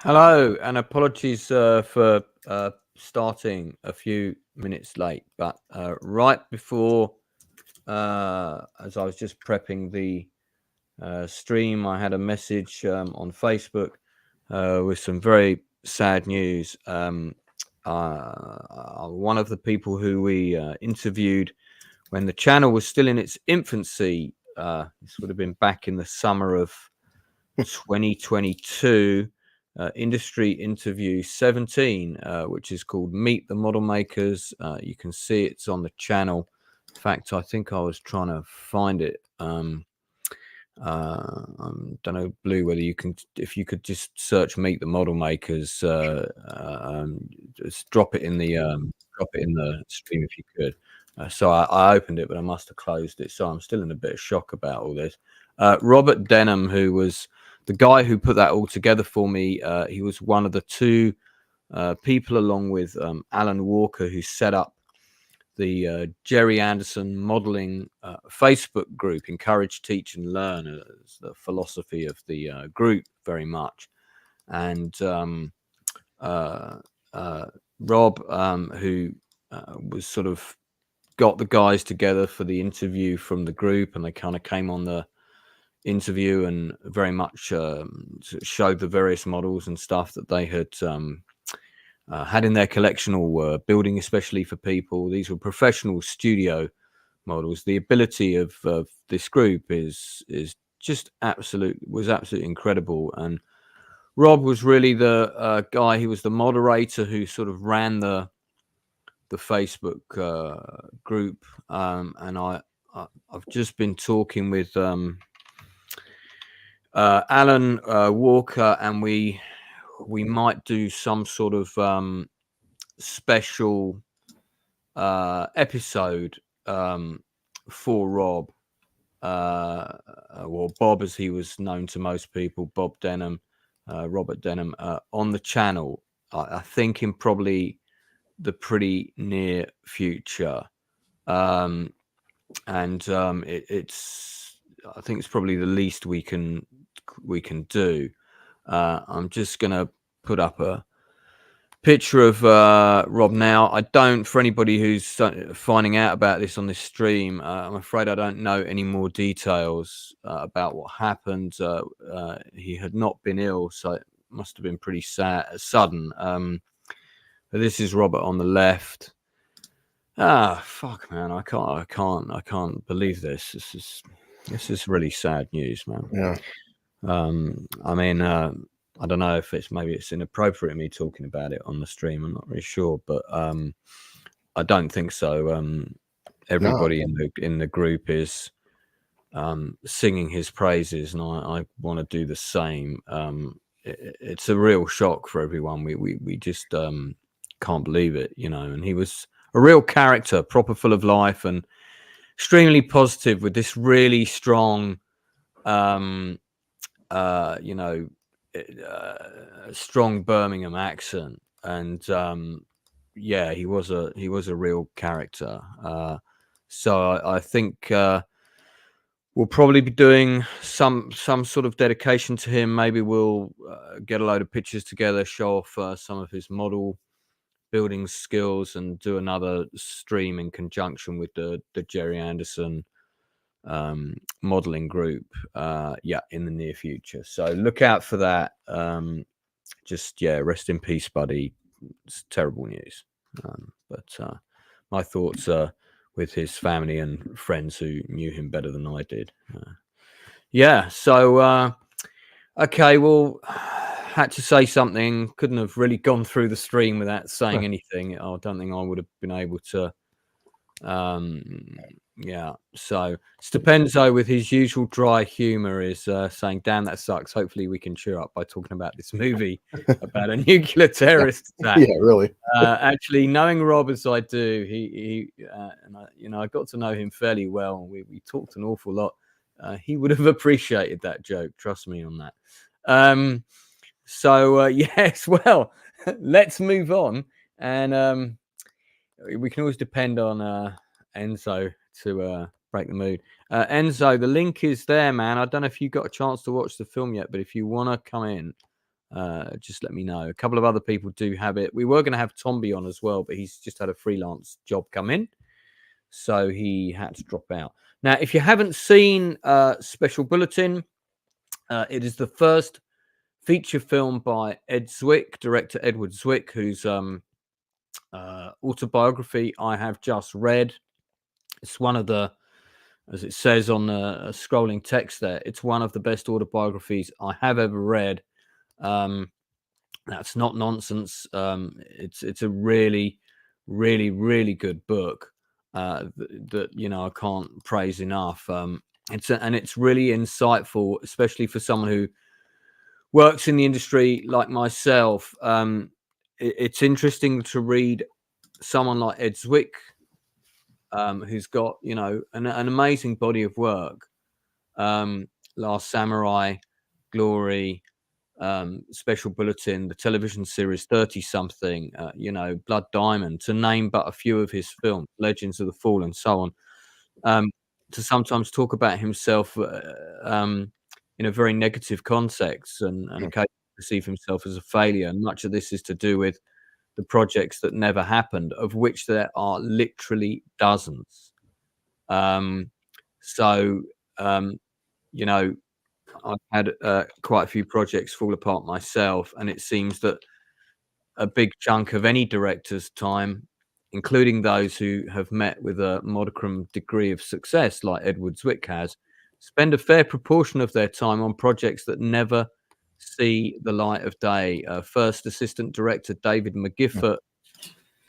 Hello, and apologies for starting a few minutes late, but right before, as I was just prepping the stream, I had a message on Facebook with some very sad news. One of the people who we interviewed when the channel was still in its infancy, this would have been back in the summer of 2022, industry interview 17, which is called Meet the Model Makers. You can see it's on the channel. In fact, I think I was trying to find it. I don't know, Blue, whether you can, if you could just search Meet the Model Makers, just drop it in the stream if you could. So I opened it, but I must have closed it. So I'm still in a bit of shock about all this. Robert Denham, who was the guy who put that all together for me, he was one of the two people, along with Alan Walker, who set up the Jerry Anderson modeling Facebook group, Encourage, Teach and Learn, as the philosophy of the group very much. And Rob, who was sort of got the guys together for the interview from the group, and they kind of came on the interview and very much showed the various models and stuff that they had had in their collection, or were building especially for people. These were professional studio models. The ability of this group is just was absolutely incredible. And Rob was really the guy. He was the moderator who sort of ran the Facebook group, and I've just been talking with Alan Walker, and we might do some sort of special episode for Rob, or Bob, as he was known to most people, Bob Denham, Robert Denham, on the channel. I think in probably the pretty near future, and it's I think it's probably the least we can do. I'm just gonna put up a picture of Rob now. I don't, for anybody who's finding out about this on this stream, I'm afraid I don't know any more details about what happened. He had not been ill, so it must have been pretty sudden. But this is Robert on the left. Fuck, man, I can't believe this. This is really sad news, man. Yeah. I mean, I don't know if maybe it's inappropriate me talking about it on the stream. I'm not really sure, but I don't think so. Everybody in the group is singing his praises, and I want to do the same. It's a real shock for everyone. We just can't believe it, you know. And he was a real character, proper full of life and extremely positive, with this really strong, you know, strong Birmingham accent. And yeah, he was a real character. So I think we'll probably be doing some sort of dedication to him. Maybe we'll get a load of pictures together, show off some of his model building skills, and do another stream in conjunction with the Jerry Anderson modeling group, in the near future. So look out for that. Rest in peace, buddy. It's terrible news, but my thoughts are with his family and friends who knew him better than I did. So okay, well, had to say something. Couldn't have really gone through the stream without saying anything. I don't think I would have been able to. So Stepenzo, with his usual dry humor, is saying, "Damn, that sucks. Hopefully we can cheer up by talking about this movie about a nuclear terrorist attack." Yeah, really. Actually, knowing Rob as I do, he and I got to know him fairly well. We talked an awful lot. He would have appreciated that joke. Trust me on that. Yes, well, let's move on, and we can always depend on Enzo to break the mood. Enzo, the link is there, man. I don't know if you got a chance to watch the film yet, but if you want to come in, just let me know. A couple of other people do have it. We were going to have Tomby on as well, but he's just had a freelance job come in, so he had to drop out. Now, if you haven't seen Special Bulletin, it is the first feature film by Ed Zwick, director Edward Zwick, whose autobiography I have just read. It's one of the, as it says on the scrolling text there, it's one of the best autobiographies I have ever read. That's not nonsense. It's a really, really, really good book that I can't praise enough. It's really insightful, especially for someone who works in the industry like myself. It's interesting to read someone like Ed Zwick, who's got an amazing body of work. Last Samurai, Glory, Special Bulletin, the television series 30 something, Blood Diamond, to name but a few of his films, Legends of the Fall and so on, to sometimes talk about himself in a very negative context and occasionally perceive himself as a failure. And much of this is to do with the projects that never happened, of which there are literally dozens. I've had quite a few projects fall apart myself, and it seems that a big chunk of any director's time, including those who have met with a modicum degree of success like Edward Zwick has, spend a fair proportion of their time on projects that never see the light of day. First assistant director David McGiffert,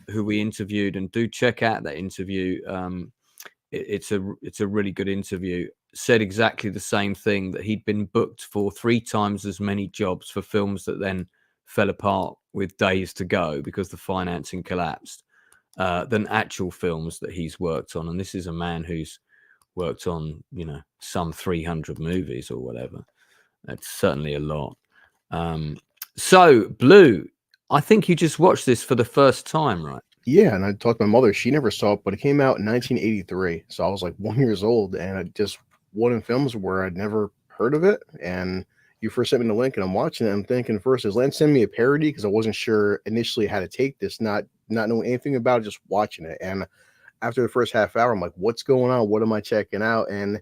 who we interviewed, and do check out that interview. It's a really good interview. Said exactly the same thing, that he'd been booked for 3 times as many jobs for films that then fell apart with days to go because the financing collapsed, than actual films that he's worked on. And this is a man who's worked on some 300 movies or whatever. That's certainly a lot. So Blue, I think you just watched this for the first time, right? Yeah, and I talked to my mother. She never saw it, but it came out in 1983. So I was like 1 year old, and I just one in films where I'd never heard of it. And you first sent me the link, and I'm watching it. I'm thinking first, is Lance send me a parody? Because I wasn't sure initially how to take this, not knowing anything about it, just watching it. And after the first half hour, I'm like, what's going on? What am I checking out? And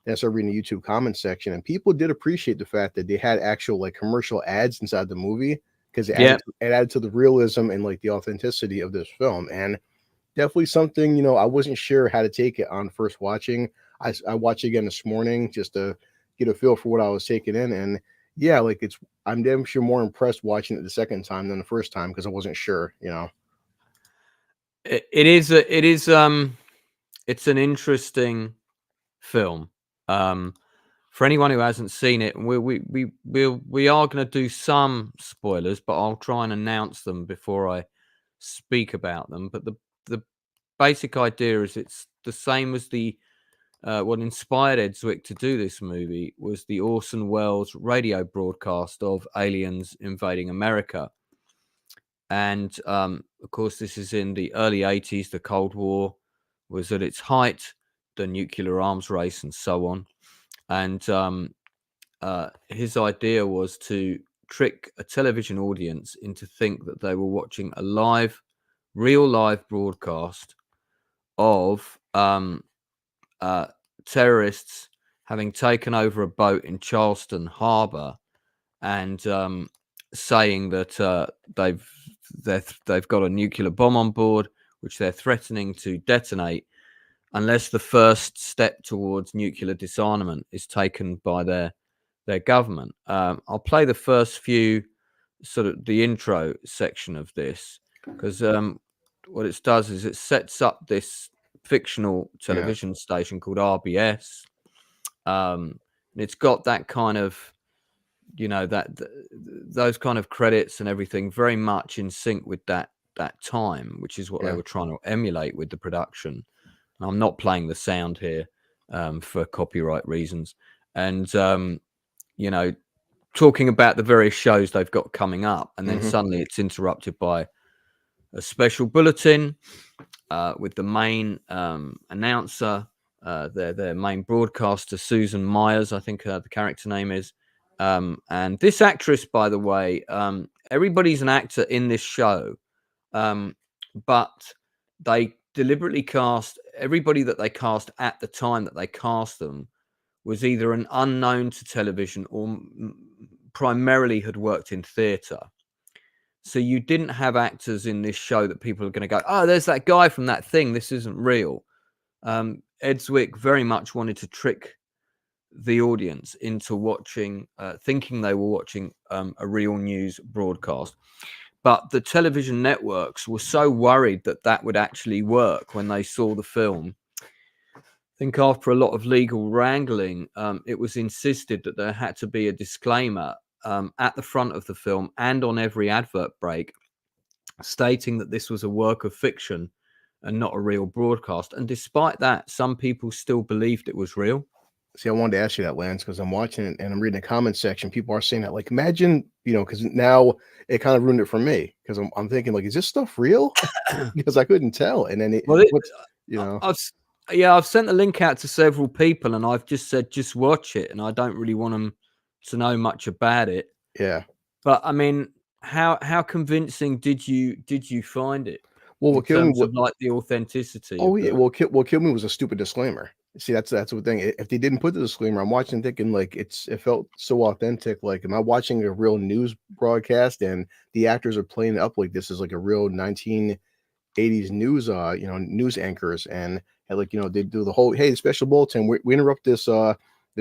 then I started reading the YouTube comment section, and people did appreciate the fact that they had actual like commercial ads inside the movie, because it added to the realism and like the authenticity of this film. And definitely something, I wasn't sure how to take it on first watching. I watched it again this morning just to get a feel for what I was taking in. And yeah, like I'm damn sure more impressed watching it the second time than the first time, because I wasn't sure, It's an interesting film. For anyone who hasn't seen it, we are going to do some spoilers, but I'll try and announce them before I speak about them. But the basic idea is it's the same as the what inspired Ed Zwick to do this movie was the Orson Welles radio broadcast of aliens invading America. And of course, this is in the early 80s. The Cold War was at its height, the nuclear arms race and so on. And his idea was to trick a television audience into think that they were watching a real live broadcast of terrorists having taken over a boat in Charleston Harbor and saying that they've got a nuclear bomb on board, which they're threatening to detonate unless the first step towards nuclear disarmament is taken by their government. I'll play the first few, sort of the intro section of this, because what it does is it sets up this fictional television station called RBS. And it's got that kind of, those kind of credits and everything very much in sync with that time, which is what they were trying to emulate with the production. I'm not playing the sound here for copyright reasons. And, talking about the various shows they've got coming up. And then suddenly it's interrupted by a special bulletin with the main announcer, their main broadcaster, Susan Myers, I think the character name is. And this actress, by the way, everybody's an actor in this show, but they deliberately cast everybody that they cast at the time that they cast them was either an unknown to television or primarily had worked in theatre. So you didn't have actors in this show that people are going to go, oh, there's that guy from that thing. This isn't real. Ed Zwick very much wanted to trick the audience into watching, thinking they were watching a real news broadcast. But the television networks were so worried that that would actually work when they saw the film. I think after a lot of legal wrangling, it was insisted that there had to be a disclaimer at the front of the film and on every advert break stating that this was a work of fiction and not a real broadcast. And despite that, some people still believed it was real. See, I wanted to ask you that, Lance, because I'm watching it and I'm reading the comment section. People are saying that, like, imagine, because now it kind of ruined it for me because I'm thinking, like, is this stuff real? Because I couldn't tell. And then I've sent the link out to several people and I've just said, just watch it. And I don't really want them to know much about it. Yeah. But I mean, how convincing did you find it? Well, in terms of like the authenticity. Oh yeah. Well, Kill Me was a stupid disclaimer. See, that's the thing. If they didn't put the disclaimer, I'm watching thinking like it felt so authentic. Like, am I watching a real news broadcast and the actors are playing it up like this is like a real 1980s news, news anchors, and like, they do the whole, hey, special bulletin. We interrupt this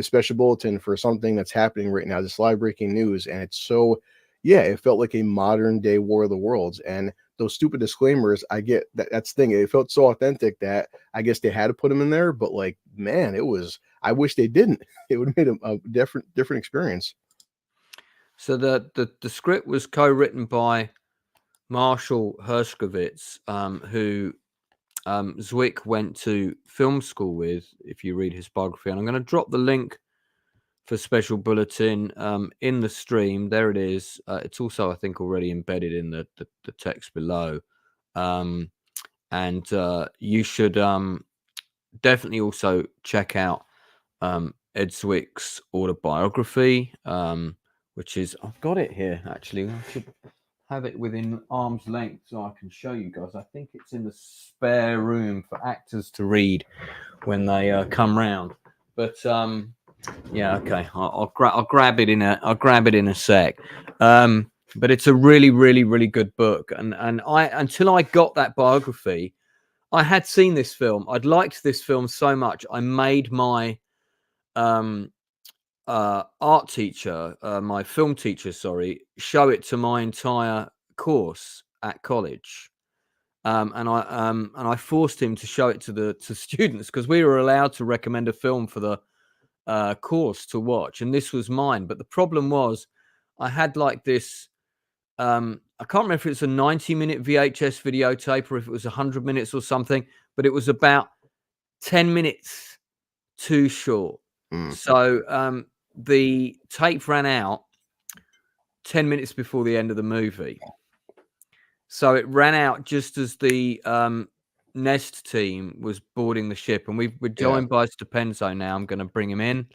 special bulletin for something that's happening right now, this live breaking news, and it's so, yeah, it felt like a modern day War of the Worlds. And those stupid disclaimers, I get that's the thing. It felt so authentic that I guess they had to put them in there. But like, man, I wish they didn't. It would have made a different experience. So the script was co-written by Marshall Herskovitz, who Zwick went to film school with, if you read his biography. And I'm going to drop the link for Special Bulletin in the stream. There it is. It's also, I think, already embedded in the text below. And you should definitely also check out Ed Zwick's autobiography, which is, I've got it here, actually. I should have it within arm's length so I can show you guys. I think it's in the spare room for actors to read when they come round. But yeah, okay. I'll grab it in a sec. But it's a really, really, really good book. And until I got that biography, I had seen this film. I'd liked this film so much. I made my art teacher, my film teacher, show it to my entire course at college. And I forced him to show it to students because we were allowed to recommend a film for the course to watch, and this was mine. But the problem was I had like this I can't remember if it's a 90-minute VHS videotape or if it was 100 minutes or something, but it was about 10 minutes too short. So the tape ran out 10 minutes before the end of the movie. So it ran out just as the Nest team was boarding the ship, and we're joined by Stupenzo now. I'm going to bring him in.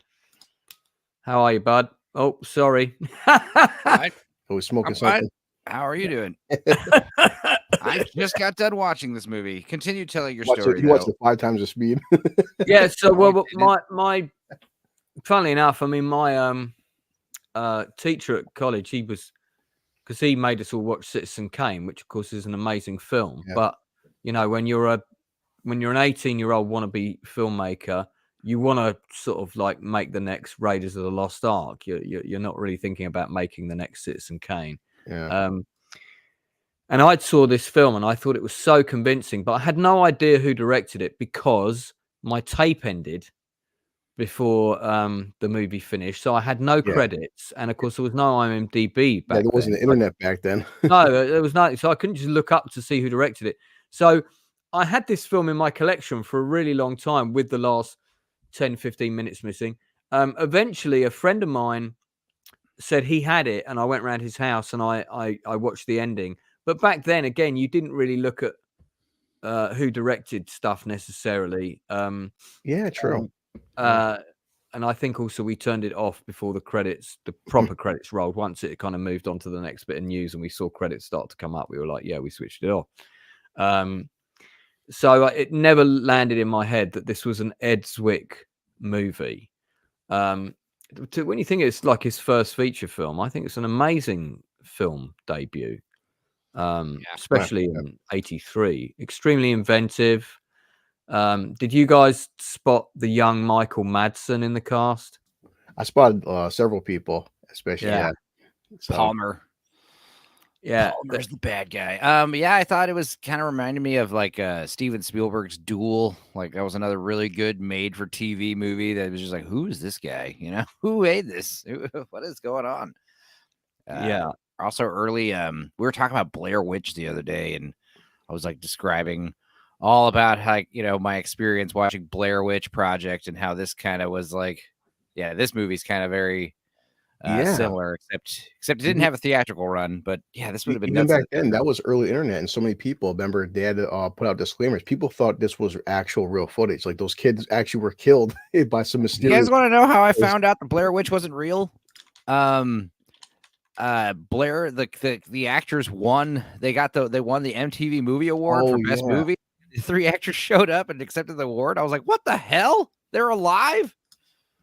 How are you, bud? Oh, sorry. I was smoking something. How are you doing? I just got done watching this movie. Continue telling your story. You watched it 5 times the speed. Yeah. So, well, my funnily enough, I mean, my teacher at college, because he made us all watch Citizen Kane, which of course is an amazing film. Yeah. But when you're an 18-year-old wannabe filmmaker, you want to sort of like make the next Raiders of the Lost Ark. You're not really thinking about making the next Citizen Kane. Yeah. And I saw this film and I thought it was so convincing, but I had no idea who directed it because my tape ended before the movie finished, so I had no credits, and of course there was no IMDb back then. There wasn't the internet back then. No, there was nothing, so I couldn't just look up to see who directed it. So I had this film in my collection for a really long time with the last 10-15 minutes missing. Eventually a friend of mine said he had it, and I went around his house and I watched the ending. But back then, again, you didn't really look at who directed stuff necessarily. Yeah, true. and I think also we turned it off before the proper credits rolled. Once it kind of moved on to the next bit of news and we saw credits start to come up, we were like, yeah, we switched it off. So it never landed in my head that this was an Ed Zwick movie. When you think it's like his first feature film, I think it's an amazing film debut, especially in '83. Extremely inventive. Did you guys spot the young Michael Madsen in the cast? I spotted several people, especially Palmer. Yeah, Palmer's the bad guy. I thought it was kind of reminded me of like Steven Spielberg's Duel. Like that was another really good made-for-TV movie that was just like, who is this guy? You know, who made this? What is going on? Also, early, we were talking about Blair Witch the other day, and I was like describing all about how, you know, my experience watching Blair Witch Project and how this kind of was like, this movie's kind of very similar, except it didn't have a theatrical run. But this would have been even back then. That was early internet, and so many people remember they had to put out disclaimers. People thought this was actual real footage, like those kids actually were killed by some mysterious. You guys want to know how I found out the Blair Witch wasn't real? Blair, the actors won. They won the MTV Movie Award for Best Movie. The 3 actors showed up and accepted the award. I was like, what the hell? They're alive?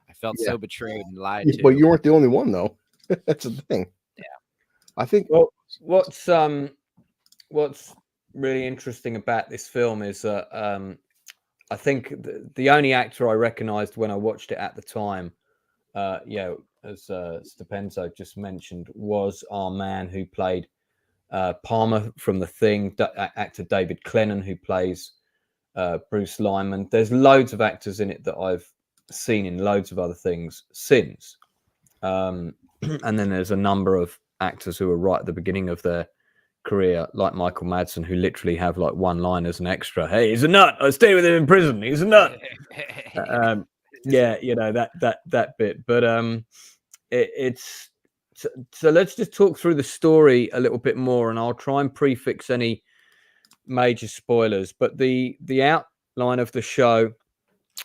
I felt so betrayed and lied to. But you weren't the only one, though. That's the thing. Yeah. I think what's really interesting about this film is I think the only actor I recognized when I watched it at the time, as Stepenzo just mentioned, was our man who played Palmer from The Thing, actor David McLennon, who plays Bruce Lyman. There's loads of actors in it that I've seen in loads of other things since. And then there's a number of actors who are right at the beginning of their career, like Michael Madsen, who literally have like one line as an extra. Hey, he's a nut. I stayed with him in prison. He's a nut. That bit. But it's so let's just talk through the story a little bit more, and I'll try and prefix any major spoilers. But the outline of the show.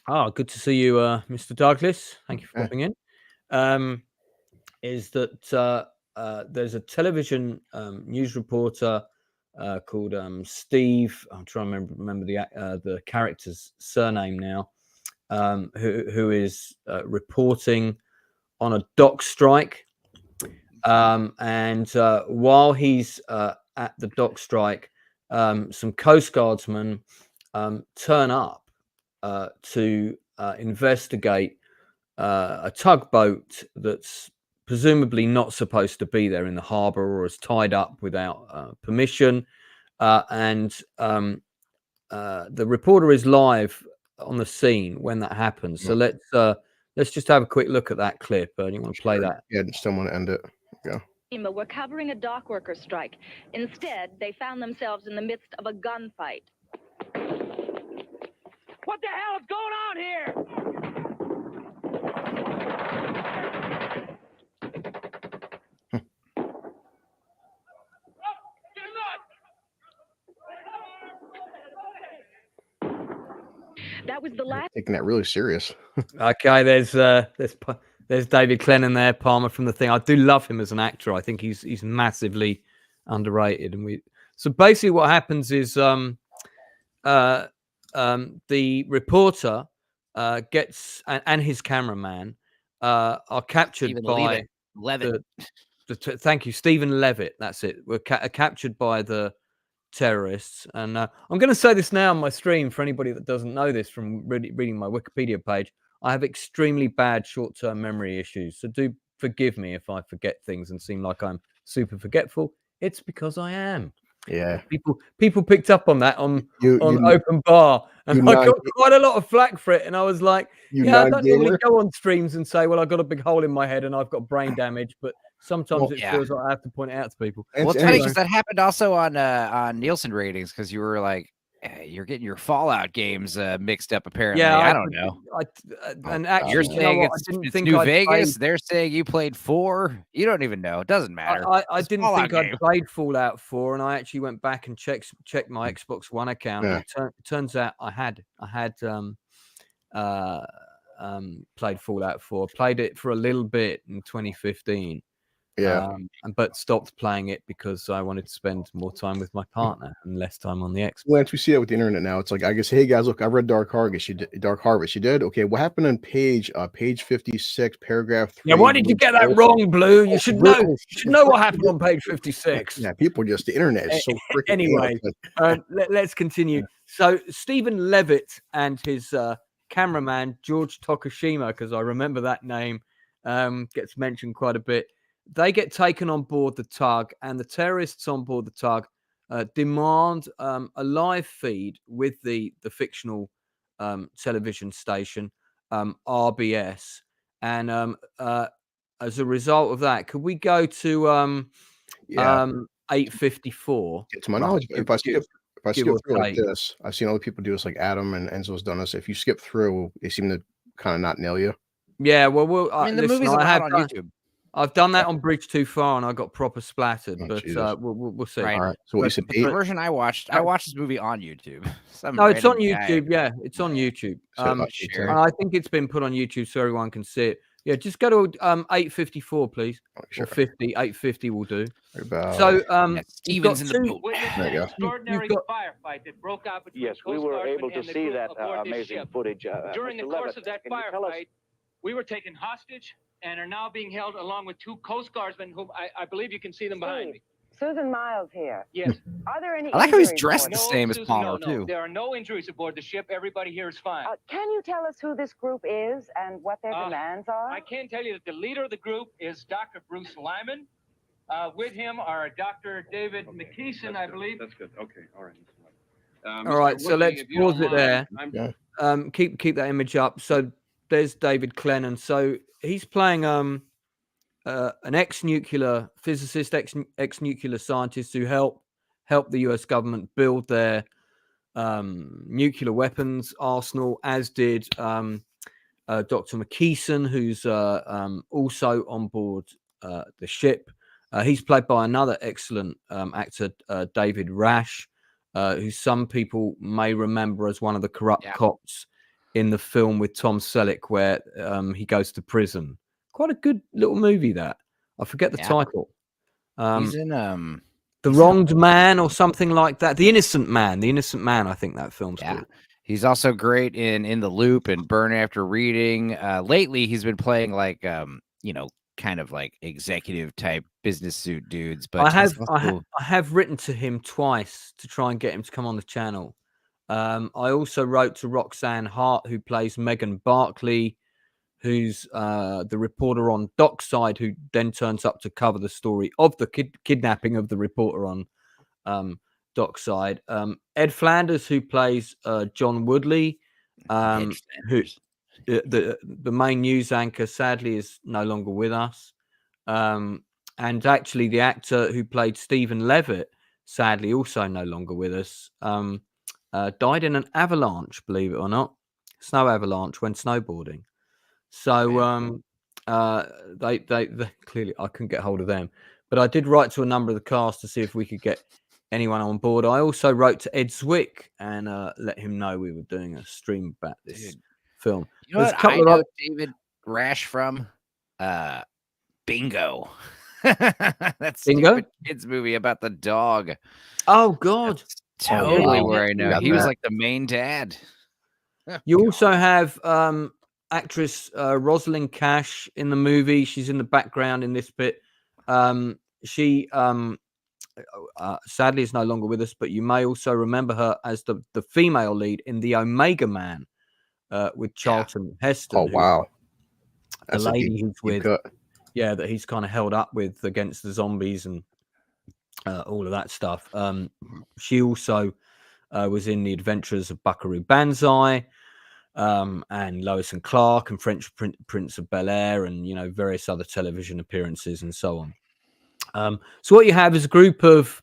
Good to see you, Mr. Douglas. Thank you for popping in. Is that there's a television news reporter called Steve. I'm trying to remember the character's surname now. Who is reporting on a dock strike. And while he's at the dock strike, some Coast Guardsmen turn up to investigate a tugboat that's presumably not supposed to be there in the harbor, or is tied up without permission. And the reporter is live on the scene when that happens. So let's just have a quick look at that clip. You want to play that? Yeah, just don't want to end it. Go. Were covering a dock worker strike. Instead, they found themselves in the midst of a gunfight. What the hell is going on here? That was the last. Taking that really serious. Okay, there's David McLennon there, Palmer from The Thing. I do love him as an actor. I think he's massively underrated. And so basically what happens is the reporter gets and his cameraman are captured Stephen by Levitt. Thank you, Stephen Levitt. That's it. We're captured by the terrorists, and I'm going to say this now on my stream for anybody that doesn't know this from reading my Wikipedia page. I have extremely bad short-term memory issues, so do forgive me if I forget things and seem like I'm super forgetful. It's because I am. Yeah. People picked up on that on Open Bar, and I got quite a lot of flack for it. And I was like, I don't normally go on streams and say, well, I've got a big hole in my head and I've got brain damage, but sometimes it feels like I have to point it out to people. Well, it's funny because that happened also on Nielsen ratings, because you were like, you're getting your Fallout games mixed up, apparently. Yeah, I don't know. And actually, you're saying it's New Vegas. Played... They're saying you played 4. You don't even know. It doesn't matter. I didn't think I'd played Fallout 4, and I actually went back and checked my Xbox One account. Yeah. And it turns out I had played Fallout 4. Played it for a little bit in 2015. Yeah. But stopped playing it because I wanted to spend more time with my partner and less time on the Xbox. Once we see that with the internet now, it's like I guess, hey guys, look, I read Dark Harvest. You did. Dark Harvest. You did. Okay, what happened on page 56, paragraph 3? Yeah, why did you get that wrong, Blue? You should know. You should know what happened on page 56. Yeah, people just the internet is so freaking. Anyway, let's continue. Yeah. So Stephen Levitt and his cameraman George Tokushima, because I remember that name, gets mentioned quite a bit. They get taken on board the tug, and the terrorists on board the tug demand a live feed with the fictional television station RBS. And as a result of that, could we go to 8:54? To my knowledge, if I skip through like take. this, I've seen other people do this, like Adam and Enzo's done this. If you skip through, they seem to kind of not nail you. Yeah, well, I mean, the listen, movie's allowed on YouTube. I've done that on Bridge Too Far, and I got proper splattered. Oh, but Jesus. we'll see. Right. All right. So what you said, The version I watched this movie on YouTube. No, it's on YouTube. Yeah, it's on YouTube. Sure. And I think it's been put on YouTube so everyone can see it. Yeah, just go to 8:54, please. Sure. Or 50. 8:50 will do. About, So Steven's in the boat. There you go. Extraordinary You've got- firefight that broke out between Yes, we Coast were Guardsmen able to and the see crew that aboard this amazing ship. footage. During the Mr. course Levitt, of that can you tell us- firefight, we were taken hostage and are now being held along with 2 Coast Guardsmen whom I believe you can see them behind me. Susan Miles here. Yes. Are there any I like how he's injuries dressed for the them? same as Susan, Palmer, no. too. There are no injuries aboard the ship. Everybody here is fine. Can you tell us who this group is and what their demands are? I can tell you that the leader of the group is Dr. Bruce Lyman. With him are Dr. David McLennon, I believe. That's good. Okay. All right. All right, so let's pause it there. I'm Keep that image up. So there's David McLennon. So he's playing an ex-nuclear physicist, ex-nuclear scientist who helped the US government build their nuclear weapons arsenal, as did Dr. McKeeson, who's also on board the ship. He's played by another excellent actor, David Rash, who some people may remember as one of the corrupt cops in the film with Tom Selleck, where he goes to prison. Quite a good little movie, that. I forget the title. He's in The Wronged Man or something like that. The Innocent Man. I think that film's called. He's also great in The Loop and Burn After Reading. Lately, he's been playing like kind of like executive type business suit dudes. But I have written to him twice to try and get him to come on the channel. I also wrote to Roxanne Hart, who plays Megan Barkley, who's the reporter on Dockside, who then turns up to cover the story of the kidnapping of the reporter on Dockside. Ed Flanders, who plays John Woodley, who the main news anchor, sadly is no longer with us. And actually the actor who played Stephen Levitt, sadly also no longer with us, died in an avalanche, believe it or not. Snow avalanche when snowboarding. So they clearly, I couldn't get hold of them, but I did write to a number of the cast to see if we could get anyone on board. I also wrote to Ed Zwick and let him know we were doing a stream about this film. You know what I know David Rash from? Bingo. That's Bingo? Kids movie about the dog. Oh God. That's totally where I know. Got He was that. like the main dad. You also have actress Rosalind Cash in the movie. She's in the background in this bit. She sadly is no longer with us, but you may also remember her as the female lead in The Omega Man with Charlton Heston. Oh wow, The lady who's with, cut. that he's kind of held up with against the zombies and all of that stuff. She also was in The Adventures of Buckaroo Banzai, and Lois and Clark and French Prince of Bel-Air, and various other television appearances and so on. So what you have is a group of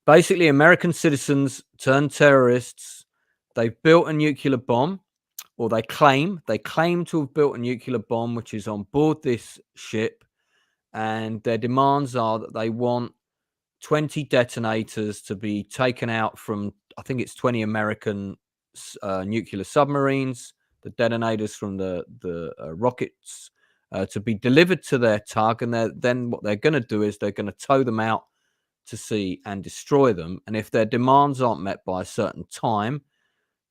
basically American citizens turned terrorists. They've built a nuclear bomb, or they claim to have built a nuclear bomb, which is on board this ship, and their demands are that they want 20 detonators to be taken out from, I think it's 20 American nuclear submarines. the detonators from the rockets, to be delivered to their tug. And then what they're going to do is they're going to tow them out to sea and destroy them. And if their demands aren't met by a certain time,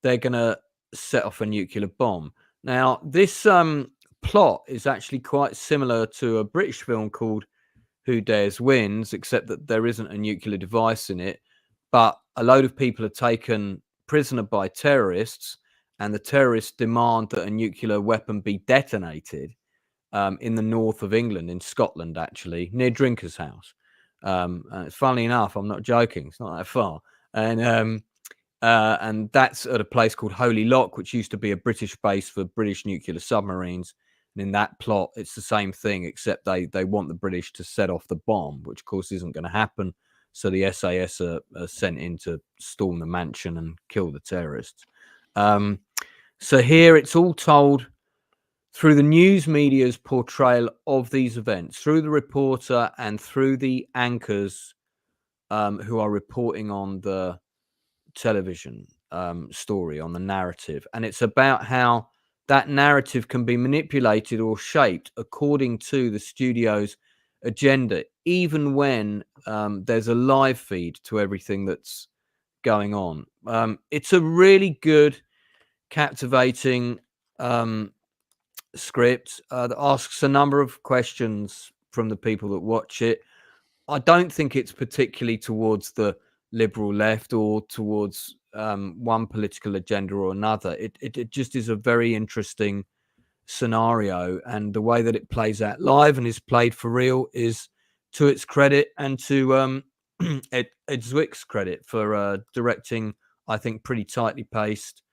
they're going to set off a nuclear bomb. Now, this plot is actually quite similar to a British film called Who Dares Wins, except that there isn't a nuclear device in it, but a load of people are taken prisoner by terrorists, and the terrorists demand that a nuclear weapon be detonated in the north of England, in Scotland, actually, near Drinker's House. Funnily enough, I'm not joking, it's not that far. And that's at a place called Holy Loch, which used to be a British base for British nuclear submarines. And in that plot, it's the same thing, except they want the British to set off the bomb, which of course isn't going to happen. So the SAS are sent in to storm the mansion and kill the terrorists. So here it's all told through the news media's portrayal of these events, through the reporter and through the anchors who are reporting on the television story, on the narrative. And it's about how that narrative can be manipulated or shaped according to the studio's agenda, even when there's a live feed to everything that's going on. It's a really good, captivating script that asks a number of questions from the people that watch it. I don't think it's particularly towards the liberal left or towards one political agenda or another. It just is a very interesting scenario, and the way that it plays out live and is played for real is to its credit, and to Ed Zwick's credit for directing, I think, pretty tightly paced,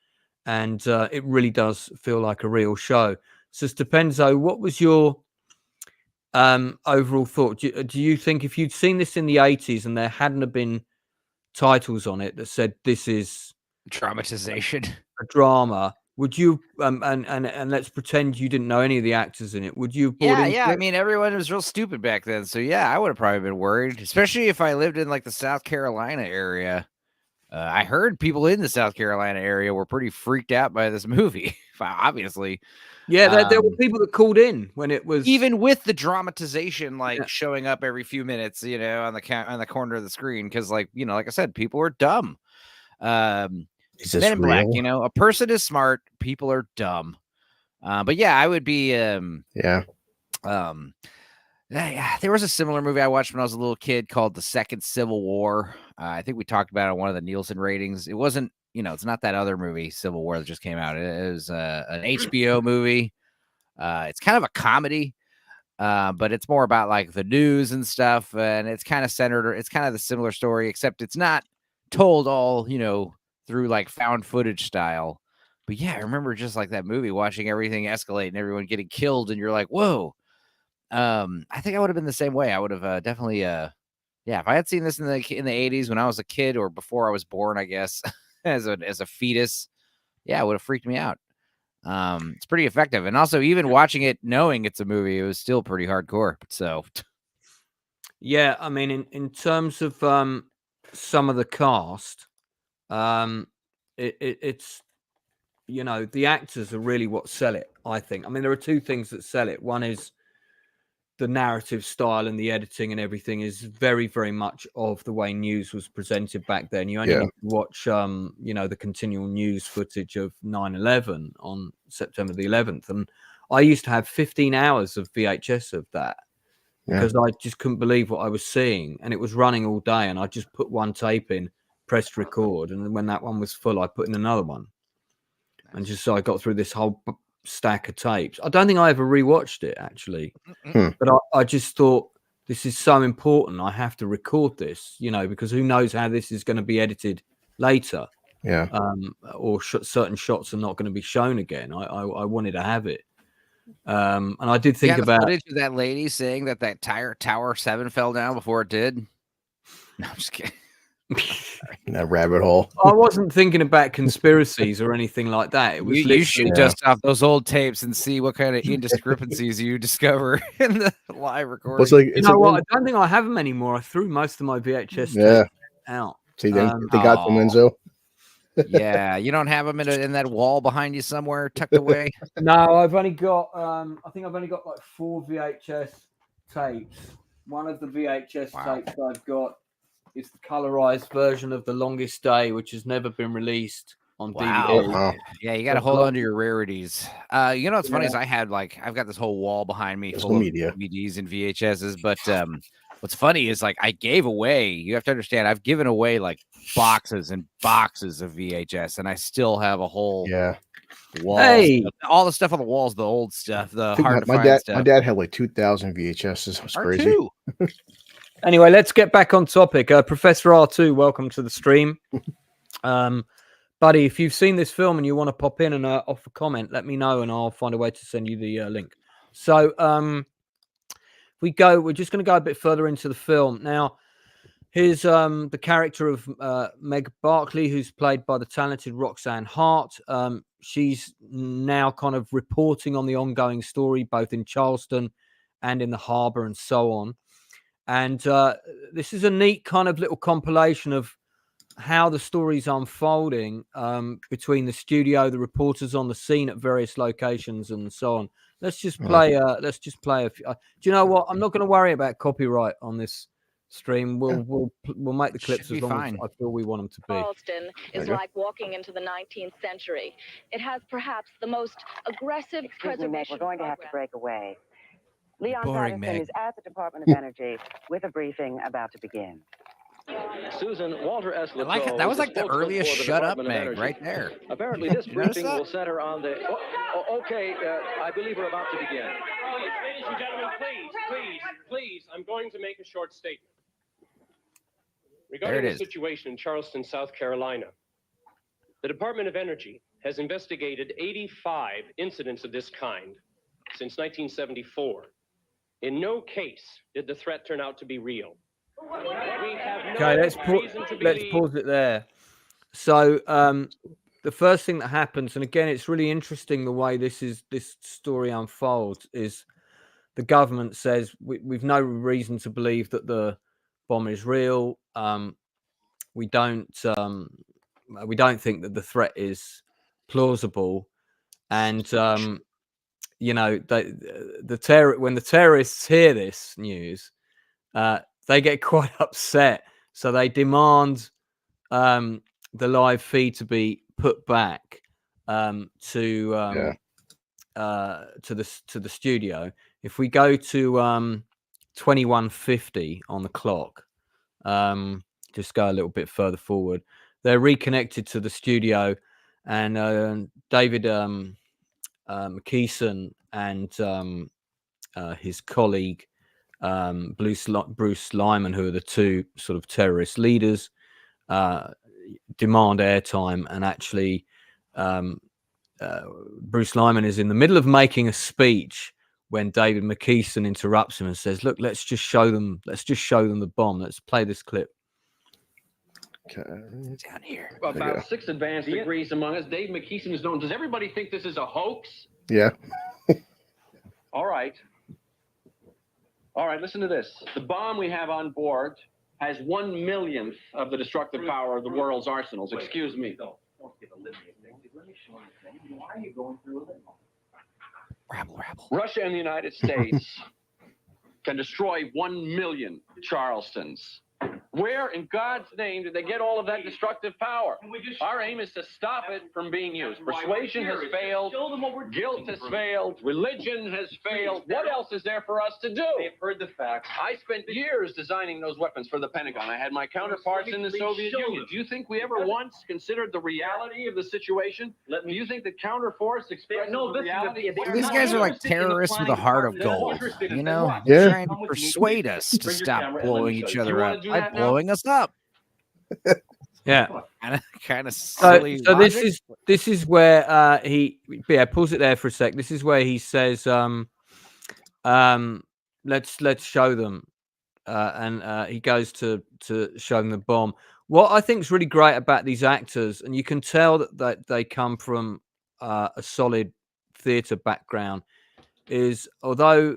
and it really does feel like a real show. So Stepenzo, what was your overall thought? Do you think if you'd seen this in the 80s and there hadn't have been titles on it that said this is dramatization, a drama, would you and let's pretend you didn't know any of the actors in it, would you have bought into yeah, it? I mean, everyone was real stupid back then, so yeah, I would have probably been worried, especially if I lived in like the South Carolina area. I heard people in the South Carolina area were pretty freaked out by this movie. Obviously, yeah, there were people that called in when it was, even with the dramatization, like showing up every few minutes, you know, on the corner of the screen, because, like, you know, like I said, people are dumb. Is this Men in Black, real? you know, a person is smart, people are dumb. But yeah, I would be there was a similar movie I watched when I was a little kid called The Second Civil War. I think we talked about it on one of the Nielsen ratings. It wasn't, you know, it's not that other movie, Civil War, that just came out. It was an HBO movie. It's kind of a comedy, but it's more about like the news and stuff. And it's kind of centered, it's kind of the similar story, except it's not told all, you know, through like found footage style. But yeah, I remember just like that movie, watching everything escalate and everyone getting killed. And you're like, whoa. I think I would have been the same way. I would have definitely, if I had seen this in the 80s when I was a kid, or before I was born, I guess, as a fetus, yeah, it would have freaked me out. It's pretty effective, and also even watching it knowing it's a movie, it was still pretty hardcore. So, yeah, I mean, in terms of some of the cast, it's, you know, the actors are really what sell it, I think. I mean, there are two things that sell it. One is the narrative style, and the editing and everything is very, very much of the way news was presented back then. You only need to watch, you know, the continual news footage of 9/11 on September the 11th. And I used to have 15 hours of VHS of that because I just couldn't believe what I was seeing. And it was running all day. And I just put one tape in, pressed record. And then when that one was full, I put in another one. And just so I got through this whole stack of tapes. I don't think I ever rewatched it, actually. But I just thought, this is so important. I have to record this, you know, because who knows how this is going to be edited later. Yeah. Or certain shots are not going to be shown again. I wanted to have it. And I did think about footage of that lady saying that Tower 7 fell down before it did. No, I'm just kidding. That rabbit hole. I wasn't thinking about conspiracies or anything like that. It was you should dust off those old tapes and see what kind of indiscrepancies you discover in the live recording. It's like, you know what? I don't think I have them anymore. I threw most of my VHS tapes out. See, they got them, Enzo. Yeah, you don't have them in that wall behind you somewhere tucked away. No, I've only got. I think I've only got like 4 VHS tapes. One of the VHS tapes I've got is the colorized version of The Longest Day, which has never been released on DVD. Wow. Yeah, you got to hold on to your rarities. You know what's funny is I've got this whole wall behind me full of DVDs and VHSs, but what's funny is like I gave away. You have to understand, I've given away like boxes and boxes of VHS, and I still have a whole wall. Hey, all the stuff on the walls, the old stuff, the hard to my find dad, stuff. My dad had like 2,000 VHSs. It was crazy. Anyway, let's get back on topic. Professor R2, welcome to the stream. Buddy, if you've seen this film and you want to pop in and offer a comment, let me know and I'll find a way to send you the link. So we're just going to go a bit further into the film. Now, here's the character of Meg Barclay, who's played by the talented Roxanne Hart. She's now kind of reporting on the ongoing story, both in Charleston and in the harbour and so on. And this is a neat kind of little compilation of how the story's unfolding between the studio, the reporters on the scene at various locations, and so on. Let's just play. Let's just play a few. Do you know what? I'm not going to worry about copyright on this stream. We'll make the clips as long as I feel we want them to be. Charleston is like walking into the 19th century. It has perhaps the most aggressive preservation. We're going to have to break away. Leon Boring, Patterson Meg. is at the Department of Energy with a briefing about to begin. Susan, Walter S. I like it. That was like the earliest shut up Meg right there. Apparently, this briefing will center on the. Okay, I believe we're about to begin. Ladies and gentlemen, please, I'm going to make a short statement. Regarding the situation in Charleston, South Carolina, the Department of Energy has investigated 85 incidents of this kind since 1974. In no case did the threat turn out to be real. Okay, let's pause it there. So the first thing that happens, and again, it's really interesting the way this story unfolds, is the government says we've no reason to believe that the bomb is real. We don't think that the threat is plausible, and you know, when the terrorists hear this news, they get quite upset. So they demand the live feed to be put back to the studio. If we go to 2150 on the clock, just go a little bit further forward, they're reconnected to the studio, and David McKeeson and his colleague Bruce Lyman, who are the two sort of terrorist leaders, demand airtime. And actually, Bruce Lyman is in the middle of making a speech when David McKeeson interrupts him and says, "Look, let's just show them the bomb. Let's play this clip." Okay. Down here. About 6 advanced degrees among us. Dave McKeeson is known. Does everybody think this is a hoax? Yeah. All right. Listen to this. The bomb we have on board has 1/1,000,000th of the destructive power of the world's arsenals. Excuse me. Don't give a lip. Let me show you things. Why are you going through a lip? Rabble. Russia and the United States can destroy 1,000,000 Charlestons. Where in God's name did they get all of that destructive power? Our aim is to stop it from being used. Persuasion has failed. Guilt has failed. Religion has failed. What else is there for us to do? They've heard the facts. I spent years designing those weapons for the Pentagon. I had my counterparts in the Soviet Union. Do you think we ever once considered the reality of the situation? Do you think the counterforce expresses the reality? These guys are like terrorists with a heart of gold. You know, Yeah. trying to persuade us to stop blowing each other up by blowing us up. Yeah. Kind of So silly. this is where he pause it there for a sec. This is where he says, let's show them, and he goes to show them the bomb. What I think is really great about these actors, and you can tell that they come from a solid theatre background, is although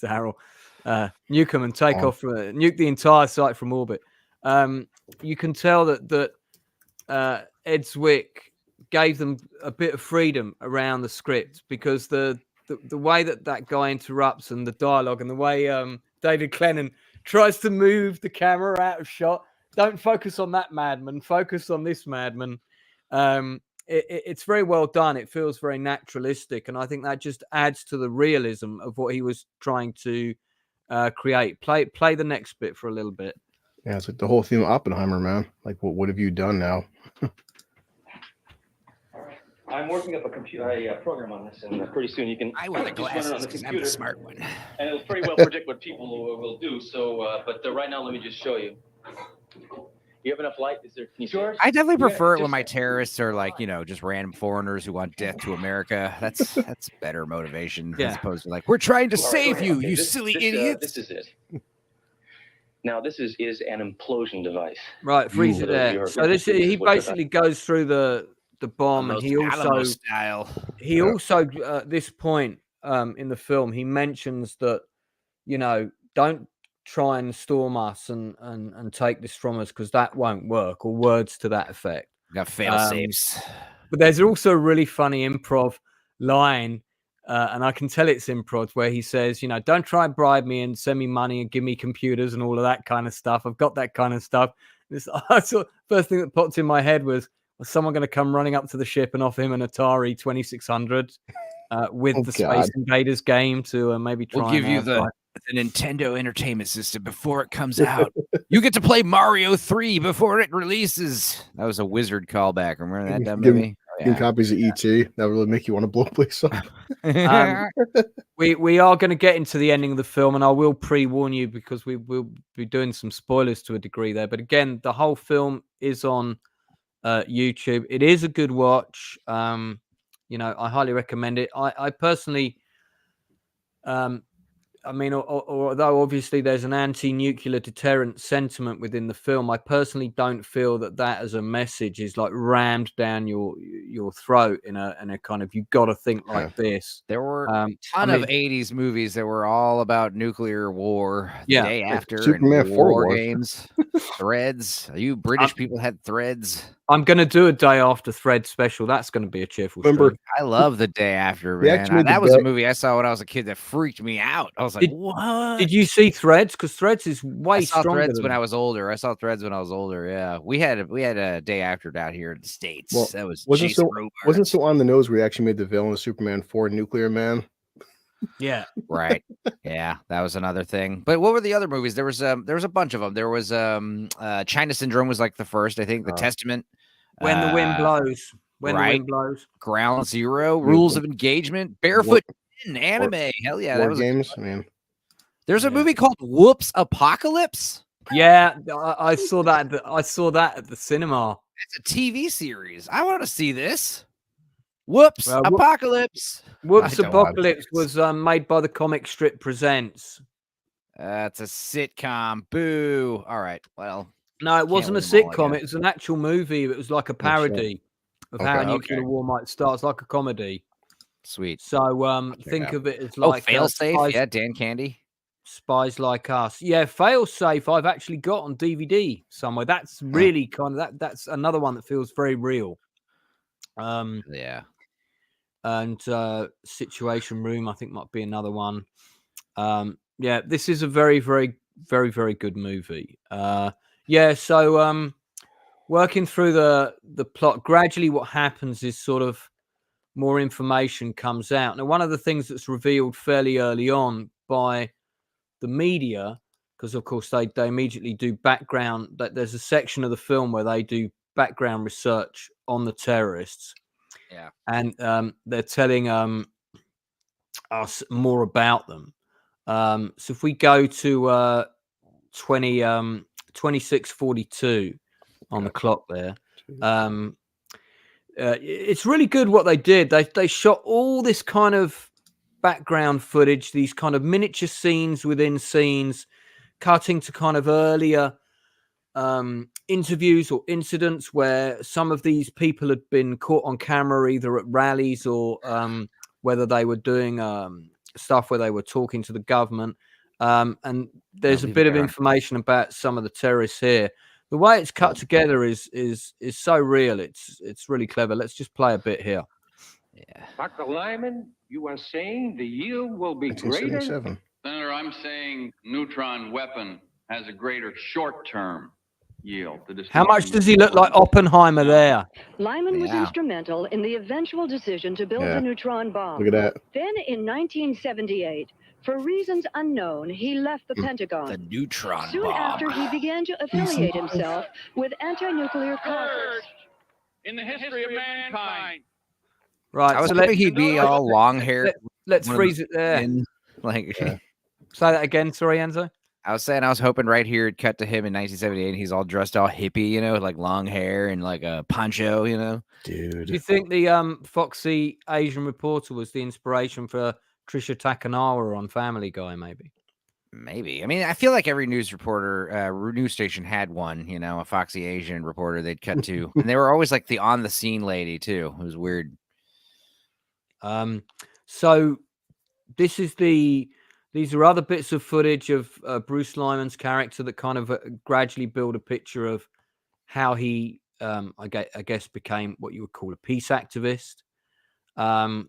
Daryl, nuke them and take off, nuke the entire site from orbit. You can tell that Ed Zwick gave them a bit of freedom around the script, because the way that guy interrupts and the dialogue and the way David McLennon tries to move the camera out of shot. Don't focus on that madman. Focus on this madman. It's very well done. It feels very naturalistic, and I think that just adds to the realism of what he was trying to create. Play the next bit for a little bit. Yeah, it's like the whole theme of Oppenheimer, man. Like, what have you done now? I'm working up a program on this, and pretty soon you can. I wear the just run it on glasses the because I'm computer, the smart one. and it'll pretty well predict what people will do. So, but right now, let me just show you. You have enough light? Is there? Can you George? I definitely prefer it just- when my terrorists are like, just random foreigners who want death to America. That's better motivation as opposed to like, we're trying to save you, you silly idiots. This is it. Now, this is an implosion device. Right, freeze it there. So he basically goes through the bomb, and he also at this point in the film, he mentions that, don't try and storm us and take this from us, because that won't work, or words to that effect. Got fail safes. But there's also a really funny improv line, and I can tell it's improv, where he says, don't try and bribe me and send me money and give me computers and all of that kind of stuff. I've got that kind of stuff. First thing that popped in my head was someone going to come running up to the ship and offer him an Atari 2600 with the God. Space Invaders game to maybe try. We'll give you the Nintendo Entertainment System before it comes out. You get to play Mario 3 before it releases. That was a Wizard callback. Remember that dumb movie? Getting copies of E.T. That would really make you want to blow a place up. We are going to get into the ending of the film, and I will pre-warn you, because we will be doing some spoilers to a degree there. But again, the whole film is on YouTube. It is a good watch. I highly recommend it. I personally, although obviously there's an anti-nuclear deterrent sentiment within the film, I personally don't feel that as a message is like rammed down your throat in a kind of, you've got to think like this. There were a ton of 80s movies that were all about nuclear war. The Day After, Superman and 4 war was. games, Threads. You British people had Threads. I'm going to do a Day After Thread special. That's going to be a cheerful story. I love The Day After, We man. actually made the That was a bet- movie I saw when I was a kid that freaked me out. I was like, what? Did you see Threads? Because Threads is way I saw stronger. Threads when I was older. Yeah, we had a Day After out here in the States. Well, That was wasn't Jason wasn't so on the nose. We actually made the villain of Superman 4 Nuclear Man. Yeah. Right. Yeah, that was another thing. But what were the other movies? There was a bunch of them. There was China Syndrome was like the first, I think. The Testament. When the wind blows. When the wind blows. Ground Zero. Rules of Engagement. Barefoot Anime. Hell yeah, that was games. There's a movie called Whoops Apocalypse. Yeah, I saw that. I saw that at the cinema. It's a TV series. I want to see this. Whoops Apocalypse. Whoops Apocalypse was made by the Comic Strip Presents. That's a sitcom. Boo. All right. Well, no, it wasn't a sitcom. It was an actual movie. It was like a parody of how nuclear war might start. It's like a comedy. Sweet. So think of it as like Failsafe. Yeah, Dan Candy. Spies Like Us. Yeah, Failsafe I've actually got on DVD somewhere. That's really kind of that's another one that feels very real. Yeah. And Situation Room, I think, might be another one. Yeah, this is a very, very, very, very good movie. So working through the plot, gradually what happens is sort of more information comes out. Now, one of the things that's revealed fairly early on by the media, because of course they immediately do background, that there's a section of the film where they do background research on the terrorists. Yeah. And they're telling us more about them. So if we go to 26:42 on the clock there, it's really good what they did. They shot all this kind of background footage, these kind of miniature scenes within scenes, cutting to kind of earlier interviews or incidents where some of these people had been caught on camera, either at rallies or whether they were doing stuff where they were talking to the government. And there's a bit of information about some of the terrorists here. The way it's cut together is so real. It's really clever. Let's just play a bit here. Yeah. Dr. Lyman, you are saying the yield will be greater? 1977. Senator, I'm saying neutron weapon has a greater short-term yield. How much does he look like Oppenheimer there? Lyman was Yeah. instrumental in the eventual decision to build Yeah. the neutron bomb. Look at that. Then in 1978, for reasons unknown, he left the Pentagon. The neutron Soon bomb. after, he began to affiliate himself with anti-nuclear causes. In the history of mankind. Right. I was so hoping he'd be all long hair. let's freeze it there. Like, Yeah. Say that again. Sorry, Enzo. I was saying, I was hoping right here it'd cut to him in 1978. And he's all dressed all hippie, you know, like long hair and like a poncho, you know. Do you Dude. think the foxy Asian reporter was the inspiration for Trisha Takanawa on Family Guy? Maybe. I mean, I feel like every news reporter, news station had one, you know, a foxy Asian reporter they'd cut to. And they were always like the on the scene lady, too. It was weird. So these are other bits of footage of Bruce Lyman's character that kind of gradually build a picture of how he, I guess, became what you would call a peace activist. And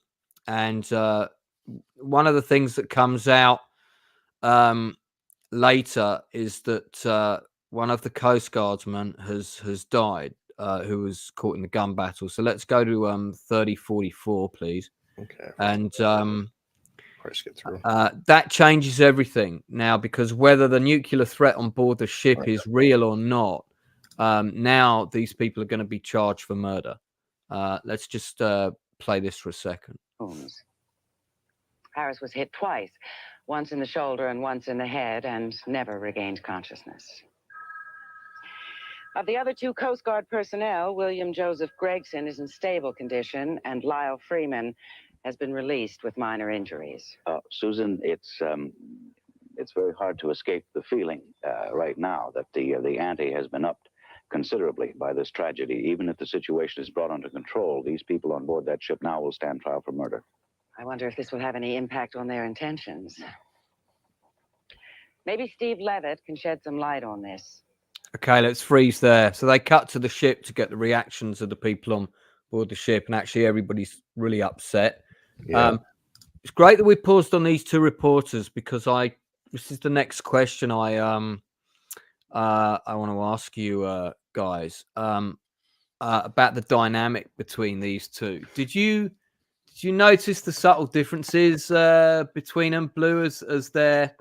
one of the things that comes out later is that one of the Coast Guardsmen has died, who was caught in the gun battle. So let's go to 3044, please. Okay. And Let's get through. that changes everything now, because whether the nuclear threat on board the ship is real or not, now these people are going to be charged for murder. Let's just play this for a second. Harris was hit twice, once in the shoulder and once in the head, and never regained consciousness. Of the other two Coast Guard personnel, William Joseph Gregson is in stable condition, and Lyle Freeman has been released with minor injuries. Susan, it's very hard to escape the feeling right now that the ante has been upped considerably by this tragedy. Even if the situation is brought under control, these people on board that ship now will stand trial for murder. I wonder if this will have any impact on their intentions. Maybe Steve Levitt can shed some light on this. Okay, let's freeze there. So they cut to the ship to get the reactions of the people on board the ship, and actually everybody's really upset. Yeah. It's great that we paused on these two reporters, because this is the next question I want to ask you guys about the dynamic between these two. Did you notice the subtle differences between them, Blue, as their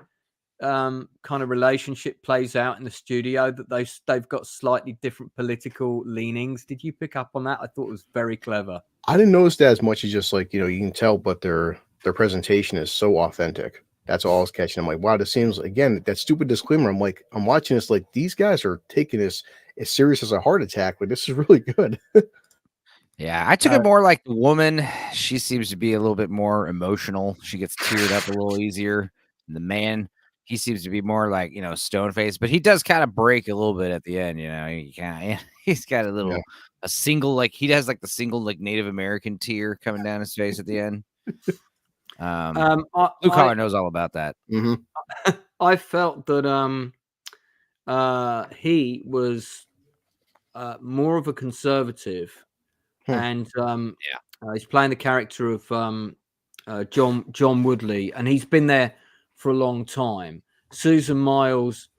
kind of relationship plays out in the studio, that they've got slightly different political leanings? Did you pick up on that? I thought it was very clever. I didn't notice that as much as just like, you can tell, but their presentation is so authentic. That's all I was catching. I'm like, wow, this seems, again, that stupid disclaimer. I'm like, I'm watching this like these guys are taking this as serious as a heart attack, but this is really good. Yeah, I took it more like the woman. She seems to be a little bit more emotional. She gets teared up a little easier. And the man, he seems to be more like, stone faced, but he does kind of break a little bit at the end. He's got a little, a single, like he has like the single, like Native American tear coming down his face at the end. Blue Collar knows all about that. Mm-hmm. I felt that he was more of a conservative, and he's playing the character of John Woodley, and he's been there for a long time. Susan Miles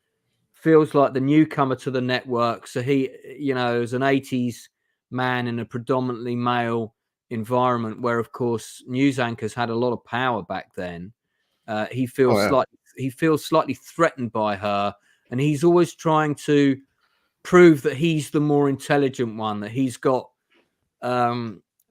feels like the newcomer to the network, so he, as an 80s man in a predominantly male environment, where of course news anchors had a lot of power back then, he feels slightly threatened by her, and he's always trying to prove that he's the more intelligent one, that he's got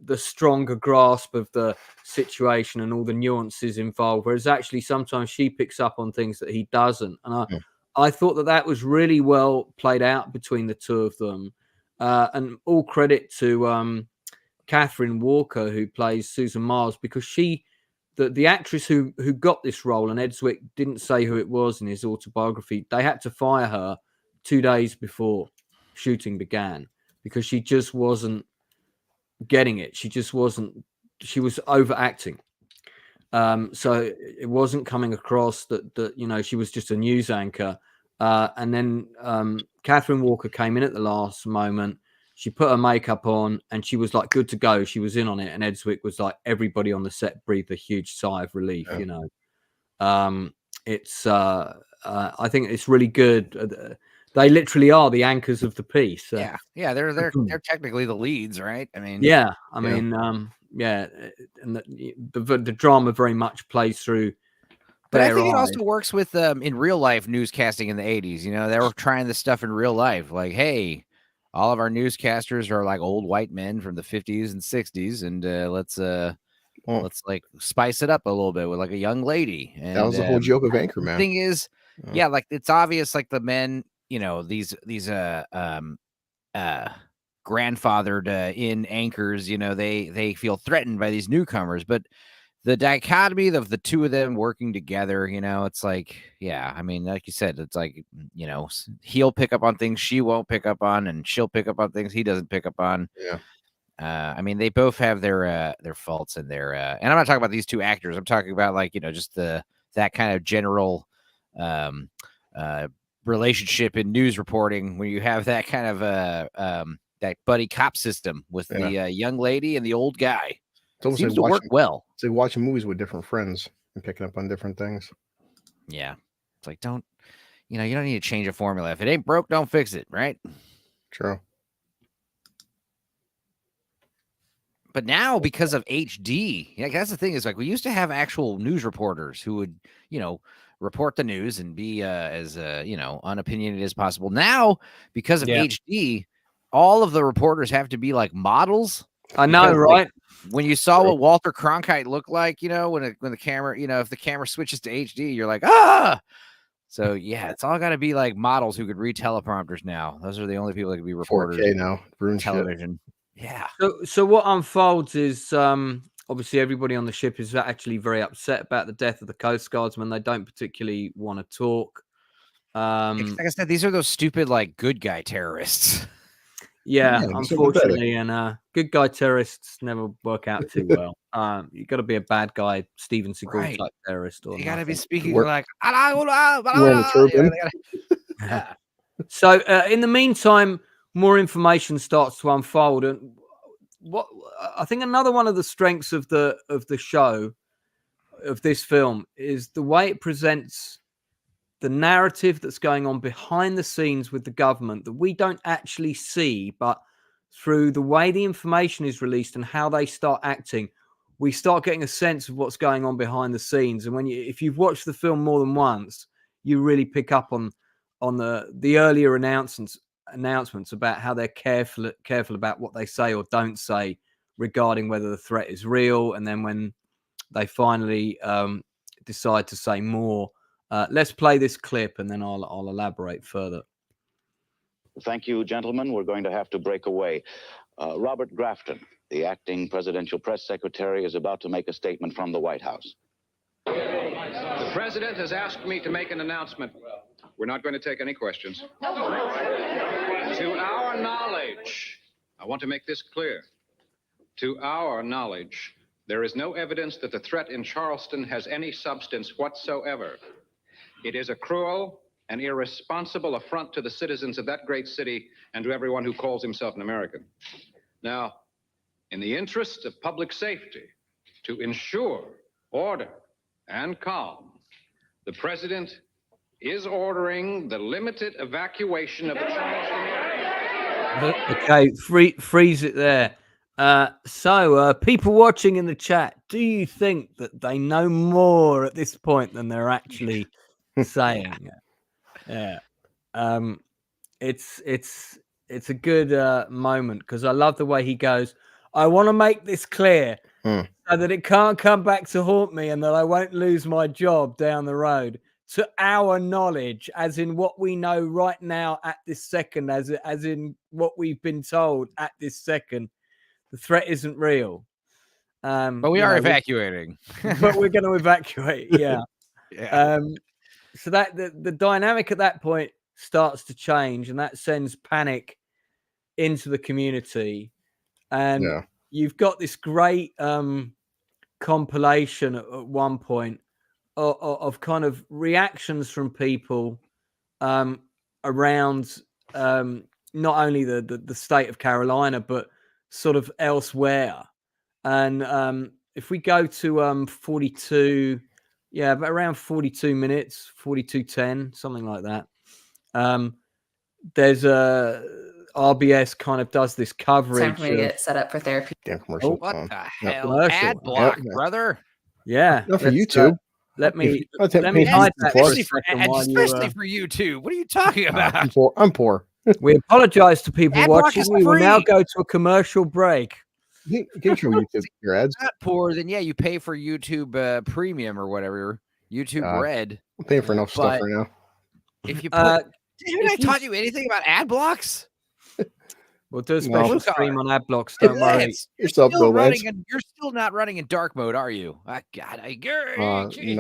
the stronger grasp of the situation and all the nuances involved, whereas actually sometimes she picks up on things that he doesn't. And I thought that was really well played out between the two of them, and all credit to Catherine Walker, who plays Susan Miles, because the actress who got this role, and Ed Zwick didn't say who it was in his autobiography, they had to fire her 2 days before shooting began because she just wasn't getting it. She was overacting. So it wasn't coming across that she was just a news anchor. And then Catherine Walker came in at the last moment. She put her makeup on and she was like good to go. She was in on it. And Ed Zwick was like, everybody on the set breathed a huge sigh of relief, you know. It's I think it's really good. They literally are the anchors of the piece. Yeah, they're technically the leads, right? I mean, and the drama very much plays through. But I think it also works with in real life newscasting in the 80s. You know, they were trying this stuff in real life. Like, hey, all of our newscasters are like old white men from the 50s and 60s, and let's like spice it up a little bit with like a young lady. And that was the whole joke of Anchorman. The thing is, yeah, like it's obvious, like the men, you know, these grandfathered in anchors, you know, they feel threatened by these newcomers, but the dichotomy of the two of them working together, you know, it's like, yeah, I mean, like you said, it's like, you know, he'll pick up on things she won't pick up on, and she'll pick up on things he doesn't pick up on. Yeah. I mean, they both have their faults and their, and I'm not talking about these two actors. I'm talking about like, you know, just that kind of general relationship in news reporting where you have that kind of that buddy cop system with the young lady and the old guy. It seems to work well. It's like watching movies with different friends and picking up on different things. Yeah. It's like, you don't need to change a formula. If it ain't broke, don't fix it, right? True. But now, because of HD, yeah, that's the thing, is like we used to have actual news reporters who would, you know, report the news and be as you know, unopinionated as possible. Now, because of HD, all of the reporters have to be like models. I know, right? Like, when you saw what Walter Cronkite looked like, you know, when the camera, you know, if the camera switches to HD, you're like, ah. So yeah, it's all got to be like models who could read teleprompters now. Those are the only people that could be reporters. 4K now, television. Yeah. So what unfolds is obviously everybody on the ship is actually very upset about the death of the Coast Guardsmen. They don't particularly want to talk. Like I said, these are those stupid like good guy terrorists. Yeah, unfortunately, and good guy terrorists never work out too well. You got to be a bad guy, Steven Seagal type terrorist, or you got to be speaking like. So in the meantime, more information starts to unfold, and what I think another one of the strengths of the show, of this film, is the way it presents the narrative that's going on behind the scenes with the government that we don't actually see, but through the way the information is released and how they start acting, we start getting a sense of what's going on behind the scenes. And if you've watched the film more than once, you really pick up on the earlier announcements about how they're careful about what they say or don't say regarding whether the threat is real. And then when they finally decide to say more, let's play this clip and then I'll elaborate further. Thank you, gentlemen. We're going to have to break away. Robert Grafton, the acting presidential press secretary, is about to make a statement from the White House. The president has asked me to make an announcement. We're not going to take any questions. To our knowledge, I want to make this clear. To our knowledge, there is no evidence that the threat in Charleston has any substance whatsoever. It is a cruel and irresponsible affront to the citizens of that great city and to everyone who calls himself an American. Now, in the interest of public safety, to ensure order and calm, the president is ordering the limited evacuation of the Charleston area. Okay, freeze it there. So people watching in the chat, do you think that they know more at this point than they're actually saying? Yeah. It's a good moment, because I love the way he goes, I want to make this clear so that it can't come back to haunt me and that I won't lose my job down the road. To our knowledge, as in what we know right now at this second, as in what we've been told at this second, the threat isn't real. But we are evacuating. But we're going to evacuate, yeah. So that the dynamic at that point starts to change, and that sends panic into the community. And you've got this great compilation at one point of kind of reactions from people around not only the state of Carolina, but sort of elsewhere. And if we go to 42, about around 42 minutes, 42:10, something like that. There's a RBS kind of does this coverage. Time for me to get set up for therapy. Damn commercial. What the hell? Commercial. Ad block, Yep. brother. Yeah, Not for YouTube. Let me I'll take let me paid hide for that plus. for a second while you, Especially for YouTube. What are you talking about? I'm poor. We apologize to people Ad block watching. is We will now free. go to a commercial break. Get your YouTube, your ads. Not poor, then you pay for YouTube Premium or whatever. YouTube Red. I'm paying for enough stuff But right now. If you put, haven't I taught you anything about ad blocks? We'll do a No. special stream on ad blocks. Don't worry. It's You're still still Lance. you're still not running in dark mode, are you? I No. you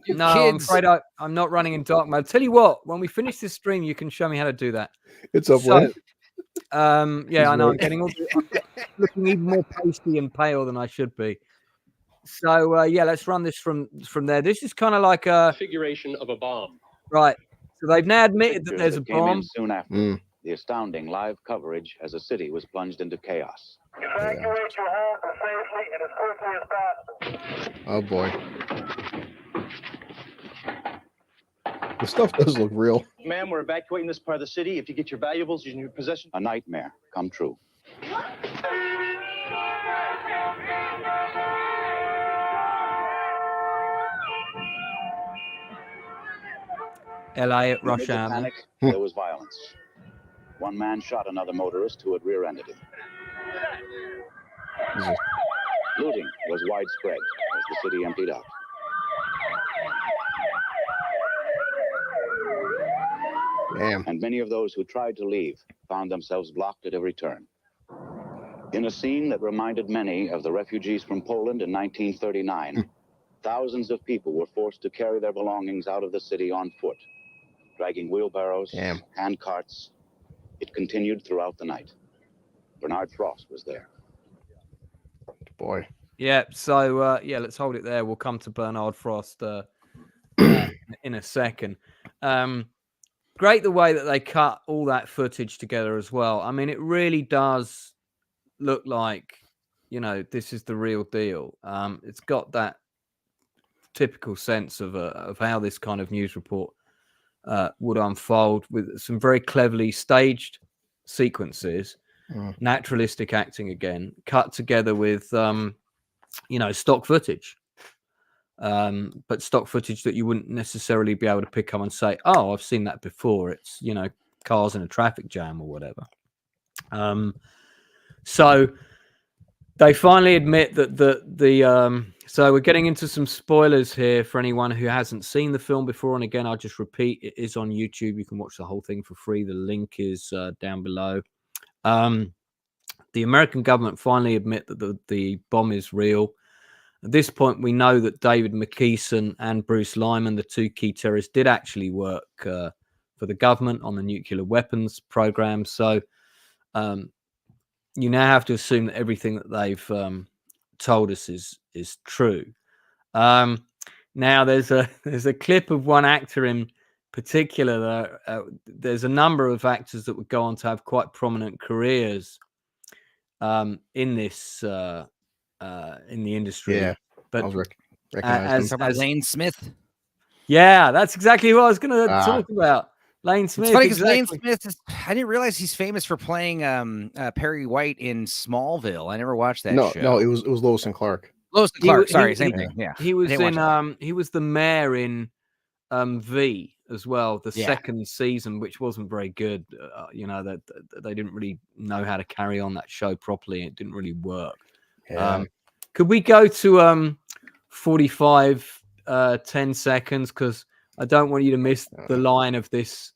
No, I'm kids. afraid I'm not running in dark mode. Tell you what, when we finish this stream, you can show me how to do that. It's up, So, Lance. I know I'm getting looking even more pasty and pale than I should be. So let's run this from there. This is kind of like a Configuration of a bomb. right. So they've now admitted that Pictures there's a that came in bomb. soon after the astounding live coverage as a city was plunged into chaos. Evacuate your homes safely and as quickly as possible. Oh boy. The stuff does look real. Ma'am, we're evacuating this part of the city. If you get your valuables in your possession. A nightmare come true. LA at rush Amid the hour. panic, there was violence. One man shot another motorist who had rear-ended him. Looting was widespread as the city emptied out. Damn. And many of those who tried to leave found themselves blocked at every turn. In a scene that reminded many of the refugees from Poland in 1939, thousands of people were forced to carry their belongings out of the city on foot, dragging wheelbarrows, hand carts. It continued throughout the night. Bernard Frost was there. Boy. Yeah. So let's hold it there. We'll come to Bernard Frost in a second. Great the way that they cut all that footage together as well. I mean, it really does look like, this is the real deal. It's got that typical sense of how this kind of news report would unfold, with some very cleverly staged sequences, naturalistic acting again, cut together with stock footage. But stock footage that you wouldn't necessarily be able to pick up and say, oh, I've seen that before. It's, cars in a traffic jam or whatever. So they finally admit that so we're getting into some spoilers here for anyone who hasn't seen the film before. And again, I'll just repeat, it is on YouTube. You can watch the whole thing for free. The link is down below. The American government finally admit that the bomb is real. At this point, we know that David McLennon and Bruce Lyman, the two key terrorists, did actually work for the government on the nuclear weapons program. So you now have to assume that everything that they've told us is true. Now, there's a clip of one actor in particular. There's a number of actors that would go on to have quite prominent careers in this. In the industry, but as Lane Smith, that's exactly what I was going to talk about. Lane Smith. It's funny because Lane Smith I didn't realize he's famous for playing Perry White in Smallville. I never watched that show. No, it was Lois and Clark. Lois and Clark, same thing. Yeah, he was he was the mayor in V as well, the second season, which wasn't very good. That they didn't really know how to carry on that show properly. It didn't really work. Could we go to 45 10 seconds, because I don't want you to miss the line of this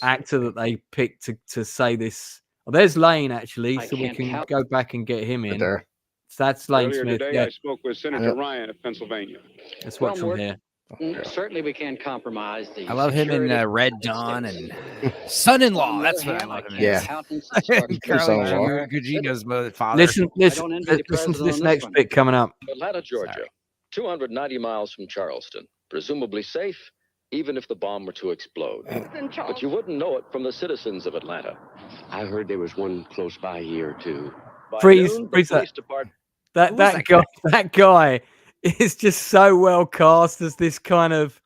actor that they picked to say this. Well, there's Lane actually, so we can go back and get him in. There. So that's Lane Earlier Smith. today, I spoke with Senator Ryan of Pennsylvania. Let's watch from here. Certainly, we can't compromise the. I love him in Red Dawn and Son-in-Law. That's what I love him in. Yeah. Carly Gugino's father. Listen to this next bit coming up. Atlanta, Georgia, 290 miles from Charleston, presumably safe even if the bomb were to explode. But you wouldn't know it from the citizens of Atlanta. I heard there was one close by here, too. Freeze that guy is just so well cast as this kind of,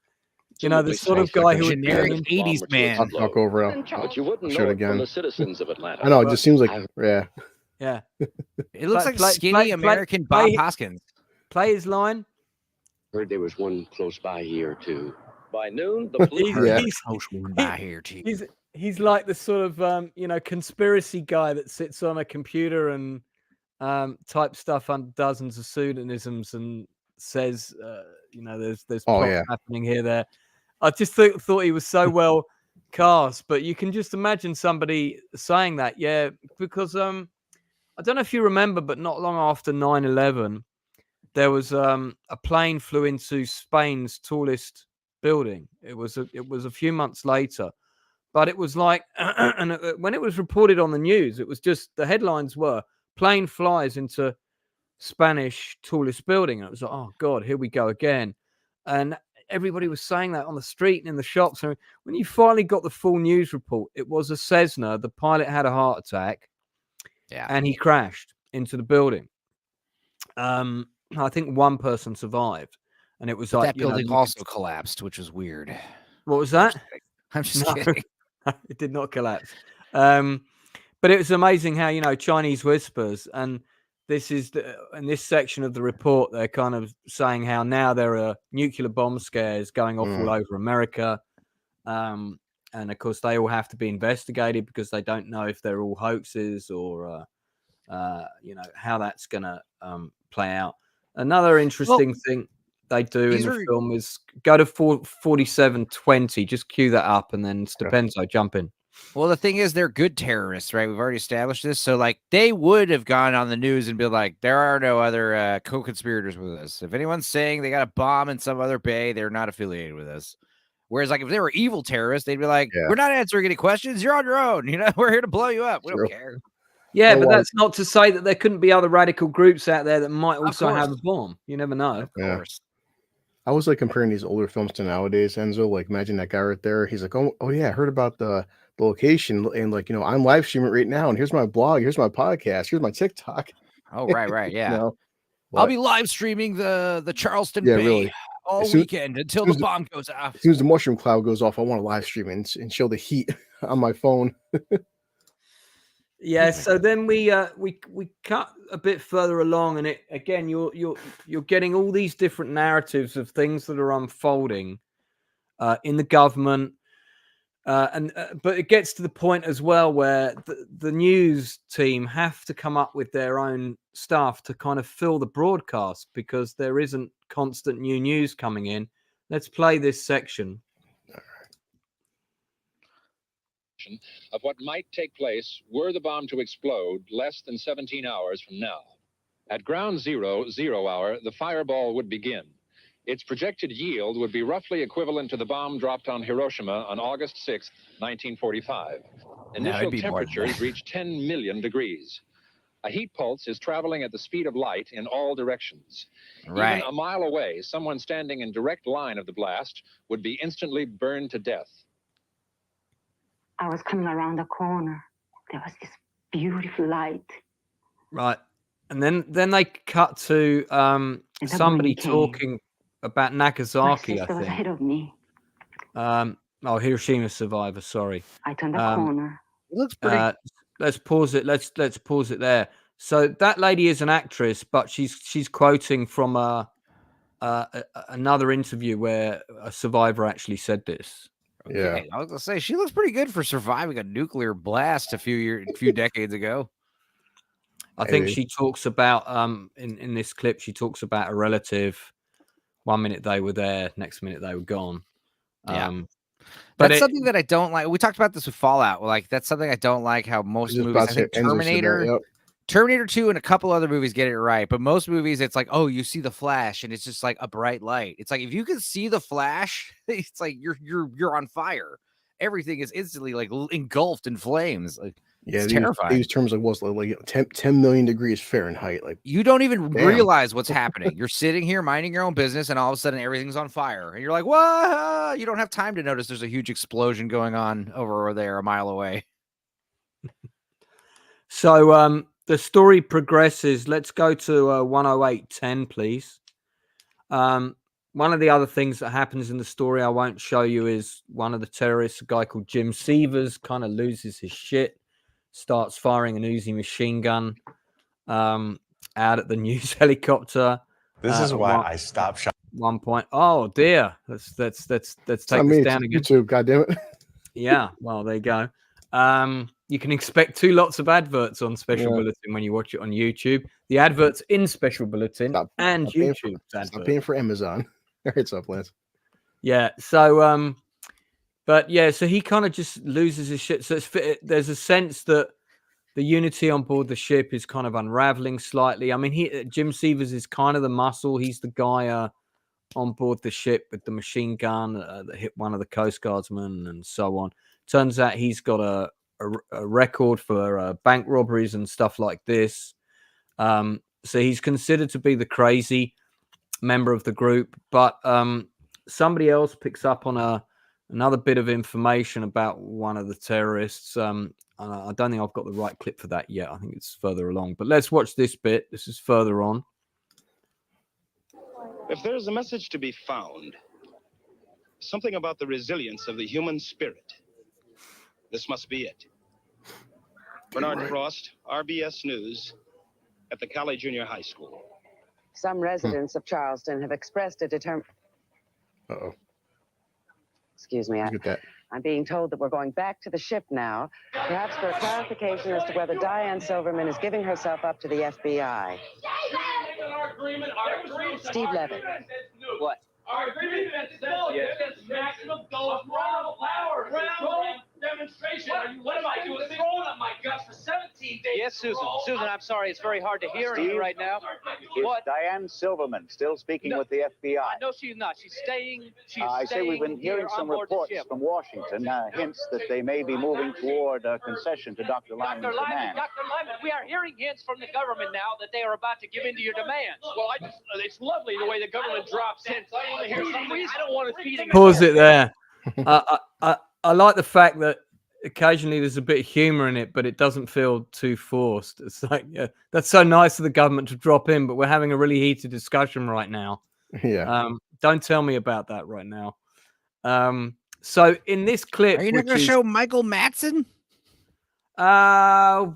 the sort of guy who would be an 80s man. I'll talk over it. But you wouldn't Show know it it from again. the citizens of Atlanta. I know, it just seems like, yeah. Yeah. It looks like skinny American Bob Hoskins. Play his line. Heard there was one close by here, too. By noon, the police... He's like the sort of, conspiracy guy that sits on a computer and types stuff under dozens of pseudonyms and says, there's plots happening here, there. I just thought he was so well cast, but you can just imagine somebody saying that, because I don't know if you remember, but not long after 9/11, there was a plane flew into Spain's tallest building. It was a few months later, but it was like, and when it was reported on the news, it was just the headlines were plane flies into Spanish tallest building, and it was like, oh God, here we go again, and everybody was saying that on the street and in the shops. And when you finally got the full news report, it was a Cessna. The pilot had a heart attack, and he crashed into the building. I think one person survived, and it was like that building also collapsed, which was weird. What was that? I'm just kidding. It did not collapse. But it was amazing how, Chinese whispers, and this is in this section of the report, they're kind of saying how now there are nuclear bomb scares going off all over America. And of course, they all have to be investigated because they don't know if they're all hoaxes or, how that's going to play out. Another interesting thing they do in the film is go to 4720. Just cue that up, and then Stepenzo jump in. Well, the thing is, they're good terrorists, right? We've already established this. So, they would have gone on the news and be like, there are no other co-conspirators with us. If anyone's saying they got a bomb in some other bay, they're not affiliated with us. Whereas, if they were evil terrorists, they'd be like, we're not answering any questions. You're on your own. We're here to blow you up. We don't care. Yeah, but that's not to say that there couldn't be other radical groups out there that might also have a bomb. You never know. Of course. I was comparing these older films to nowadays, Enzo. Imagine that guy right there. He's like, oh yeah, I heard about the location, and I'm live streaming right now, and here's my blog, here's my podcast, here's my TikTok. Oh, right, yeah. I'll be live streaming the Charleston Bay all weekend until the bomb goes off. As soon as the mushroom cloud goes off, I want to live stream and show the heat on my phone. Yeah, so then we cut a bit further along, and again you're getting all these different narratives of things that are unfolding in the government, but it gets to the point as well where the news team have to come up with their own stuff to kind of fill the broadcast because there isn't constant new news coming in. Let's play this section of what might take place were the bomb to explode less than 17 hours from now. At ground zero, 0 hour, the fireball would begin. Its projected yield would be roughly equivalent to the bomb dropped on Hiroshima on August 6, 1945. Initial temperatures reach 10 million degrees. A heat pulse is traveling at the speed of light in all directions. Right. Even a mile away, someone standing in direct line of the blast would be instantly burned to death. I was coming around the corner. There was this beautiful light. Right. And then they cut to somebody talking about Nagasaki, I think. Was ahead of me. Hiroshima survivor, sorry. I turned the corner. It looks pretty. Let's pause it. Let's pause it there. So that lady is an actress, but she's quoting from another interview where a survivor actually said this. Okay. Yeah, I was gonna say she looks pretty good for surviving a nuclear blast a few decades ago. I think she talks about in this clip, she talks about a relative. 1 minute they were there, next minute they were gone. But that's something that I don't like. We talked about this with Fallout. That's something I don't like. How most movies, I think Terminator 2 and a couple other movies get it right, but most movies it's like, oh, you see the flash and it's just like a bright light. It's like if you can see the flash, it's like you're on fire. Everything is instantly engulfed in flames. Yeah, It's they terrifying. use terms like 10 million degrees Fahrenheit. Like, You don't even damn. realize what's happening. You're sitting here minding your own business, and all of a sudden everything's on fire. And you're like, what? You don't have time to notice there's a huge explosion going on over there a mile away. So the story progresses. Let's go to 108.10, please. One of the other things that happens in the story I won't show you is one of the terrorists, a guy called Jim Severs, kind of loses his shit, starts firing an Uzi machine gun out at the news helicopter. This is why I stopped shot. One point. Oh dear. Let's take this down again. YouTube, goddammit. Yeah. Well, there you go. You can expect 2 lots of adverts on Special Bulletin when you watch it on YouTube. The adverts in Special Bulletin and YouTube. Stop paying for Amazon. It's up, Lance. Yeah. So, but yeah, so he kind of just loses his shit. So there's a sense that the unity on board the ship is kind of unraveling slightly. I mean, Jim Severs is kind of the muscle. He's the guy on board the ship with the machine gun that hit one of the Coast Guardsmen and so on. Turns out he's got a record for bank robberies and stuff like this. So he's considered to be the crazy member of the group. But somebody else picks up on another bit of information about one of the terrorists. I don't think I've got the right clip for that yet. I think it's further along. But let's watch this bit. This is further on. If there's a message to be found, something about the resilience of the human spirit, this must be it. Bernard Frost, RBS News, at the Cali Junior High School. Some residents of Charleston have expressed a Excuse me, I'm being told that we're going back to the ship now, perhaps for a clarification as to whether Diane Silverman is giving herself up to the FBI. Steve Levitt. What? Our agreement says maximum dose demonstration. What am I doing? Throwing up my guts for 17 days. Yes, Susan. Susan, I'm sorry. It's very hard to hear you right now. Is Diane Silverman still speaking with the FBI? No, she's not. She's staying. I say we've been hearing some reports from Washington, hints that they may be moving toward a concession to Dr. Lyman's demand. Dr. Lyman, we are hearing hints from the government now that they are about to give in to your demands. Well, it's lovely the way the government drops hints. I want to hear something. I don't want to feed him. Pause it there. I like the fact that occasionally there's a bit of humor in it, but it doesn't feel too forced. It's like, yeah, that's so nice of the government to drop in, but we're having a really heated discussion right now. Yeah. Don't tell me about that right now. So in this clip, are you not going to show Michael Madsen? Well,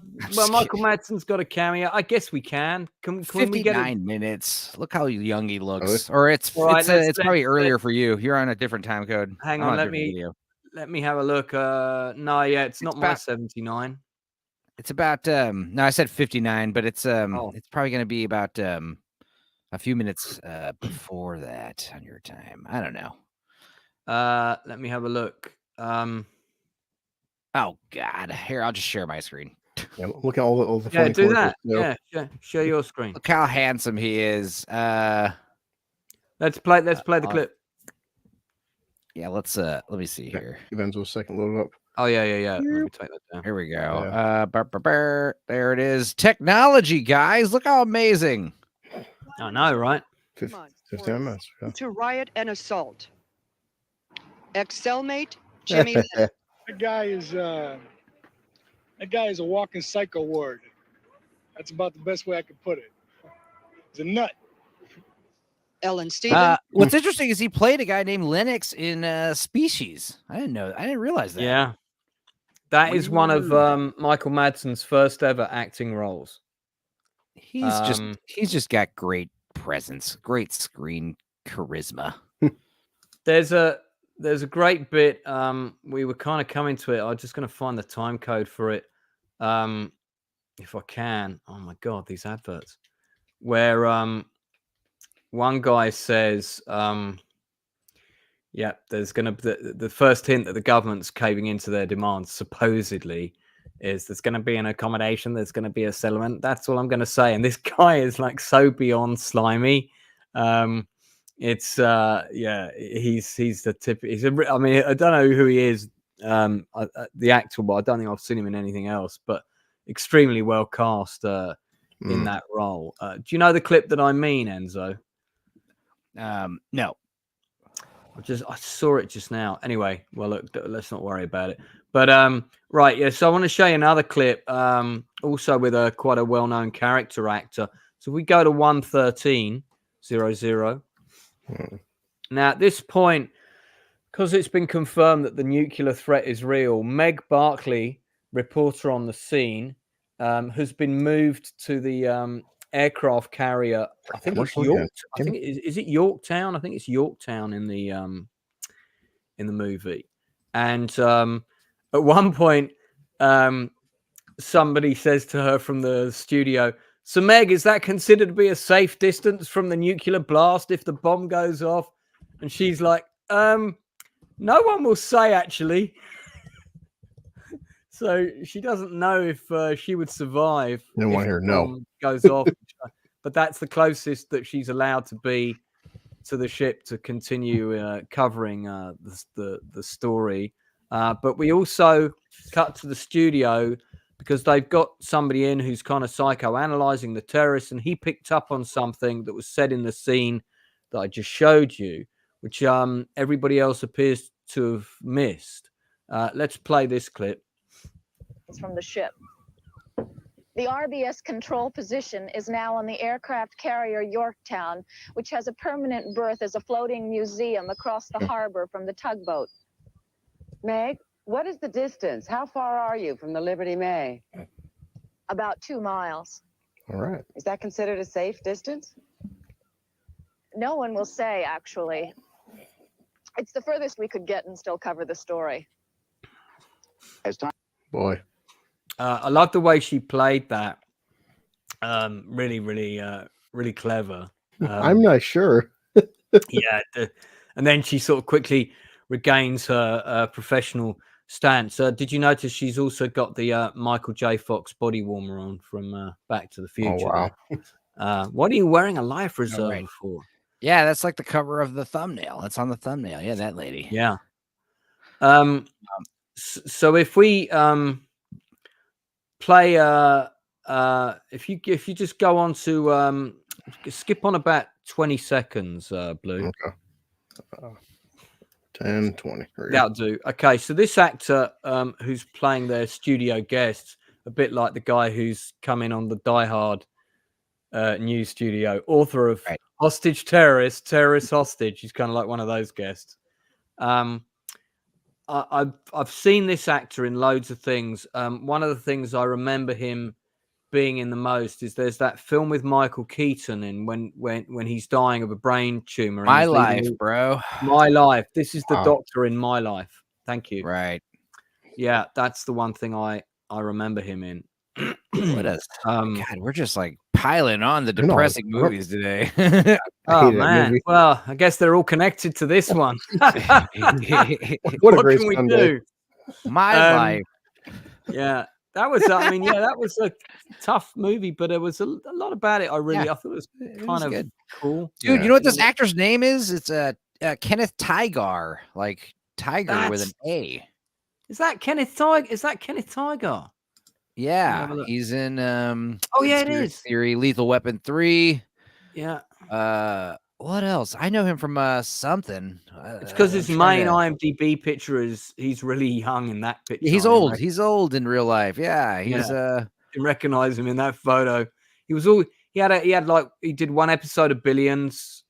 Michael Madsen's got a cameo. I guess we can. Can 59 we get minutes? Look how young he looks. Or it's probably earlier for you. You're on a different time code. Hang on, let me have a look. No, yeah, it's not my 79. It's about no, I said 59, but it's probably going to be about a few minutes before that on your time. I don't know. Let me have a look. Oh God! Here, I'll just share my screen. Yeah, look at all the funny do that. Yeah, share your screen. Look how handsome he is. Let's play the clip. Yeah, let me see here. Evans was second loaded up. Oh yeah. Let me take that down. Here we go. There it is. Technology, guys. Look how amazing. I know, right? 15 minutes. Yeah. To riot and assault. Ex-cellmate Jimmy. That guy is a walking psycho ward. That's about the best way I could put it. He's a nut. Ellen Stevens. What's interesting is he played a guy named Lennox in Species. I didn't realize that. Yeah, that is one of Michael Madsen's first ever acting roles. He's just got great presence, great screen charisma. There's a great bit. We were kind of coming to it. I'm just going to find the time code for it, if I can. Oh my God, these adverts. Where one guy says, "Yeah, there's going to the first hint that the government's caving into their demands supposedly is there's going to be an accommodation. There's going to be a settlement. That's all I'm going to say." And this guy is like so beyond slimy. It's he's the tip. I mean, I don't know who he is the actor, but I don't think I've seen him in anything else. But extremely well cast in that role. Do you know the clip that I mean, Enzo? No. I saw it just now. Anyway, well, look, let's not worry about it. But right, yeah. So I want to show you another clip, also with quite a well-known character actor. So we go to 1:13:00. Now at this point, because it's been confirmed that the nuclear threat is real, Meg Barkley, reporter on the scene, has been moved to the aircraft carrier. I think it's York. I think is it Yorktown? I think it's Yorktown in the movie. And at one point, somebody says to her from the studio, "So Meg, is that considered to be a safe distance from the nuclear blast if the bomb goes off?" And she's like, "No one will say, actually." So she doesn't know if she would survive. I don't want to hear no. Goes off, but that's the closest that she's allowed to be to the ship to continue covering the story. But we also cut to the studio because they've got somebody in who's kind of psychoanalyzing the terrorists, and he picked up on something that was said in the scene that I just showed you, which everybody else appears to have missed. Let's play this clip. From the ship. The RBS control position is now on the aircraft carrier Yorktown, which has a permanent berth as a floating museum across the harbor from the tugboat. Meg, what is the distance? How far are you from the Liberty May? About 2 miles. All right. Is that considered a safe distance? No one will say, actually. It's the furthest we could get and still cover the story. As time. Boy. I love the way she played that. Really, really, really clever. I'm not sure. Yeah. And then she sort of quickly regains her professional stance. Did you notice she's also got the Michael J. Fox body warmer on from Back to the Future? Oh, wow. What are you wearing a life reserve for? Yeah, that's like the cover of the thumbnail. That's on the thumbnail. Yeah, that lady. Yeah. So if we play if you just go on to skip on about 20 seconds, Blue. Okay. 10, 20. That'll do. Okay, so this actor who's playing their studio guest, a bit like the guy who's come in on the Die Hard news studio, author of Hostage Terrorist Hostage. He's kind of like one of those guests. I've seen this actor in loads of things. One of the things I remember him being in the most is there's that film with Michael Keaton in when he's dying of a brain tumor. My Life, bro. My Life. This is the doctor in My Life. Thank you. Right. Yeah, that's the one thing I remember him in. What is God, we're just like piling on the depressing movies today. Oh man. Well, I guess they're all connected to this one. What What great can we Sunday. do? My Life. Yeah. That was, I mean, yeah, that was a tough movie, but there was a lot about it. I thought it was kind of good. cool. Dude, you know what this actor's name is? It's Kenneth Tygar, like Tiger with an A. Is that Kenneth Tiger? Is that Kenneth Tiger? Yeah, he's in Oh yeah, it is. Theory, Lethal Weapon 3. Yeah. What else? I know him from something. It's because his main IMDb picture is he's really young in that picture. He's old. He's old in real life. Yeah, he's you can recognize him in that photo. He was all he did one episode of Billions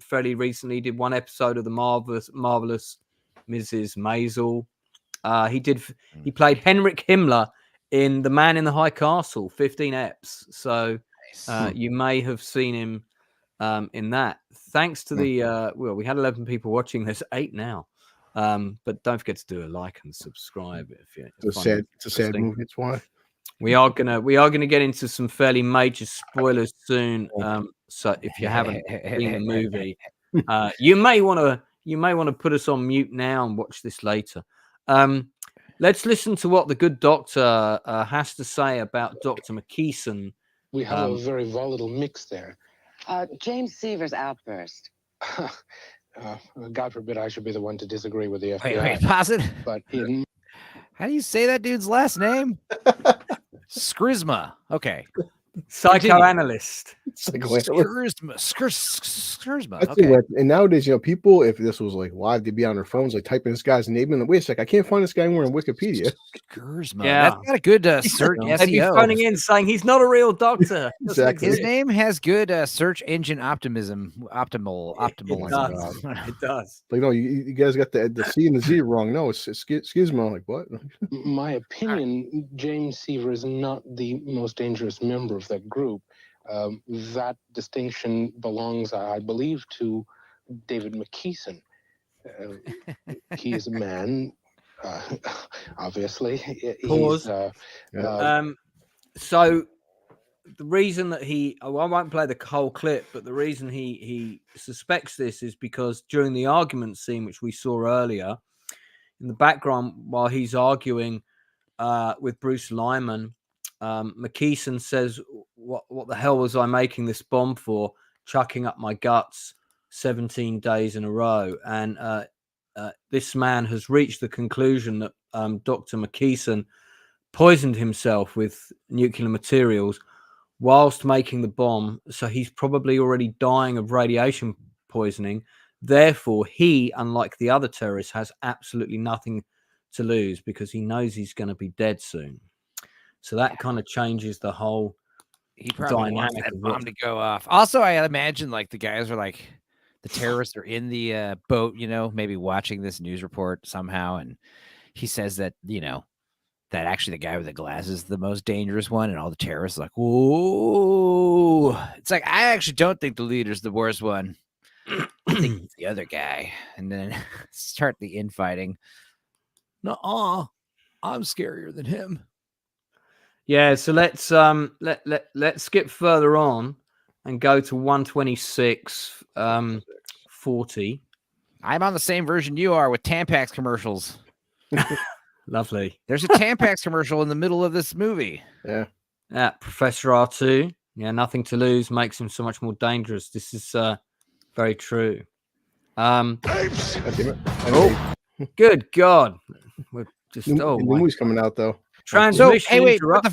fairly recently. He did one episode of the marvelous Mrs. Maisel. He played Heinrich Himmler in The Man in the High Castle, 15 eps. So you may have seen him in that. Thanks to the we had 11 people watching. There's 8 now. But don't forget to do a like and subscribe if you. It's a sad movie. It's why we are gonna get into some fairly major spoilers soon. So if you haven't seen the movie, you may want to put us on mute now and watch this later. Let's listen to what the good doctor has to say about Dr. McKeeson. We have a very volatile mix there. James Seaver's outburst. God forbid I should be the one to disagree with the FBI. Wait, pause it. But in How do you say that dude's last name? Skrzma. Okay. Psychoanalyst. Skrzma. I think and nowadays, people, if this was like live, they'd be on their phones, like typing this guy's name in. Wait a sec, I can't find this guy anywhere in Wikipedia. Skrzma. Yeah. That's got a good search SEO. They'd be phoning in saying he's not a real doctor. Exactly. His name has good search engine optimal. It does. Like, no, you guys got the C and the Z wrong. No, it's excuse me. I'm like, what? My opinion, James Seaver is not the most dangerous member of that group. That distinction belongs, I believe, to David McKeeson. He is a man, obviously. Pause. So the reason that I won't play the whole clip, but the reason he suspects this is because during the argument scene, which we saw earlier, in the background while he's arguing with Bruce Lyman, McKeeson says, what the hell was I making this bomb for, chucking up my guts 17 days in a row? And this man has reached the conclusion that Dr. McKeeson poisoned himself with nuclear materials whilst making the bomb. So he's probably already dying of radiation poisoning. Therefore, he, unlike the other terrorists, has absolutely nothing to lose because he knows he's going to be dead soon. So that kind of changes the whole he probably wants dynamic that bomb to go off. Also, I imagine like the guys are like the terrorists are in the boat, maybe watching this news report somehow, and he says that that actually the guy with the glasses is the most dangerous one, and all the terrorists are like, whoa! It's like I actually don't think the leader's the worst one. I think it's the other guy, and then start the infighting. Nuh-uh, I'm scarier than him. Yeah, so let's let's skip further on and go to 126:40. I'm on the same version you are with Tampax commercials. Lovely. There's a Tampax commercial in the middle of this movie. Yeah. Professor R2. Yeah, nothing to lose makes him so much more dangerous. This is very true. Good God. We're just the movie's coming out though. Transmission. So, hey, wait, but the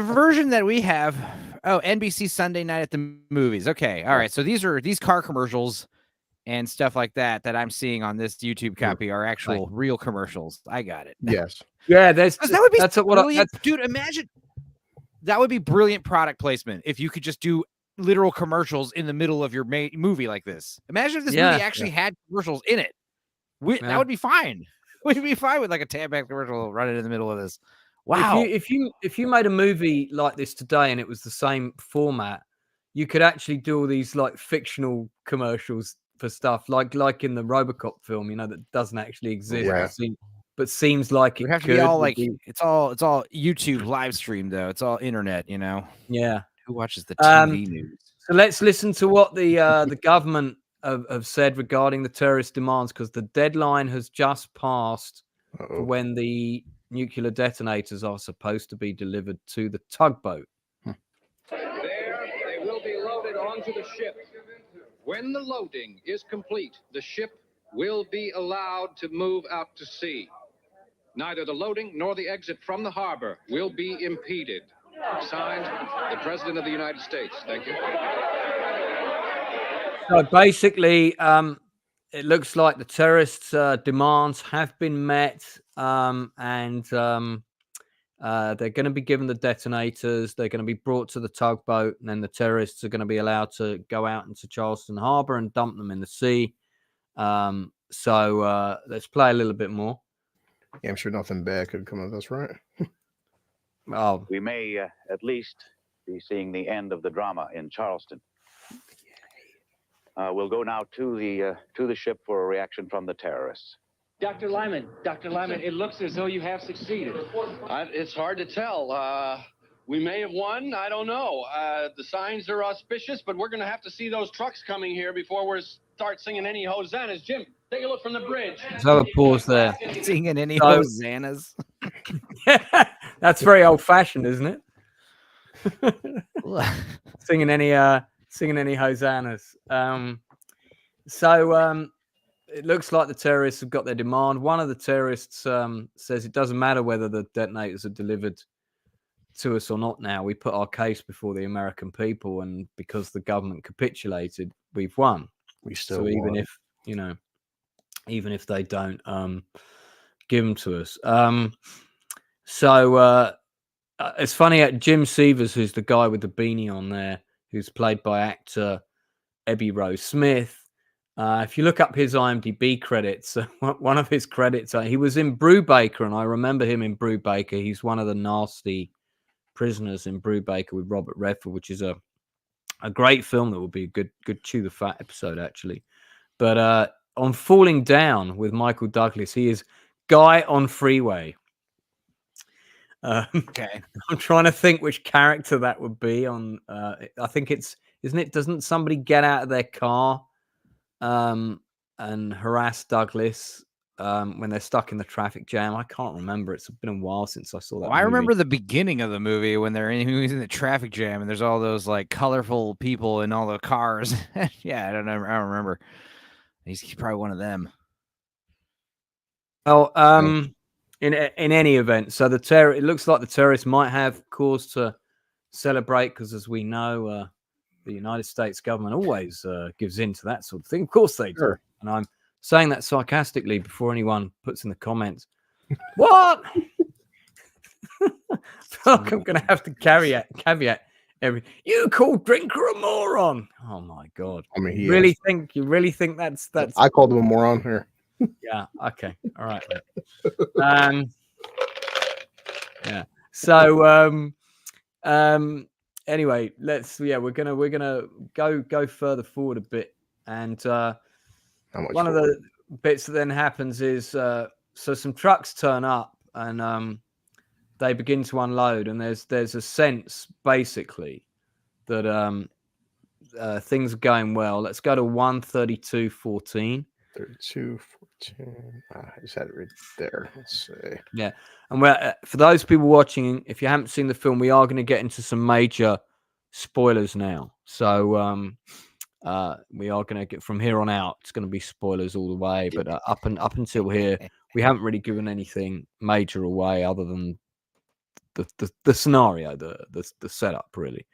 version that we have. Oh, NBC Sunday Night at the Movies. Okay, all right. So these car commercials and stuff like that I'm seeing on this YouTube copy are actual real commercials. I got it. Yes. Yeah, that would be brilliant. Dude, imagine that would be brilliant product placement if you could just do literal commercials in the middle of your movie like this. Imagine if this movie actually had commercials in it. That would be fine. We'd be fine with like a Tampax commercial running in the middle of this. Wow. If you made a movie like this today and it was the same format, you could actually do all these like fictional commercials for stuff like in the RoboCop film, that doesn't actually exist, but seems like it would have to be all like it's all YouTube live stream though. It's all internet, Yeah. Who watches the TV news? So let's listen to what the government have said regarding the terrorist demands, because the deadline has just passed for when the nuclear detonators are supposed to be delivered to the tugboat. There, they will be loaded onto the ship. When the loading is complete, the ship will be allowed to move out to sea. Neither the loading nor the exit from the harbor will be impeded. Signed, the President of the United States. Thank you. So basically, it looks like the terrorists' demands have been met, and they're going to be given the detonators. They're going to be brought to the tugboat, and then the terrorists are going to be allowed to go out into Charleston Harbor and dump them in the sea. So let's play a little bit more. Yeah, I'm sure nothing bad could come of this, right? Oh, we may at least be seeing the end of the drama in Charleston. We'll go now to the ship for a reaction from the terrorists. Dr. Lyman, it looks as though you have succeeded. It's hard to tell. We may have won. I don't know. The signs are auspicious, but we're going to have to see those trucks coming here before we start singing any hosannas. Jim, take a look from the bridge. Let's have a pause there. Singing any hosannas. That's very old-fashioned, isn't it? Singing any hosannas. So it looks like the terrorists have got their demand. One of the terrorists says it doesn't matter whether the detonators are delivered to us or not now. We put our case before the American people, and because the government capitulated, we've won. We still so won. even if they don't give them to us. So it's funny, Jim Severs, who's the guy with the beanie on there, who's played by actor Ebby Rose Smith. If you look up his IMDb credits, one of his credits, he was in Brubaker, and I remember him in Brubaker. He's one of the nasty prisoners in Brubaker with Robert Redford, which is a great film that will be a good chew the fat episode, actually. But on Falling Down with Michael Douglas, he is Guy on Freeway. Okay. I'm trying to think which character that would be on. I think isn't it? Doesn't somebody get out of their car and harass Douglas when they're stuck in the traffic jam? I can't remember. It's been a while since I saw that. I remember the beginning of the movie when he's in the traffic jam and there's all those like colorful people in all the cars. Yeah, I don't know. I don't remember. He's probably one of them. Oh, in any event, so it looks like the terrorists might have cause to celebrate because, as we know, the United States government always gives in to that sort of thing. Of course they do. Sure. And I'm saying that sarcastically before anyone puts in the comments, what? I'm going to have to caveat every. You call Drinker a moron? Oh my God! I mean, you really think that's? I called him a moron here. Yeah. Okay. All right. Yeah. So anyway, we're gonna go further forward a bit, and one of the bits that then happens is so some trucks turn up and they begin to unload, and there's a sense basically that things are going well. Let's go to 132:14. 32:14. I just had it right there. Let's see. Yeah, and for those people watching, if you haven't seen the film, we are going to get into some major spoilers now. So we are going to get from here on out. It's going to be spoilers all the way. But up until here, we haven't really given anything major away other than the scenario, the setup, really.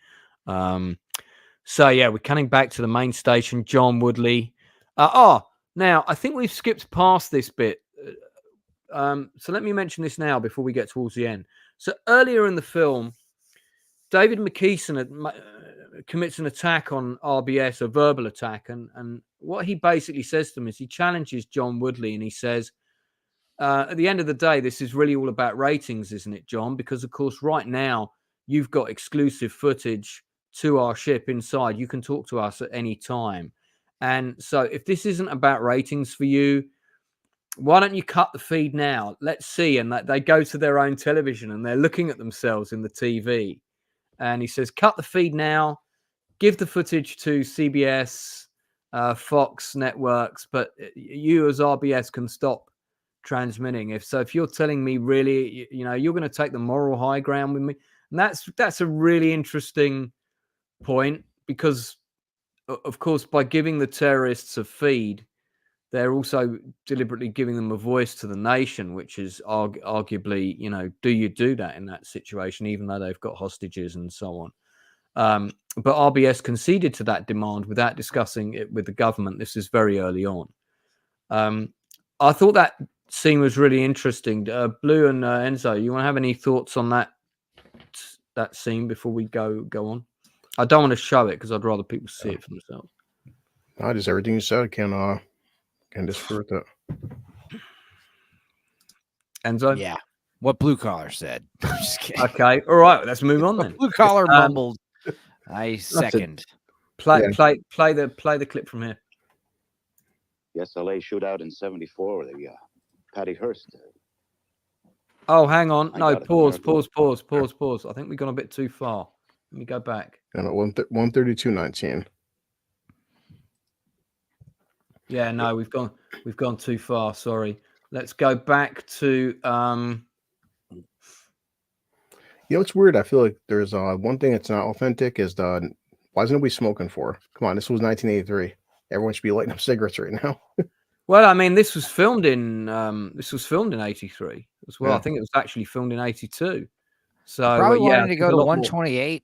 So yeah, we're coming back to the main station. John Woodley. Now, I think we've skipped past this bit. So let me mention this now before we get towards the end. So earlier in the film, David McLennon commits an attack on RBS, a verbal attack. And what he basically says to him is he challenges John Woodley, and he says, at the end of the day, this is really all about ratings, isn't it, John? Because, of course, right now, you've got exclusive footage to our ship inside. You can talk to us at any time. And so if this isn't about ratings for you, why don't you cut the feed now? Let's see. And they go to their own television and they're looking at themselves in the TV. And he says, cut the feed now, give the footage to CBS, Fox networks, but you as RBS can stop transmitting. If you're telling me really, you're going to take the moral high ground with me. And that's a really interesting point, because of course, by giving the terrorists a feed, they're also deliberately giving them a voice to the nation, which is arguably, do you do that in that situation, even though they've got hostages and so on? But RBS conceded to that demand without discussing it with the government. This is very early on. I thought that scene was really interesting. Blue and Enzo, you want to have any thoughts on that scene before we go on? I don't want to show it because I'd rather people see it for themselves. Just everything you said can disagree with that. Enzo? Yeah. What Blue Collar said. I'm just kidding. Okay. All right. Let's move on then. Blue Collar mumbled. I second. Play the clip from here. The SLA shootout in '74. The Patty Hearst. Oh, hang on. No, pause. I think we've gone a bit too far. Let me go back. And at 132:19. Yeah, no, we've gone too far. Sorry. Let's go back to It's weird. I feel like there's one thing that's not authentic is why is nobody smoking for? Come on, this was 1983. Everyone should be lighting up cigarettes right now. Well, I mean, this was filmed in '83 as well. Yeah. I think it was actually filmed in '82. So Probably yeah, wanted to go to 128.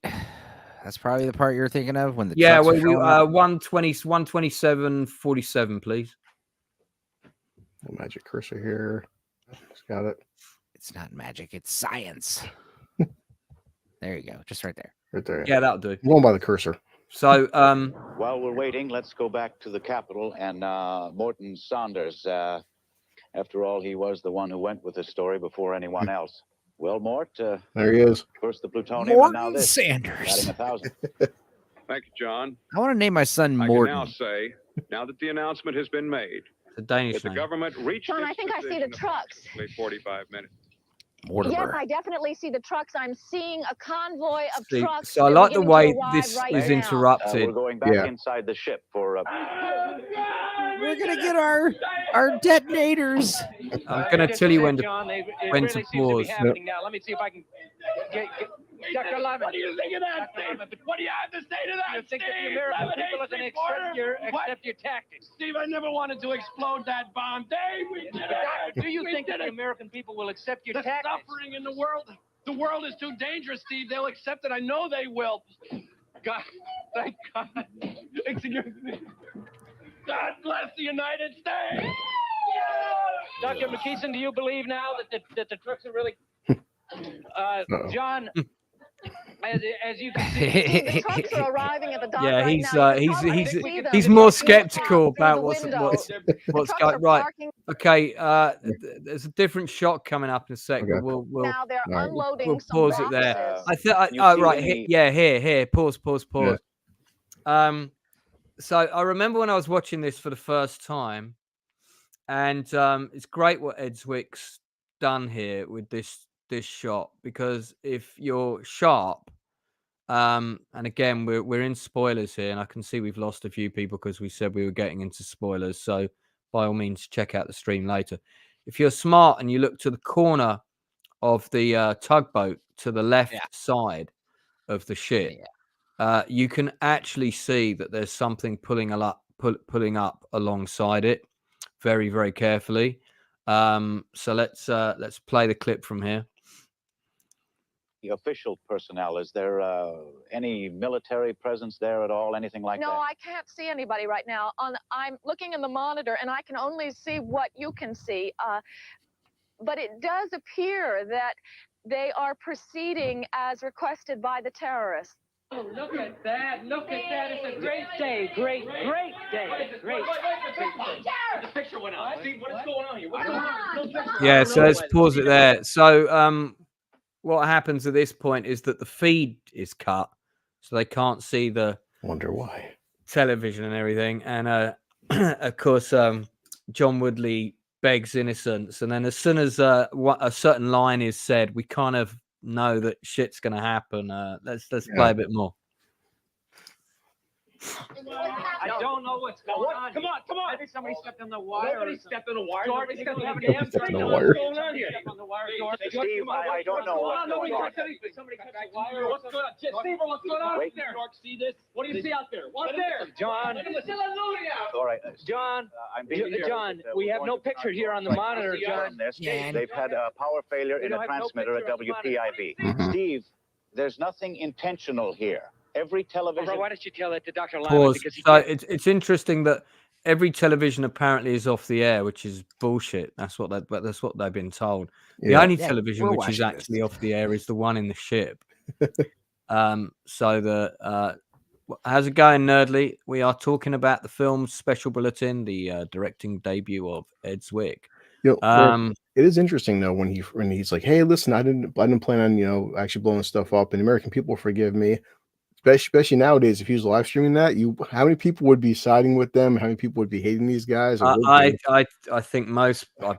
That's probably the part you're thinking of when the trucks are showing up. 127, please. Magic cursor here. Just got it. It's not magic, it's science. There you go, just right there. Right there. Yeah, that'll do. I'm going by the cursor. So while we're waiting, let's go back to the Capitol and Morton Saunders. After all, he was the one who went with the story before anyone else. Well, Mort, there he is. First the plutonium, Morton and now this. Sanders. Adding 1,000. Thank you, John. I want to name my son I Morton. can now say, now that the announcement has been made, the Danish that the name. government reached John, its I think I see the decision trucks. approximately 45 minutes. Yes, I definitely see the trucks. I'm seeing a convoy of trucks. So I that are like the beginning to way arrive this right is now. interrupted. We're going back Yeah. inside the ship for. We're gonna get our detonators. I'm gonna tell you when to John, it when really to seems to be pause. happening now. Let me see if I can get Dr. Lyman. What do you think of that, Dr. Steve? Lyman, What do you have to say to that, you think that the Steve? American 11, people are going to 8, 3/4? accept your tactics? Steve, I never wanted to explode that bomb. Dave, we did it. Do you We think that did the it. American people will accept your The tactics? suffering in the world is too dangerous, Steve. They'll accept it. I know they will. God, thank God. Excuse me. God bless the United States. Dr. McKeeson, do you believe now that the trucks are really... John, as you can see, The trucks are arriving at the dock Yeah, right he's now. You can probably see them he's if more you look skeptical out through about the what's window. what's trucks going are right. parking. Okay, there's a different shot coming up in a sec, but we'll Now they're unloading we'll some pause it there. boxes. Oh right, here. Pause. So I remember when I was watching this for the first time, and it's great what Ed Zwick's done here with this shot, because if you're sharp, and again we're in spoilers here, and I can see we've lost a few people because we said we were getting into spoilers. So by all means, check out the stream later. If you're smart and you look to the corner of the tugboat to the left side of the ship, you can actually see that there's something pulling up alongside it, very, very carefully. So let's play the clip from here. The official personnel, is there any military presence there at all? Anything like No, that? I can't see anybody right now. I'm looking in the monitor, and I can only see what you can see. But it does appear that they are proceeding as requested by the terrorists. Oh, look at that. Look at that. It's a great day. Great day. Great. The picture went out. Steve, what is going on here? What's going on? Yeah, so let's pause it there. So what happens at this point is that the feed is cut, so they can't see the Wonder why. television and everything. And of course, John Woodley begs innocence, and then as soon as a certain line is said, we kind of know that shit's going to happen. Let's play a bit more. I don't know what's going on. Come on. Maybe somebody stepped on the wire. Nobody stepped on the wire. George, Nobody doesn't have an stepped answer. on the wire. What's going on here? Step on the wire, George. Steve, I don't know what's going on. Somebody touched the wire. What's going on? Steve, what's going on Wait. out there? George, see this? What do you see out there? What's there? John. It's still a movie out. All right. John, I'm being John, we have no picture here on the monitor, John. They've had a power failure in a transmitter at WPIV. Steve, there's nothing intentional here. Every television. Why don't you tell that to Dr. Lyman? Pause. Because he So can't... it's interesting that every television apparently is off the air, which is bullshit. That's what they've been told. The only television which is actually off the air is the one in the ship. So how's it going, Nerdly? We are talking about the film's Special Bulletin, the directing debut of Ed Zwick. It is interesting though when he's like, "Hey, listen, I didn't plan on actually blowing stuff up, and the American people forgive me." Especially nowadays, if he was live streaming that, how many people would be siding with them? How many people would be hating these guys? I think most. I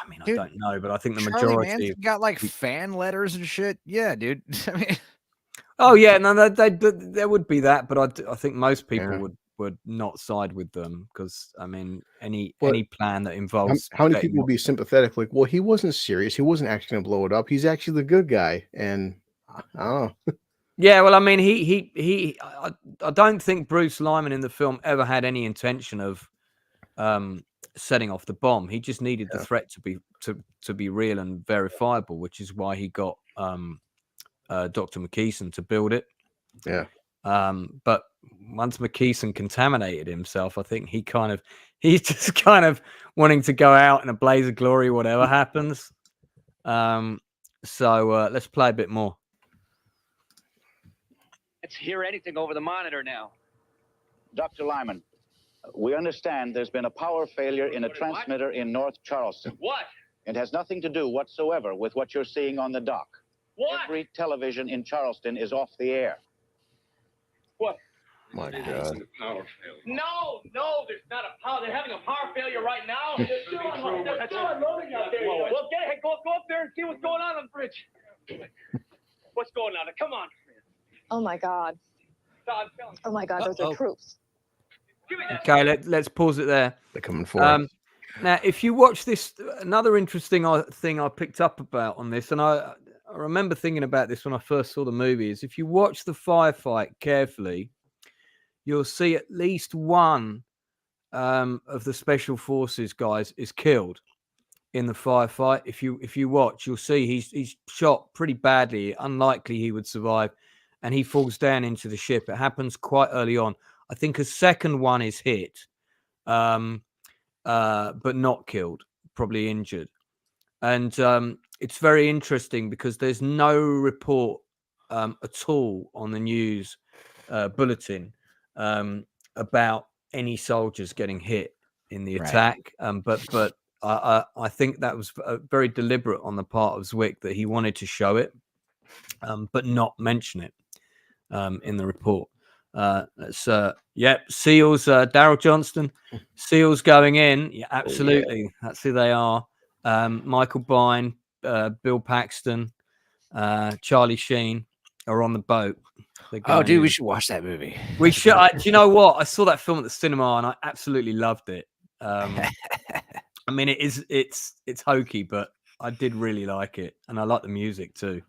mean, Dude, I don't know, but I think the Charlie majority Manson got like fan letters and shit. Yeah, dude. I mean, oh yeah, no, there would be that, but I think most people would not side with them because I mean, any plan that involves how many people would be sympathetic? Like, well, he wasn't serious. He wasn't actually going to blow it up. He's actually the good guy, and I don't know. Yeah, well, I mean, I don't think Bruce Lyman in the film ever had any intention of setting off the bomb. He just needed the threat to be real and verifiable, which is why he got Dr. McKeeson to build it. Yeah. But once McKeeson contaminated himself, I think he's just kind of wanting to go out in a blaze of glory, whatever happens. So let's play a bit more. Let's hear anything over the monitor now. Dr. Lyman, we understand there's been a power failure in a transmitter in North Charleston. What? It has nothing to do whatsoever with what you're seeing on the dock. What? Every television in Charleston is off the air. What? My God. Power failure. No, there's not a power. They're having a power failure right now. They're still unloading out there. Well, get ahead. Go up there and see what's going on the bridge. What's going on? Come on. Oh my God. Oh my God, those are troops. Okay, let's pause it there. They're coming forward. Now, if you watch this, another interesting thing I picked up about on this, and I remember thinking about this when I first saw the movie, is if you watch the firefight carefully, you'll see at least one of the special forces guys is killed in the firefight. If you watch, you'll see he's shot pretty badly. Unlikely he would survive, and he falls down into the ship. It happens quite early on. I think a second one is hit, but not killed, probably injured. And it's very interesting because there's no report at all on the news bulletin about any soldiers getting hit in the attack. But I think that was very deliberate on the part of Zwick, that he wanted to show it, but not mention it in the report. SEALs, Daryl Johnston, SEALs going in. Yeah, absolutely. That's who they are. Michael Bine, Bill Paxton, Charlie Sheen are on the boat. Oh, dude, we should watch that movie. We should. Do you know what? I saw that film at the cinema and I absolutely loved it. I mean, it's hokey, but I did really like it, and I like the music too.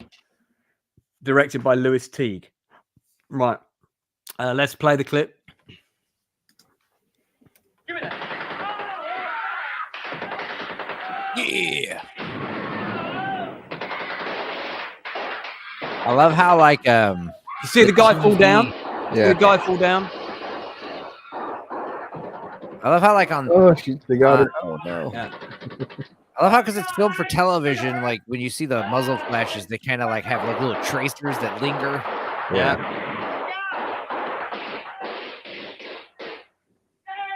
Directed by Louis Teague. Right. Let's play the clip. Give me that. Yeah. I love how you see the guy fall down? Yeah. The guy fall down. I love how on they got it. Oh no. Yeah. I love how, because it's filmed for television, like when you see the muzzle flashes, they kind of have little tracers that linger. Yeah.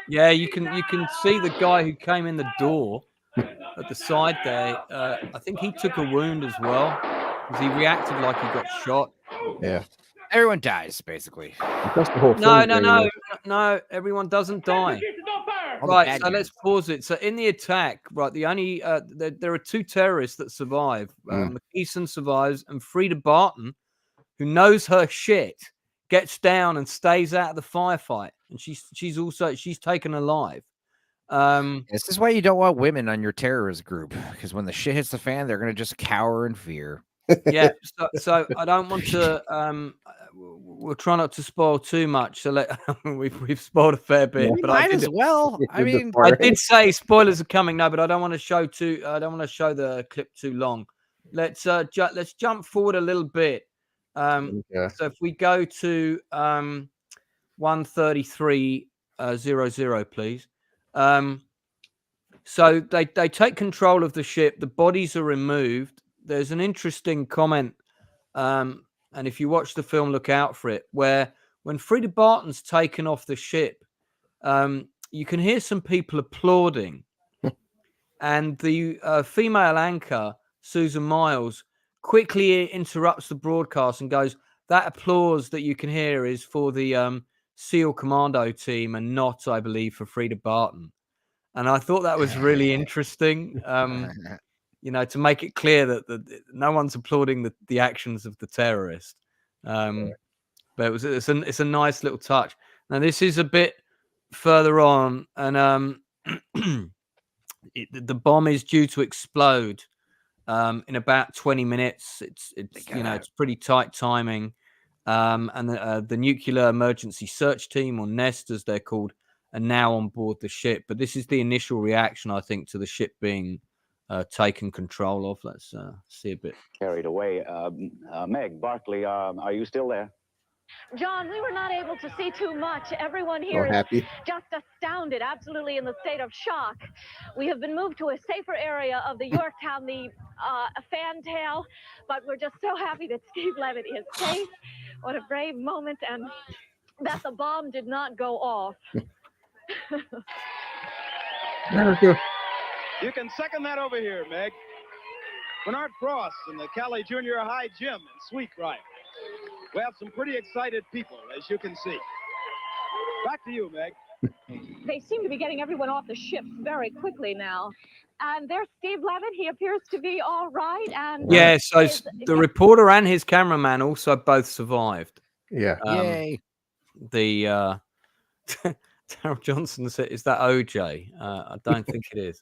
Yeah, you can see the guy who came in the door at the side there. I think he took a wound as well, because he reacted like he got shot. Yeah. Everyone dies, basically. That's the whole thing. No. Everyone doesn't die. Right, so let's pause it. So in the attack, right, the only there are two terrorists that survive. McKeeson survives, and Frida Barton, who knows her shit, gets down and stays out of the firefight, and she's taken alive. This is why you don't want women on your terrorist group, because when the shit hits the fan, they're gonna just cower in fear. Yeah, so I don't want to. We'll try not to spoil too much. So we've spoiled a fair bit, but might as well. I mean, I did say spoilers are coming. No, but I don't want to show I don't want to show the clip too long. Let's jump forward a little bit. So if we go to 133.00, please. So they take control of the ship. The bodies are removed. There's an interesting comment, and if you watch the film, look out for it, where when Frida Barton's taken off the ship, you can hear some people applauding. And the female anchor, Susan Miles, quickly interrupts the broadcast and goes, that applause that you can hear is for the SEAL Commando team and not, I believe, for Frida Barton. And I thought that was really interesting. To make it clear that no one's applauding the actions of the terrorist. But it's a nice little touch. Now this is a bit further on, and the bomb is due to explode in about 20 minutes. It's pretty tight timing. And the Nuclear Emergency Search Team, or NEST as they're called, now on board the ship. But this is the initial reaction, I think, to the ship being taken control of. Let's see a bit. Carried away. Meg, Barkley, are you still there? John, we were not able to see too much. Everyone here is just astounded, absolutely in the state of shock. We have been moved to a safer area of the Yorktown, the fantail, but we're just so happy that Steve Levitt is safe. What a brave moment, and that the bomb did not go off. You can second that over here, Meg. Bernard Frost in the Cali Junior High Gym in Sweet Riot. We have some pretty excited people, as you can see. Back to you, Meg. They seem to be getting everyone off the ship very quickly now. And there's Steve Levitt. He appears to be all right. And yeah, so the reporter and his cameraman also both survived. Yeah. Yay. The Daryl Johnson said, "Is that OJ?" I don't think it is.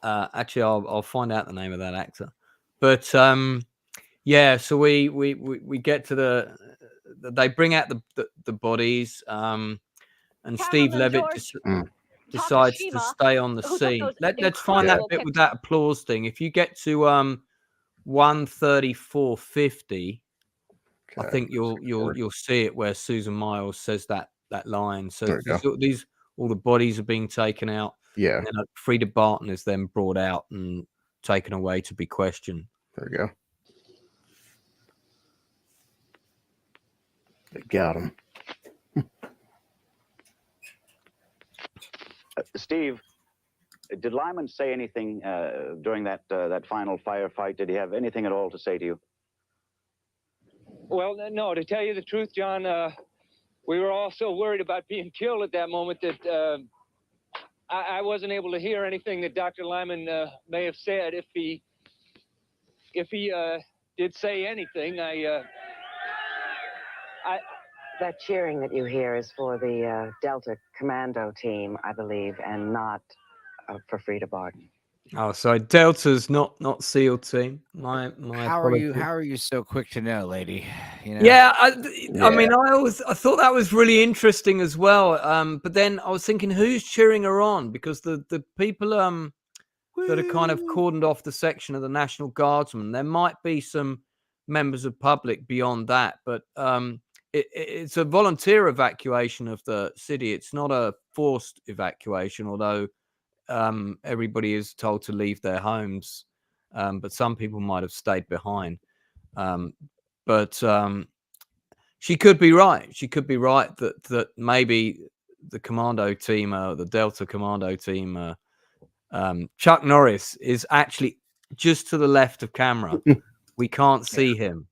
Actually, I'll find out the name of that actor. But yeah, so we get to they bring out the bodies, and Steve Levitt decides to stay on the scene. Let's find that bit with that applause thing. If you get to 1:34:50, I think you'll see it where Susan Miles says that line. So all the bodies are being taken out. Yeah. And then Frida Barton is then brought out and taken away to be questioned. There we go. They got him. Steve, did Lyman say anything during that final firefight? Did he have anything at all to say to you? Well, no, to tell you the truth, John, we were all so worried about being killed at that moment that I wasn't able to hear anything that Dr. Lyman may have said. If he did say anything, That cheering that you hear is for the Delta Commando team, I believe, and not for Frida Barton. Oh, so Delta's not SEAL team. My how are you so quick to know, lady? You know? Yeah, I mean, I thought that was really interesting as well. But then I was thinking, who's cheering her on? Because the people that are kind of cordoned off the section of the National Guardsmen, there might be some members of public beyond that, but it's a volunteer evacuation of the city. It's not a forced evacuation, although everybody is told to leave their homes, but some people might have stayed behind. But she could be right. She could be right that maybe the commando team, the Delta Commando team, Chuck Norris is actually just to the left of camera. We can't see him.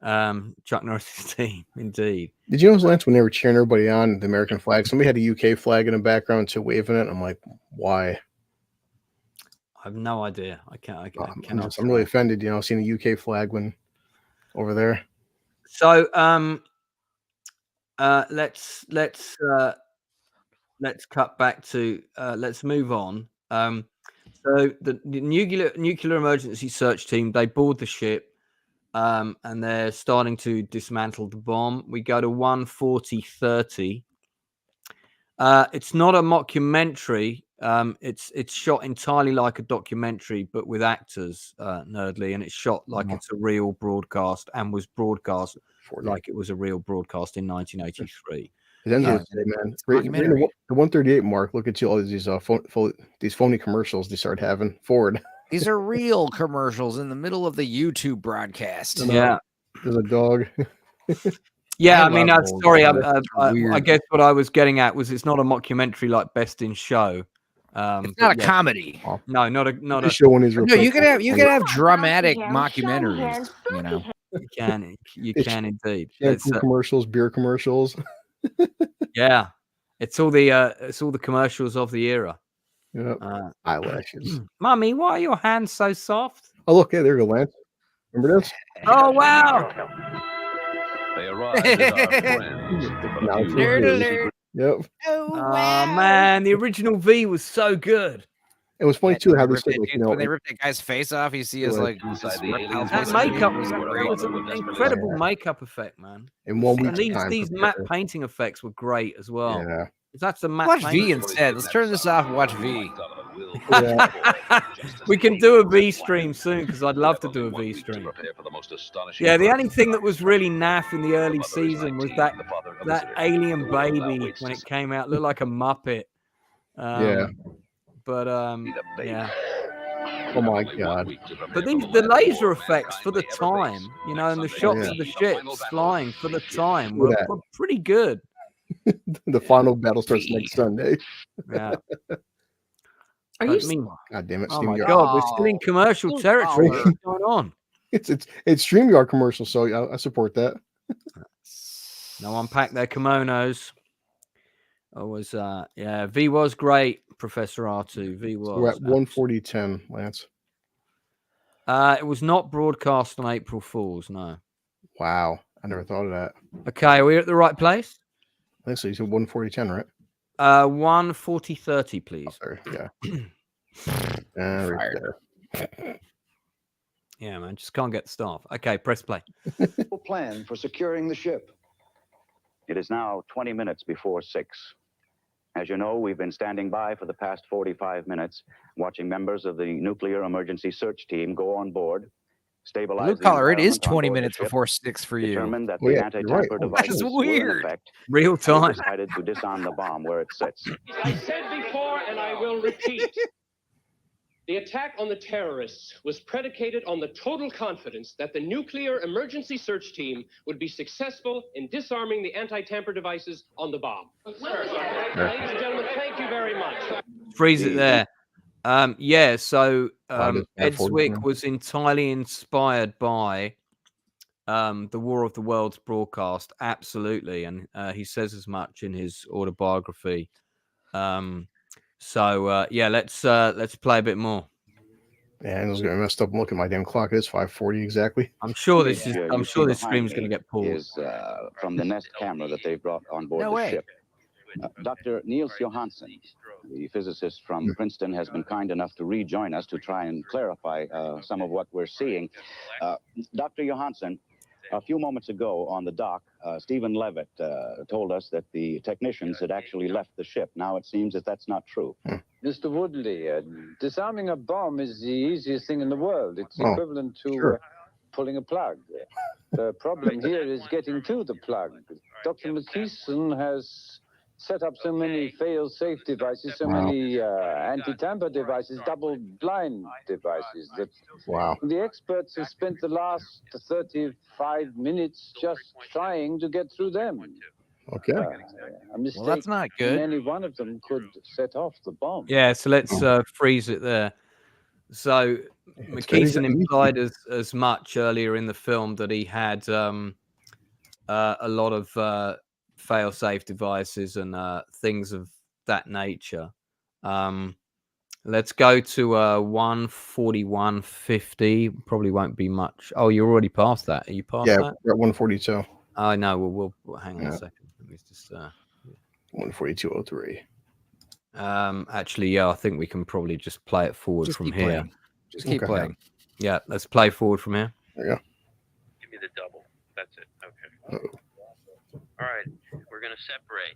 Chuck Norris's team, indeed. Did you notice, Lance, when they were cheering everybody on the American flag, somebody had a UK flag in the background too, waving it? I'm like, why? I have no idea. I can't. I'm really offended, seeing a UK flag when over there. So let's cut back to let's move on. So the nuclear emergency search team, they board the ship. And they're starting to dismantle the bomb. We go to 1:40:30. It's not a mockumentary. It's shot entirely like a documentary, but with actors, nerdly, and it's shot like it's a real broadcast and was broadcast like it was a real broadcast in 1983. It ends with man. The 1:38 mark. Look at all these these phony commercials they start having. Ford. These are real commercials in the middle of the YouTube broadcast. Yeah, there's a dog. Yeah, I mean, sorry. I guess what I was getting at was it's not a mockumentary like Best in Show. It's not a comedy. No, not a show one is. No, you can have dramatic mockumentaries. You can indeed. Commercials, beer commercials. Yeah, it's all the commercials of the era. Yep. Eyelashes. Mommy, why are your hands so soft? Oh, look, there you go, Lance. Remember this? Oh, wow. They arrived as our friends. Yep. Oh, man, the original V was so good. It was funny too how they said, like, when they ripped that guy's face off, you see his like that makeup was an incredible makeup effect, man. In 1 week's And time. these matte painting effects were great as well. Yeah. That's the matte. Watch V instead. Let's turn this off and watch V. We can do a V stream soon because I'd love to do a V stream. Yeah, the only thing that was really naff in the early season was that alien baby when it came out, looked like a Muppet. Yeah. But yeah. Oh my god. But the laser effects for the time, you know, and the shots of the ships flying for the time were pretty good. The final battle starts next Sunday. Yeah. God damn it! Oh my god, we're still in commercial territory. What's going on? It's StreamYard commercial, so I support that. Now unpack their kimonos. V was great, Professor R2. V was. We're at 140.10, Lance. It was not broadcast on April Fools, no. Wow, I never thought of that. Okay, are we at the right place? I think so. You said 140.10, right? 140.30, please. Oh, yeah. Right there. Yeah, man, just can't get the staff. Okay, press play. Plan for securing the ship. It is now 20 minutes before 6. As you know, we've been standing by for the past 45 minutes, watching members of the nuclear emergency search team go on board, stabilize. Blue collar, it is 20 minutes before 6 for you. Determined that the anti-tamper devices That's were in weird. effect. Real time. Decided to disarm the bomb where it sits. I said before, and I will repeat, the attack on the terrorists was predicated on the total confidence that the nuclear emergency search team would be successful in disarming the anti-tamper devices on the bomb. Ladies and gentlemen, thank you very much. Freeze it there. So Ed Zwick was entirely inspired by the War of the Worlds broadcast, absolutely, and he says as much in his autobiography. Let's play a bit more. Yeah, I was going to mess up and look at my damn clock. It's 5:40 exactly. I'm sure this stream's going to get pulled. Is from the Nest camera that they brought on board the ship. Dr. Niels Johansen, the physicist from Princeton, has been kind enough to rejoin us to try and clarify some of what we're seeing. Dr. Johansen, a few moments ago on the dock, Stephen Levitt told us that the technicians had actually left the ship. Now it seems that that's not true. Mr. Woodley, disarming a bomb is the easiest thing in the world. It's equivalent to pulling a plug. The problem here is getting to the plug. Dr. McKeeson has set up so many fail-safe devices, so many anti-tamper devices, double-blind devices, that the experts have spent the last 35 minutes just trying to get through them. Okay. A mistake, well, that's not good. Any one of them could set off the bomb. Yeah, so let's freeze it there. So McKeeson implied as much earlier in the film that he had a lot of fail-safe devices and things of that nature. Let's go to 141.50. Probably won't be much. Oh, you're already past that. Are you past that? Yeah, we're at 142. I know. We'll hang on a second. Let me just 142.03. Actually, yeah, I think we can probably just play it forward from here. Playing. Just keep playing. Yeah, let's play forward from here. There you go. Give me the double. That's it. Okay. All right, we're gonna separate.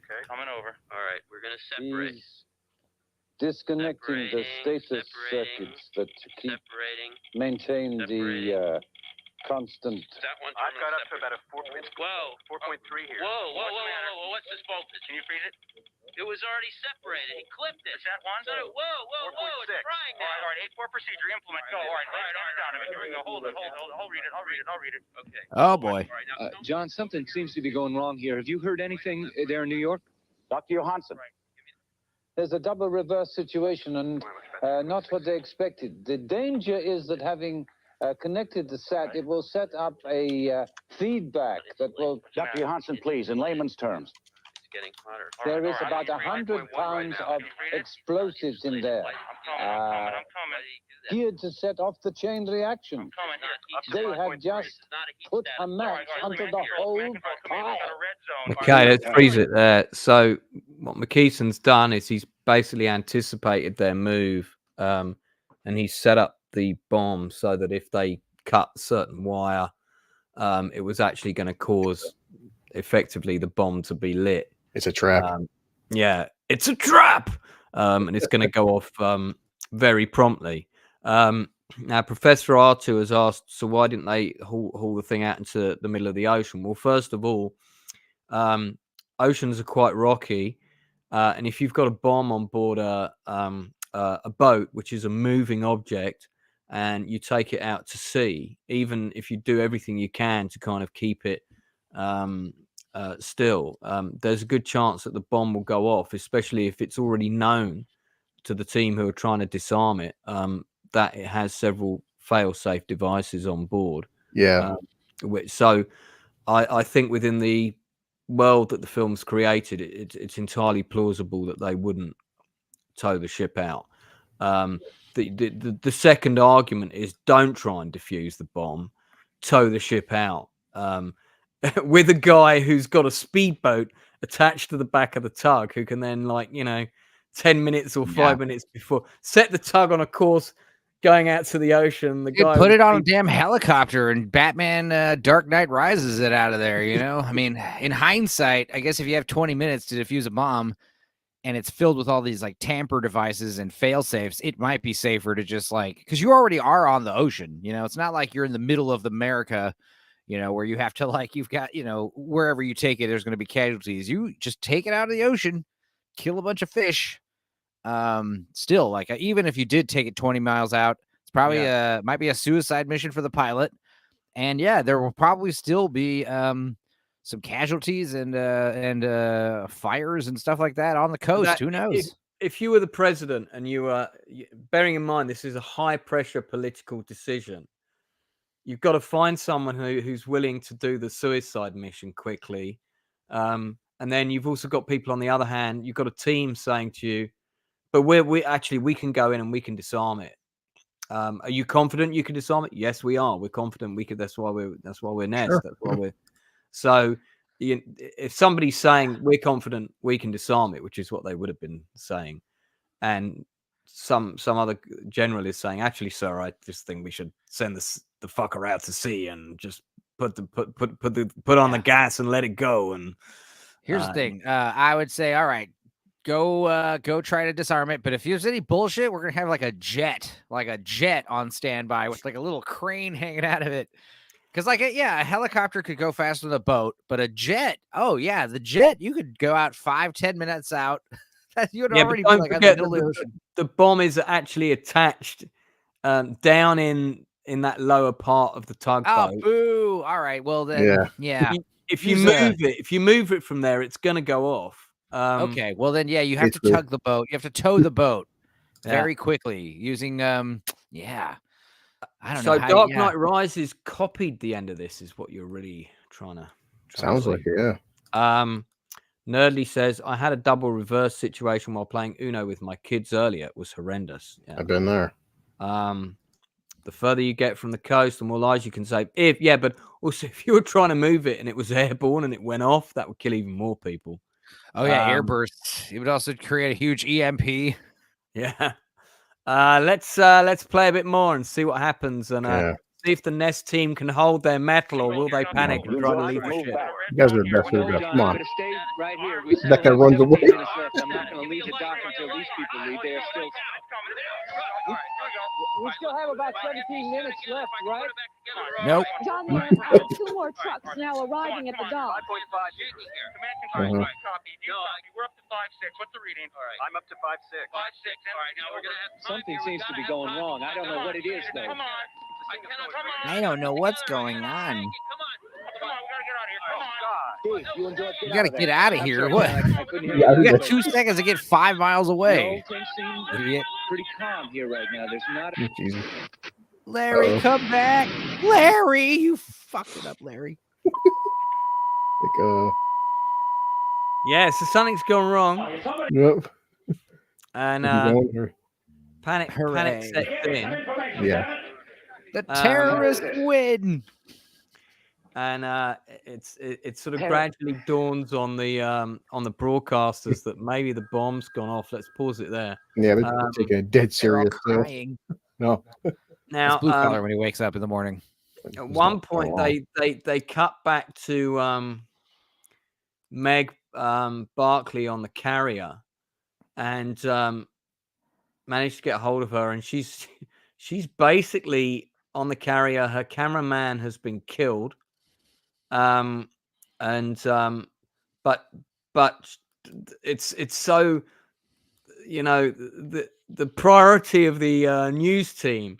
Okay. Coming over. All right, we're gonna separate. He's disconnecting the status circuits that keep maintain the constant. I've got up to about a 4.3 here. Whoa! What's this voltage? Can you read it? It was already separated. He clipped it. Is that one? Whoa! It's trying now. All right, 8-4 procedure. Implement. Go. All right. Here we go. Hold it. I'll read it. Okay. Oh boy. John, something seems to be going wrong here. Have you heard anything there in New York? Dr. Johansen. There's a double reverse situation and not what they expected. The danger is that having connected the SAT, it will set up a feedback that will... Dr. Johansen, please, in layman's terms. It's getting hotter. There is about 100 pounds of explosives in there. Geared to set off the chain reaction. They have just put a match under the whole pile. Okay, let's freeze it there. So what McKeeson's done is he's basically anticipated their move, and he set up the bomb so that if they cut a certain wire, it was actually going to cause effectively the bomb to be lit. It's a trap. Yeah, it's a trap, and it's going to go off very promptly. Now, Professor R2 has asked, so why didn't they haul the thing out into the middle of the ocean? Well, first of all, oceans are quite rocky, and if you've got a bomb on board a boat, which is a moving object, and you take it out to sea, even if you do everything you can to kind of keep it still, there's a good chance that the bomb will go off, especially if it's already known to the team who are trying to disarm it that it has several fail-safe devices on board. Yeah. So I think within the world that the film's created, it's entirely plausible that they wouldn't tow the ship out. The second argument is don't try and defuse the bomb, tow the ship out. With a guy who's got a speedboat attached to the back of the tug, who can then, 10 minutes or 5 minutes before, set the tug on a course going out to the ocean. The guy put it on a damn helicopter, and Batman Dark Knight Rises it out of there, I mean, in hindsight, I guess if you have 20 minutes to defuse a bomb and it's filled with all these tamper devices and fail safes, it might be safer to just because you already are on the ocean. It's not like you're in the middle of America, where you have to you've got, wherever you take it, there's going to be casualties. You just take it out of the ocean, kill a bunch of fish. Still, even if you did take it 20 miles out, it's probably might be a suicide mission for the pilot. And there will probably still be some casualties and fires and stuff like that on the coast. Who knows? If you were the president and you were bearing in mind this is a high pressure political decision, you've got to find someone who's willing to do the suicide mission quickly. And then you've also got people on the other hand, you've got a team saying to you, but we can go in and we can disarm it. Are you confident you can disarm it? Yes, we are. We're confident we could. That's why we're Nest. Sure. That's why we're. So if somebody's saying we're confident we can disarm it, which is what they would have been saying, and some other general is saying, actually, sir, I just think we should send the fucker out to sea and just put on the gas and let it go. And here's the thing. I would say, all right, go try to disarm it. But if there's any bullshit, we're gonna have a jet on standby with a little crane hanging out of it. Because a helicopter could go faster than a boat, but a jet, the jet, you could go out 5-10 minutes out. You'd already be on the middle of the ocean. The bomb is actually attached down in that lower part of the tugboat. Oh, boo! All right, well then, If you move it from there, it's gonna go off. Okay, well then, you have to tug the boat. You have to tow the boat very quickly using, I don't know. So Dark Knight Rises copied the end of this, is what you're really trying to. Sounds like it, yeah. Nerdly says, I had a double reverse situation while playing Uno with my kids earlier. It was horrendous. Yeah. I've been there. The further you get from the coast, the more lives you can save. But also if you were trying to move it and it was airborne and it went off, that would kill even more people. Oh yeah, airbursts. It would also create a huge EMP. Yeah. Let's play a bit more and see what happens, and see if the Nest team can hold their mettle, or will they panic and try to leave the ship. You guys are the best. Come on. Right here. That guy runs away. I'm not going to leave the dock until these people leave. They are still. We still have about 17 minutes left, right? Nope. John, there are 2 more trucks now arriving at the dock. Command control, copy. We're up to 5-6. What's the reading? All right. I'm up to 5-6. 5-6. All right. Now we're gonna have something seems to be going wrong. I don't know what it is though. Come on. I don't know what's going on. Come on. We gotta get out of here. Come on. Dave, you enjoyed You gotta get out of here. What? I couldn't hear you. You got 2 seconds to get 5 miles away. No, things seem pretty calm here right now. There's not. Jesus. Larry, come back. Larry, you fucked it up, Larry. Yeah, so something's gone wrong. Yep. And panic sets in. Yeah. The terrorists win. and it sort of gradually dawns on the broadcasters that maybe the bomb's gone off. Let's pause it there. Yeah, they're taking it dead serious. Crying. No. Now, it's blue collar when he wakes up in the morning. At one point, they cut back to Meg Barkley on the carrier, and managed to get a hold of her, and she's basically on the carrier. Her cameraman has been killed, but it's so, you know, the priority of the news team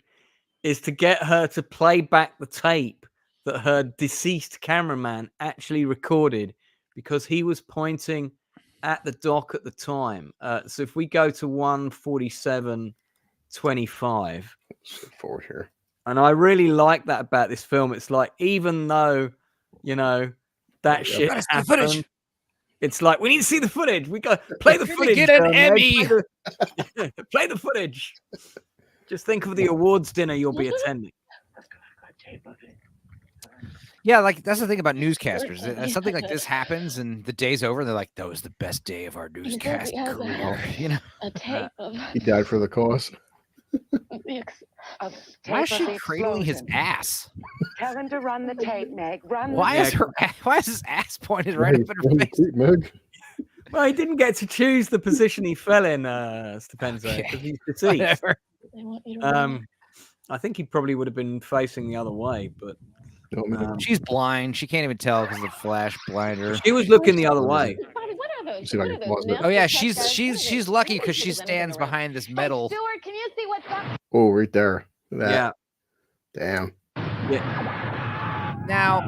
is to get her to play back the tape that her deceased cameraman actually recorded, because he was pointing at the dock at the time. So if we go to 1:47:25 forward here, and I really like that about this film. It's like, even though, you know, that shit happened, it's like, we need to see the footage. We got play the footage. Get an Emmy. Play the footage. Just think of the awards dinner you'll be attending. Yeah, like that's the thing about newscasters. Something like this happens, and the day's over, and they're like, "That was the best day of our newscast career." You know, a tape of he died for the cause. Why is she cradling his ass? Tell him to run the tape, Meg. Why is his ass pointed right up in her face? Meg. Well, he didn't get to choose the position he fell in, Stepenzo, because he's deceased. I think he probably would have been facing the other way, but she's blind. She can't even tell because the flash blinded her. She was looking the other way. Oh yeah, she's lucky because she stands behind this metal. Stuart, can you see what's up? Oh, right there. Yeah. Damn. Yeah. Now,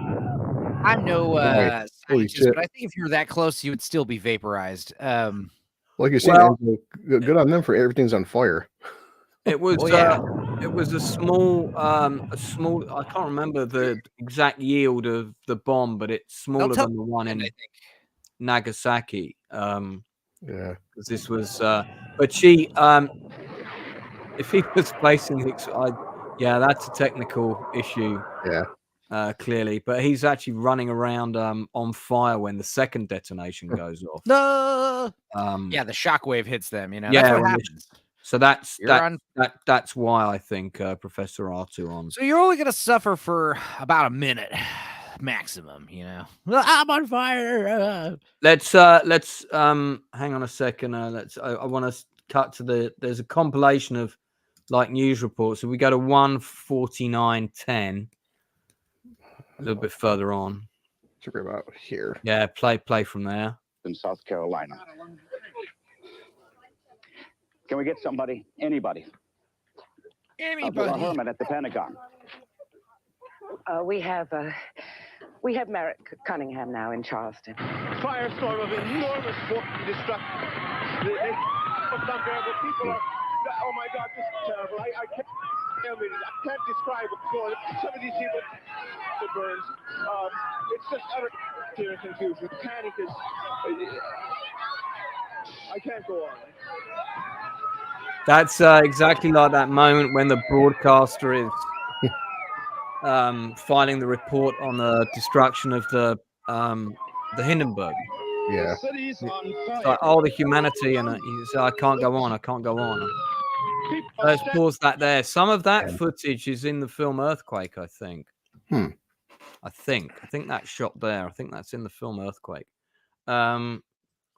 I'm no holy scientist, shit. but I think if you were that close, you would still be vaporized. Like you're saying, good on them for everything's on fire. It was it was a small I can't remember the exact yield of the bomb, but it's smaller than the one in Nagasaki. Yeah, because this was but she if he was placing that's a technical issue. Yeah. Clearly, but he's actually running around on fire when the second detonation goes off. No. Yeah, the shockwave hits them. You know, yeah, that's what happens. So that's why I think Professor R2 on. So you're only gonna suffer for about a minute maximum. You know, I'm on fire. Let's hang on a second. I want to cut to there's a compilation of like news reports. So we go to 1:49:10. A little bit further on. So we're about here. Yeah, play from there. In South Carolina. Can we get somebody? Anybody? A hermit at the Pentagon. We have Merrick Cunningham now in Charleston. Firestorm of enormous destruction. It's unbearable. People are. Oh my God, this is terrible. I can't describe what's going on. Some of these people, it burns. It's just utter fear and confusion. Panic is. I can't go on. That's exactly like that moment when the broadcaster is filing the report on the destruction of the Hindenburg. Yeah. It's like, the humanity, and I can't go on. I can't go on. Let's pause that there. Some of that footage is in the film Earthquake, I think. I think that shot there. I think that's in the film Earthquake,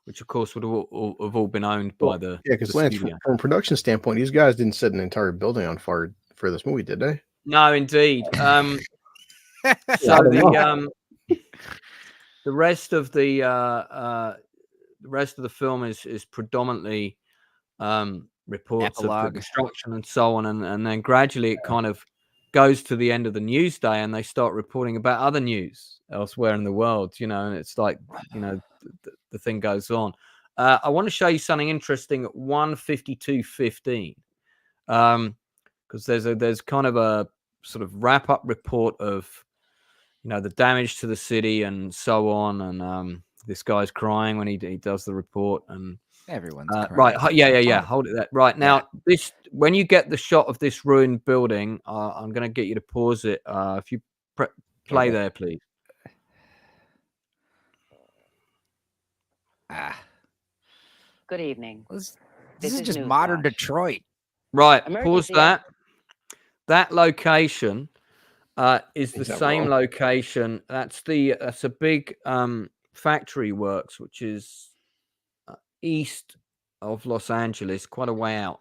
which of course would have all been owned by the because the from a production standpoint, these guys didn't set an entire building on fire for this movie, did they? No, indeed. So the rest of the film is predominantly reports of the destruction and so on, and then gradually it kind of goes to the end of the news day, and they start reporting about other news elsewhere in the world, you know, and it's like, you know, the thing goes on. I want to show you something interesting at 1:52:15, because there's kind of a sort of wrap up report of, you know, the damage to the city and so on, and this guy's crying when he does the report, and everyone's right. Yeah. Hold it there. Right now, this when you get the shot of this ruined building, I'm going to get you to pause it. If you play there, please. Good evening. This is just News modern Flash. Detroit. Right. Pause Emergency- that. That location is the Is that same wrong? location. That's a big factory works, which is east of Los Angeles, quite a way out.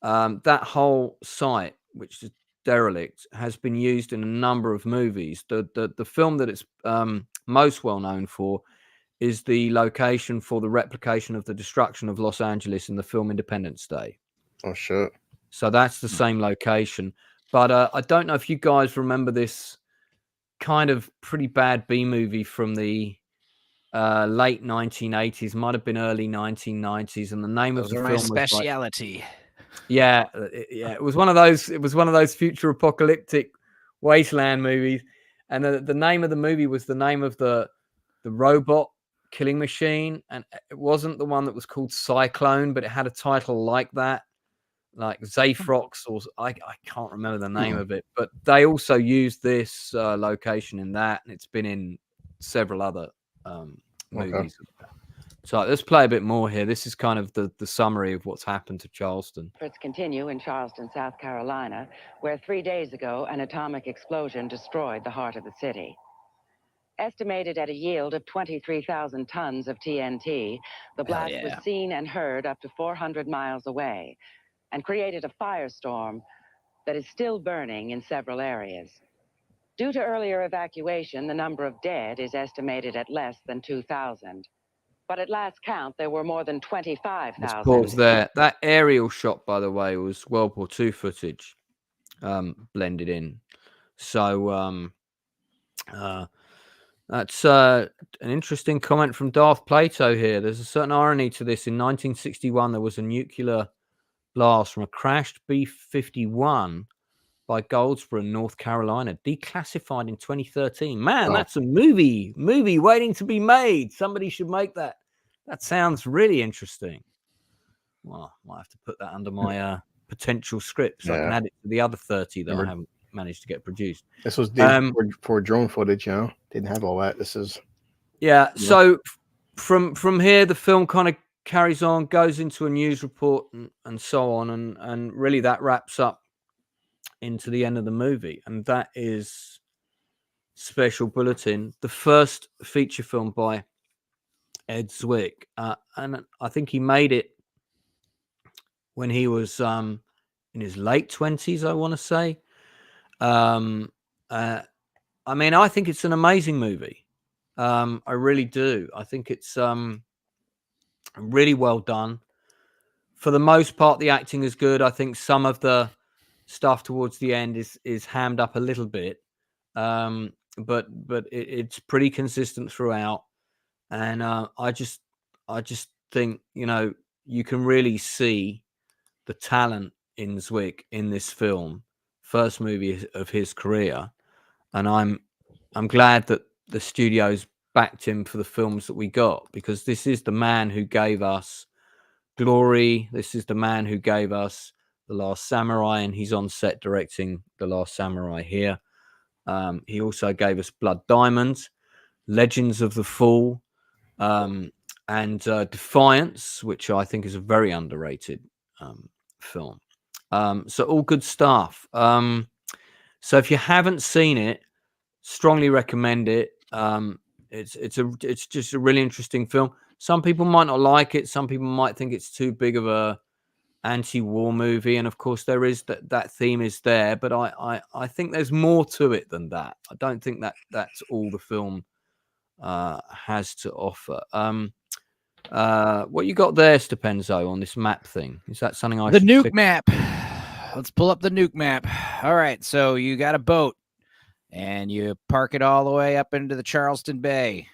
That whole site, which is derelict, has been used in a number of movies. The film that it's most well known for is the location for the replication of the destruction of Los Angeles in the film Independence Day. Oh shit! So that's the same location. But I don't know if you guys remember this kind of pretty bad B movie from the late 1980s, might have been early 1990s, and the name of the film was like, speciality. yeah, it was one of those. It was one of those future apocalyptic wasteland movies, and the name of the movie was the name of the robot killing machine, and it wasn't the one that was called Cyclone, but it had a title like that, like Zafrox, or I can't remember the name of it. But they also used this location in that, and it's been in several other movies. So let's play a bit more here. This is kind of the summary of what's happened to Charleston. Efforts continue in Charleston, South Carolina, where 3 days ago an atomic explosion destroyed the heart of the city. Estimated at a yield of 23,000 tons of TNT, the blast was seen and heard up to 400 miles away and created a firestorm that is still burning in several areas. Due to earlier evacuation, the number of dead is estimated at less than 2,000. But at last count, there were more than 25,000. Let's pause there. That aerial shot, by the way, was World War II footage blended in. So that's an interesting comment from Darth Plato here. There's a certain irony to this. In 1961, there was a nuclear blast from a crashed B-51 by Goldsboro, North Carolina, declassified in 2013. Man, that's a movie waiting to be made. Somebody should make that. That sounds really interesting. Well, I might have to put that under my potential script so I can add it to the other 30 that I haven't managed to get produced. This was for drone footage, didn't have all that. This is So from here, the film kind of carries on, goes into a news report and so on, and really that wraps up into the end of the movie, and that is Special Bulletin, the first feature film by Ed Zwick, and I think he made it when he was in his late 20s, I want to say. I mean, I think it's an amazing movie. I really do. I think it's really well done. For the most part, the acting is good. I think some of the stuff towards the end is hammed up a little bit, but it's pretty consistent throughout. And I just think, you can really see the talent in Zwick in this film, first movie of his career, and I'm glad that the studios backed him for the films that we got, because this is the man who gave us Glory. This is the man who gave us The Last Samurai, and he's on set directing The Last Samurai here. He also gave us Blood Diamonds, Legends of the Fall, and Defiance, which I think is a very underrated film. So all good stuff. So if you haven't seen it, strongly recommend it. It's just a really interesting film. Some people might not like it. Some people might think it's too big of a anti-war movie, and of course there is that theme is there, but I think there's more to it than that. I don't think that's all the film has to offer. What you got there, Stepenzo, on this map thing? Is that something I should nuke click? map? Let's pull up the nuke map. All right, so you got a boat and you park it all the way up into the Charleston Bay.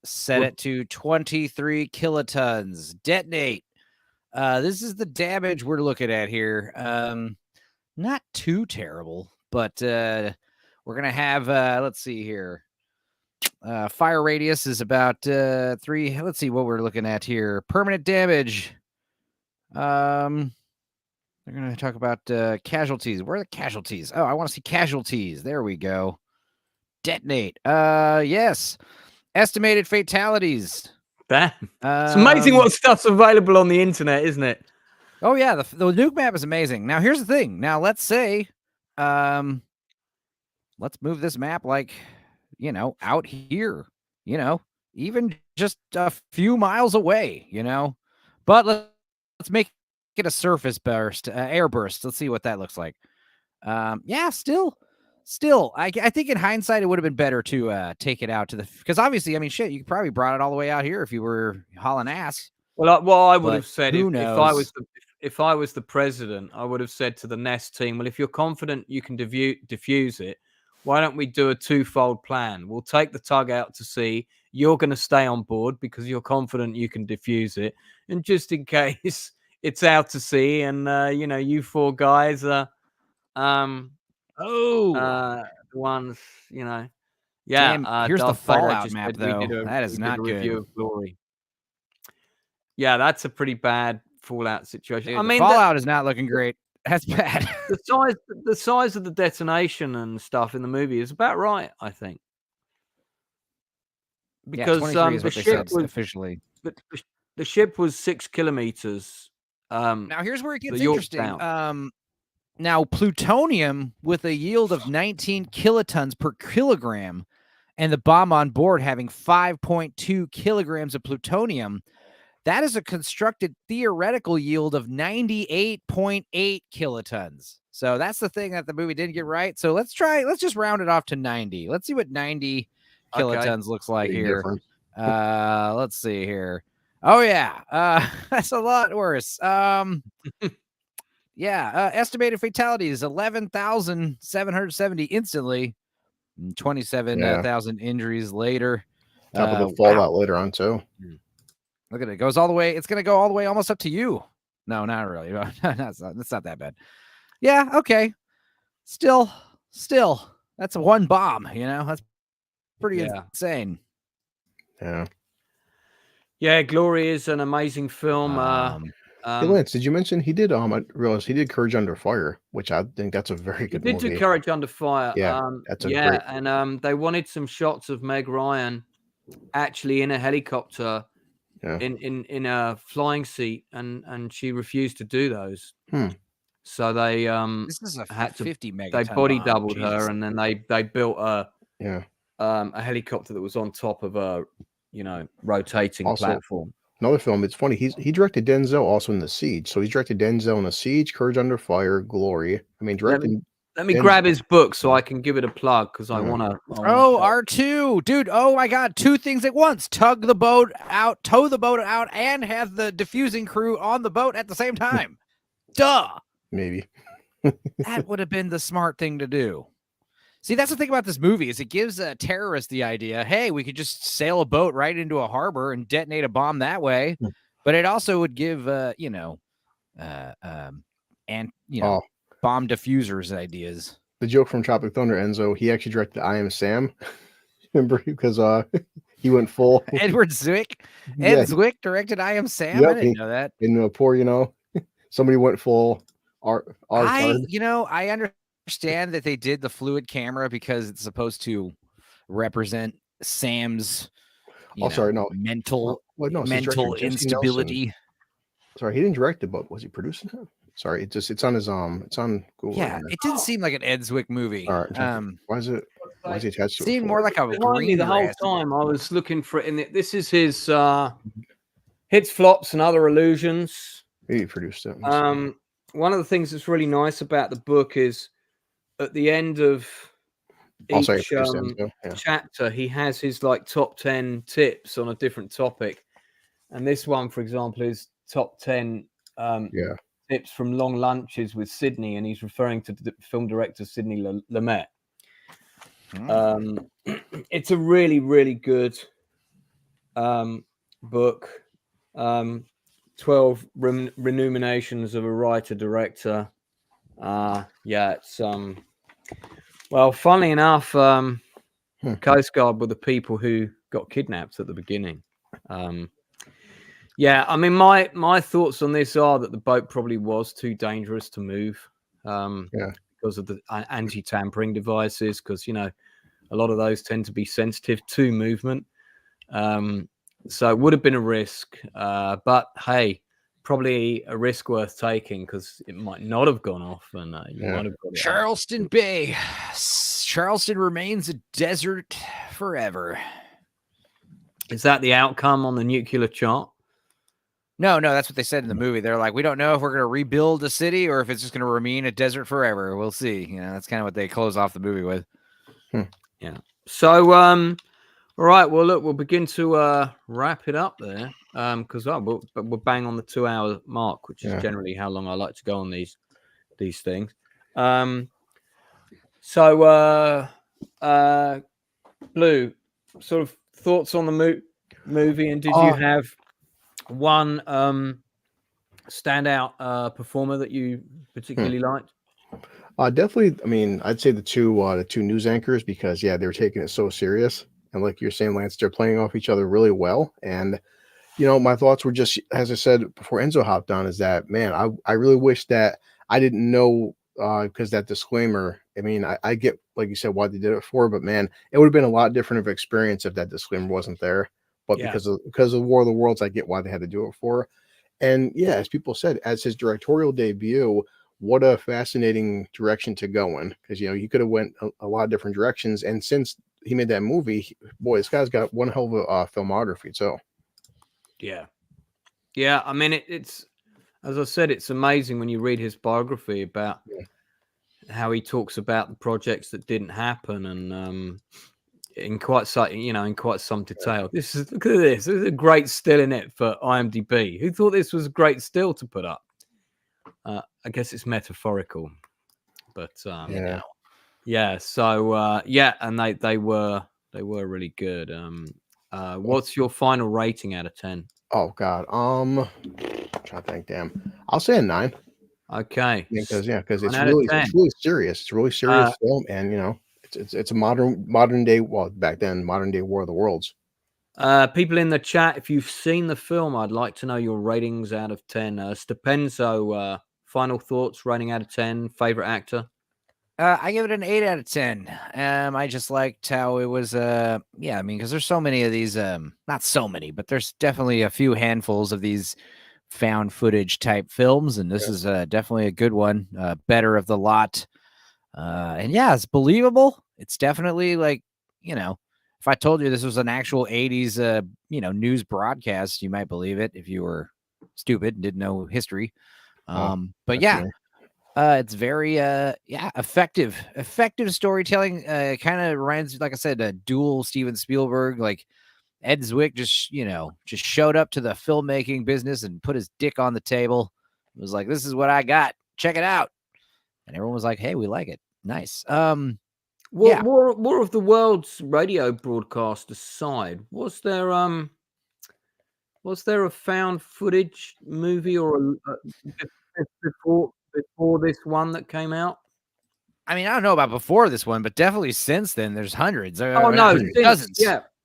Set it to 23 kilotons. Detonate. This is the damage we're looking at here. Not too terrible, but we're gonna have let's see here. Fire radius is about 3. Let's see what we're looking at here. Permanent damage. They're gonna talk about casualties. Where are the casualties? Oh, I want to see casualties. There we go. Detonate. Yes. Estimated fatalities Damn. It's amazing what stuff's available on the internet, isn't it? Oh yeah, the nuke map is amazing. Now here's the thing. Now let's say, let's move this map like, out here, even just a few miles away, but let's make it a surface burst, air burst. Let's see what that looks like. Yeah, still, I think in hindsight, it would have been better to take it out to because obviously, I mean, shit, you probably brought it all the way out here if you were hauling ass. Well, I would have said who knows? if I was the president, I would have said to the Nest team, well, if you're confident you can diffuse it, why don't we do a twofold plan? We'll take the tug out to sea. You're going to stay on board because you're confident you can diffuse it. And just in case it's out to sea and, you four guys are, the ones, yeah. Damn, here's the Darth Vader Fallout just map, said we though. That is we did not a review good. of Glory. Yeah, that's a pretty bad Fallout situation. Dude, I mean, Fallout is not looking great. That's bad. the size of the detonation and stuff in the movie is about right, I think. Because 23 is the what they ship said was officially. the ship was 6 kilometers. Now here's where it gets the interesting. Yorktown. Now plutonium with a yield of 19 kilotons per kilogram, and the bomb on board having 5.2 kilograms of plutonium. That is a constructed theoretical yield of 98.8 kilotons. So that's the thing that the movie didn't get right. So let's just round it off to 90. Let's see what 90 kilotons looks like Big here. difference. Let's see here. Oh yeah. That's a lot worse. Estimated fatalities 11,770 instantly, and 27,000 injuries later. Top of the Fallout later on too. Look at it. It goes all the way. It's going to go all the way almost up to you. No, not really. That's not that bad. Yeah. Okay. Still, that's one bomb, that's pretty insane. Yeah. Yeah. Glory is an amazing film. Hey, Lance, did you mention he did? I realized he did Courage Under Fire, which I think that's a very good He did movie. do Courage Under Fire. Yeah, that's a great. And they wanted some shots of Meg Ryan actually in a helicopter. Yeah. In a flying seat, and she refused to do those. So they this is a had to 50 megaton they body bomb. doubled Jesus. her, and then they built a helicopter that was on top of a rotating Also, platform. Another film. It's funny. He directed Denzel also in The Siege. So he's directed Denzel in The Siege, Courage Under Fire, Glory. I mean, directing. Let me grab his book so I can give it a plug because I want to. R2, dude. Oh my God, two things at once: tow the boat out, and have the diffusing crew on the boat at the same time. Duh. Maybe that would have been the smart thing to do. See, that's the thing about this movie is it gives a terrorist the idea, hey, we could just sail a boat right into a harbor and detonate a bomb that way. But it also would give, bomb diffusers ideas. The joke from Tropic Thunder, Enzo, he actually directed I Am Sam. Remember, because he went full. Edward Zwick. Zwick directed I Am Sam. Yep, I didn't know that. In poor, somebody went full. I understand that they did the fluid camera because it's supposed to represent Sam's mental instability. Sorry, he didn't direct it, but was he producing it? Sorry, it's on his it's on Google. Yeah, it didn't seem like an Ed Zwick movie. All right, why is he attached to it? Seemed more like a green the whole time I was looking for it in it. This is his hits, flops, and other illusions. He produced it. One of the things that's really nice about the book is at the end of each chapter, he has his top 10 tips on a different topic. And this one, for example, is top 10 tips from long lunches with Sydney. And he's referring to the film director, Sidney Lumet. It's a really, really good book. 12 renuminations of a writer-director. It's well, funnily enough, Coast Guard were the people who got kidnapped at the beginning. I mean, my thoughts on this are that the boat probably was too dangerous to move because of the anti-tampering devices, because a lot of those tend to be sensitive to movement. So it would have been a risk, but hey, probably a risk worth taking because it might not have gone off, and you might have got it. Charleston Bay. Charleston remains a desert forever. Is that the outcome on the nuclear chart? No, that's what they said in the movie. They're like, we don't know if we're going to rebuild the city or if it's just going to remain a desert forever. We'll see. You know, that's kind of what they close off the movie with. Yeah. So, all right. Well, look, we'll begin to wrap it up there because we're bang on the 2-hour mark, which is generally how long I like to go on these things. Blue, sort of thoughts on the movie, and did you have one standout performer that you particularly liked? Definitely. I mean, I'd say the two news anchors, because they were taking it so serious, and like you're saying, Lance, they're playing off each other really well. And my thoughts were just, as I said before Enzo hopped on, is that, man, I really wish that I didn't know, because that disclaimer. I mean, I get, like you said, why they did it for, but man, it would have been a lot different of an experience if that disclaimer wasn't there. But because of War of the Worlds, I get why they had to do it for. And as people said, as his directorial debut, what a fascinating direction to go in, because he could have went a lot of different directions. And since he made that movie, boy, this guy's got one hell of a filmography too. Yeah. I mean, it's, as I said, it's amazing when you read his biography about how he talks about the projects that didn't happen, and in quite some detail. Look at this. There's a great still in it for IMDb. Who thought this was a great still to put up? I guess it's metaphorical, but and they were really good. What's your final rating out of 10? Oh God, I'm trying to think. Damn, I'll say a 9. Okay, because it's really serious. It's a really serious film, and it's a modern day. Well, back then, modern day War of the Worlds. People in the chat, if you've seen the film, I'd like to know your ratings out of 10. Stepenzo, final thoughts, rating out of 10, favorite actor? I give it an 8 out of 10. I just liked how it was, I mean, because there's so many of these, not so many, but there's definitely a few handfuls of these found footage type films, and this is definitely a good one, better of the lot. And it's believable. It's definitely like, if I told you this was an actual 80s, news broadcast, you might believe it if you were stupid and didn't know history. It's very, effective storytelling. Kind of reminds, like I said, a dual Steven Spielberg. Like Ed Zwick just showed up to the filmmaking business and put his dick on the table. It was like, this is what I got. Check it out. And everyone was like, hey, we like it. Nice. War of the Worlds radio broadcast aside, was there a found footage movie or before this one that came out? I mean, I don't know about before this one, but definitely since then, there's hundreds. Dozens.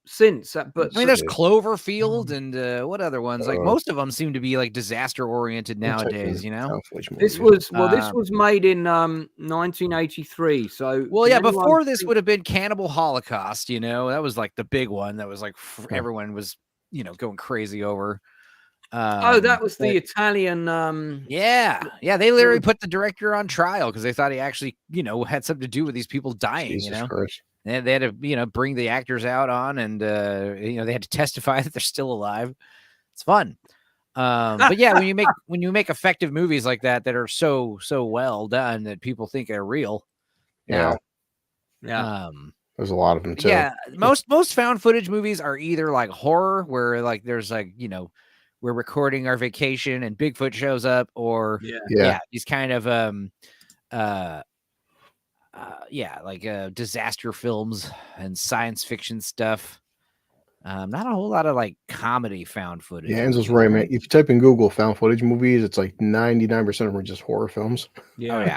Since but I mean, there's Cloverfield and what other ones? Like most of them seem to be like disaster oriented nowadays. This was made in 1983. So before this would have been Cannibal Holocaust. That was like the big one. That was like everyone was going crazy over. That was the Italian. They literally put the director on trial because they thought he actually had something to do with these people dying. Jesus Christ. And they had to, bring the actors out on, and they had to testify that they're still alive. It's fun, but when you make effective movies like that are so well done that people think are real. There's a lot of them too. Yeah, most found footage movies are either like horror, where like there's like we're recording our vacation and Bigfoot shows up, or these kind of disaster films and science fiction stuff. Not a whole lot of like comedy found footage. Yeah, Enzo's right, man. If you type in Google found footage movies, it's like 99% of them are just horror films. Really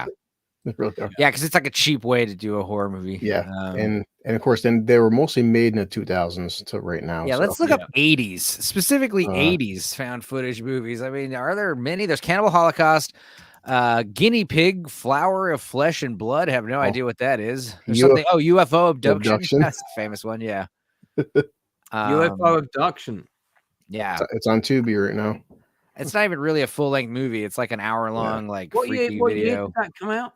because it's like a cheap way to do a horror movie. And of course, then they were mostly made in the 2000s to right now. Let's look up 80s, specifically 80s found footage movies. I mean, are there many? There's Cannibal Holocaust, Guinea Pig, Flower of Flesh and Blood. I have no idea what that is. There's something. UFO abduction. That's a famous one. UFO abduction. Yeah, it's on Tubi right now. It's not even really a full-length movie. It's like an hour-long, like freaky what video. year did that come out?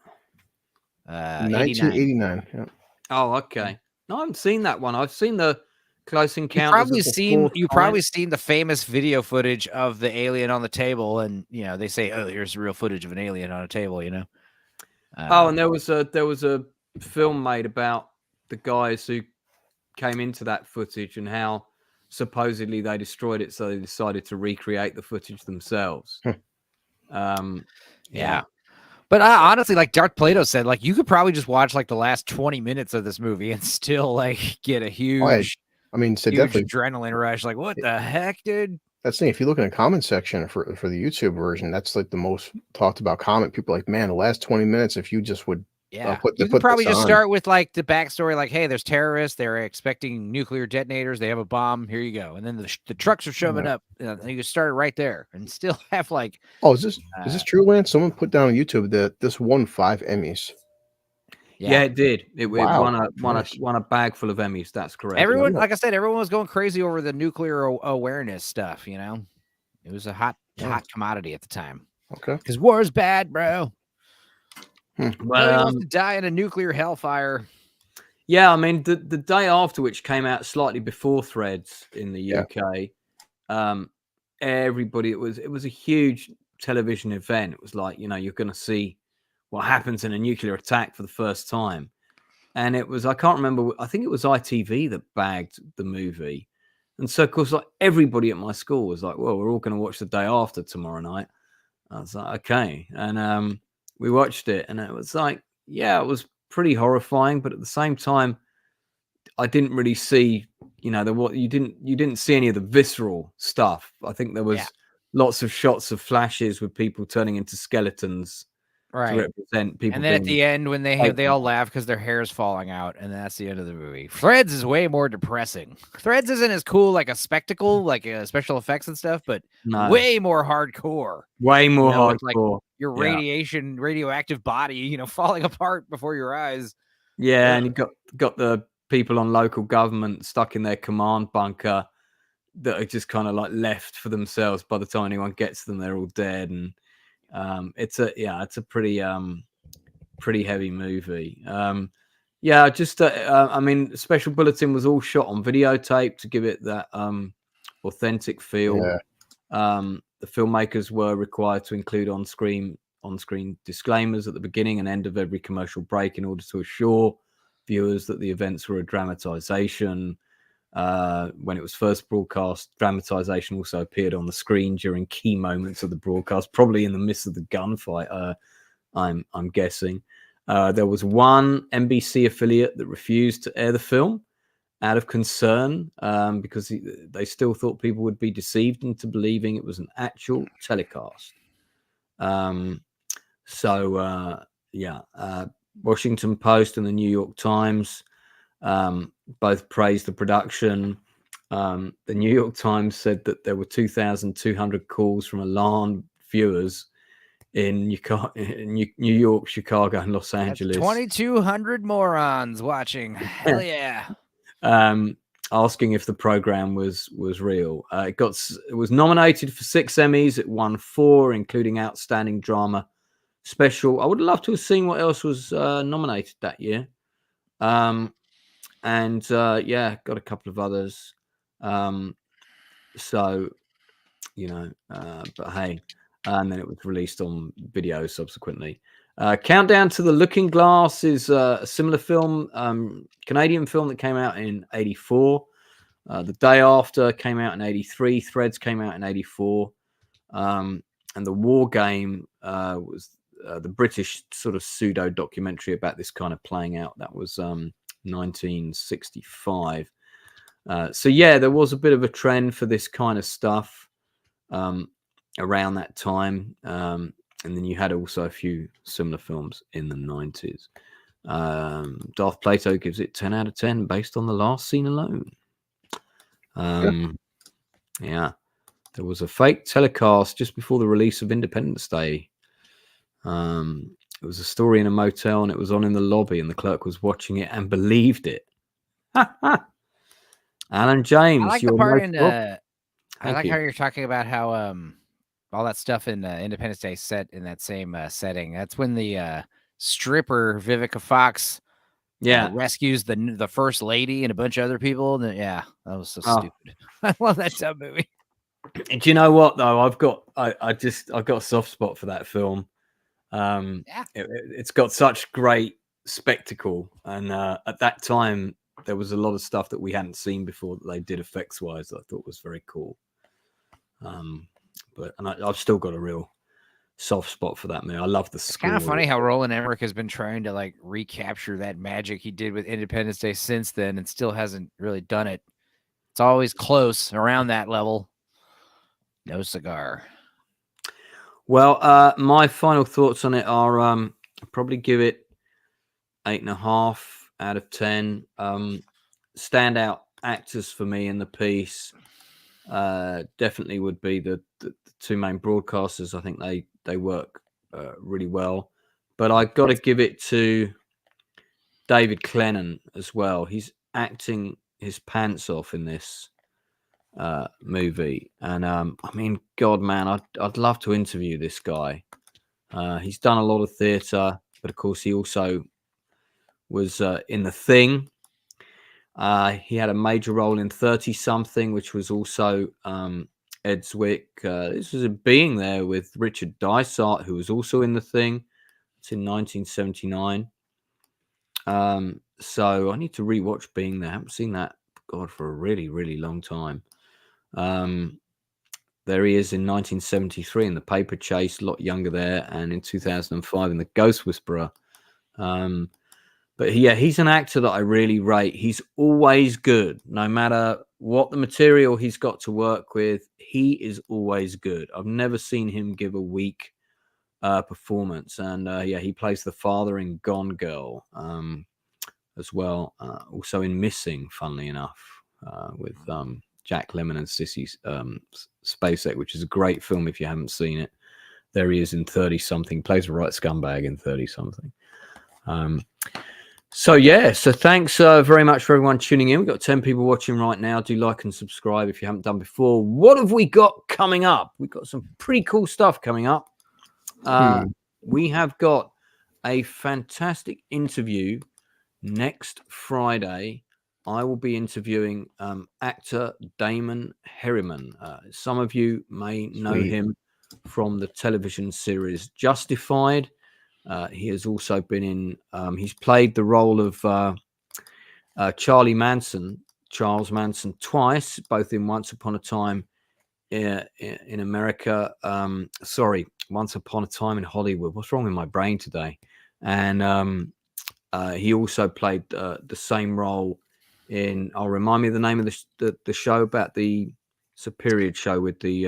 1989. Yeah. Oh, okay. No, I haven't seen that one. I've seen the Close Encounters. You've probably seen the famous video footage of the alien on the table, and they say, "Oh, here's real footage of an alien on a table." And there was a film made about the guys who came into that footage and how supposedly they destroyed it, so they decided to recreate the footage themselves. Yeah. But honestly, like Darth Plato said, like you could probably just watch like the last 20 minutes of this movie and still like get a huge, huge definitely adrenaline rush. Like, what the heck, dude? That's the thing. If you look in the comment section for the YouTube version, that's like the most talked about comment. People are like, man, the last 20 minutes, if you just would you could probably just start with like the backstory, like, hey, there's terrorists, they're expecting nuclear detonators, they have a bomb, here you go. And then the trucks are shoving up, and you start right there and still have like, is this true, Lance? Someone put down on YouTube that this won 5 Emmys. Yeah, it did. It won a bag full of Emmys. That's correct. Everyone, like I said, everyone was going crazy over the nuclear awareness stuff. It was a hot commodity at the time. Okay, because war is bad, bro. Well, wants to die in a nuclear hellfire. Yeah, I mean the day after, which came out slightly before Threads in the UK, everybody it was a huge television event. It was like you're going to see what happens in a nuclear attack for the first time, and it was I can't remember. I think it was ITV that bagged the movie, and so of course like everybody at my school was like, "Well, we're all going to watch The Day After tomorrow night." I was like, "Okay," and we watched it, and it was like, it was pretty horrifying, but at the same time, I didn't really see, you didn't see any of the visceral stuff. I think there was lots of shots of flashes with people turning into skeletons to represent people. And then at the end, when they all laugh because their hair is falling out, and that's the end of the movie. Threads is way more depressing. Threads isn't as cool like a spectacle, like special effects and stuff, but way more hardcore. Way more hardcore. Like your radioactive body, falling apart before your eyes. Yeah, and you got the people on local government stuck in their command bunker that are just kind of like left for themselves. By the time anyone gets to them, they're all dead. And it's a pretty heavy movie. I mean, Special Bulletin was all shot on videotape to give it that authentic feel. The filmmakers were required to include on-screen disclaimers at the beginning and end of every commercial break in order to assure viewers that the events were a dramatization. When it was first broadcast, dramatization also appeared on the screen during key moments of the broadcast, probably in the midst of the gunfight. I'm guessing. There was one NBC affiliate that refused to air the film out of concern because they still thought people would be deceived into believing it was an actual telecast. Washington Post and the New York Times both praised the production. The New York Times said that there were 2,200 calls from alarmed viewers in New York, Chicago, and Los Angeles. 2,200 morons watching. Hell yeah. Asking if the program was real. It was nominated for 6 Emmys. It won 4, including Outstanding Drama Special. I would love to have seen what else was nominated that year. Got a couple of others. But hey, and then it was released on video subsequently. Countdown to the Looking Glass is a similar film, Canadian film that came out in 1984. The Day After came out in 1983. Threads came out in 1984. And The War Game was the British sort of pseudo documentary about this kind of playing out. That was 1965. There was a bit of a trend for this kind of stuff around that time. And then you had also a few similar films in the 90s. Darth Plato gives it 10 out of 10 based on the last scene alone. There was a fake telecast just before the release of Independence Day. It was a story in a motel and it was on in the lobby and the clerk was watching it and believed it. Alan James. I like the part in I like how you're talking about how all that stuff in Independence Day set in that same setting. That's when the stripper Vivica Fox rescues the first lady and a bunch of other people. And that was so stupid. I love that dumb movie. Do you know what though? I've got a soft spot for that film. It's got such great spectacle, and at that time there was a lot of stuff that we hadn't seen before that they did effects wise that I thought was very cool. But I've still got a real soft spot for that movie. I love the score. It's kind of funny how Roland Emmerich has been trying to like recapture that magic he did with Independence Day since then, and still hasn't really done it. It's always close around that level. No cigar. Well, my final thoughts on it are I'll probably give it 8.5 out of 10. Standout actors for me in the piece definitely would be the two main broadcasters. I think they work really well. But I got to give it to David McLennon as well. He's acting his pants off in this movie, and I mean, God, man, I'd love to interview this guy. He's done a lot of theatre, but of course he also was in The Thing. He had a major role in 30 Something, which was also Ed Zwick. This was a Being There with Richard Dysart, who was also in The Thing. It's in 1979. So I need to rewatch Being There. I haven't seen that, God, for a really, really long time. There he is in 1973 in The Paper Chase, a lot younger there, and in 2005 in The Ghost Whisperer. But yeah, he's an actor that I really rate. He's always good, no matter what the material he's got to work with. He is always good. I've never seen him give a weak performance. And he plays the father in Gone Girl as well. Also in Missing, funnily enough, with Jack Lemmon and Sissy Spacek, which is a great film if you haven't seen it. There he is in 30 Something, plays a right scumbag in 30 Something. So thanks very much for everyone tuning in. We've got 10 people watching right now. Do like and subscribe if you haven't done before. What have we got coming up? We've got some pretty cool stuff coming up. We have got a fantastic interview next Friday. I will be interviewing actor Damon Herriman. Some of you may know him from the television series Justified. He has also been in, he's played the role of Charles Manson twice, both in Once Upon a Time in America. Once Upon a Time in Hollywood. What's wrong with my brain today? And he also played the same role in, I'll remind me of the name of the show about it's a period show with the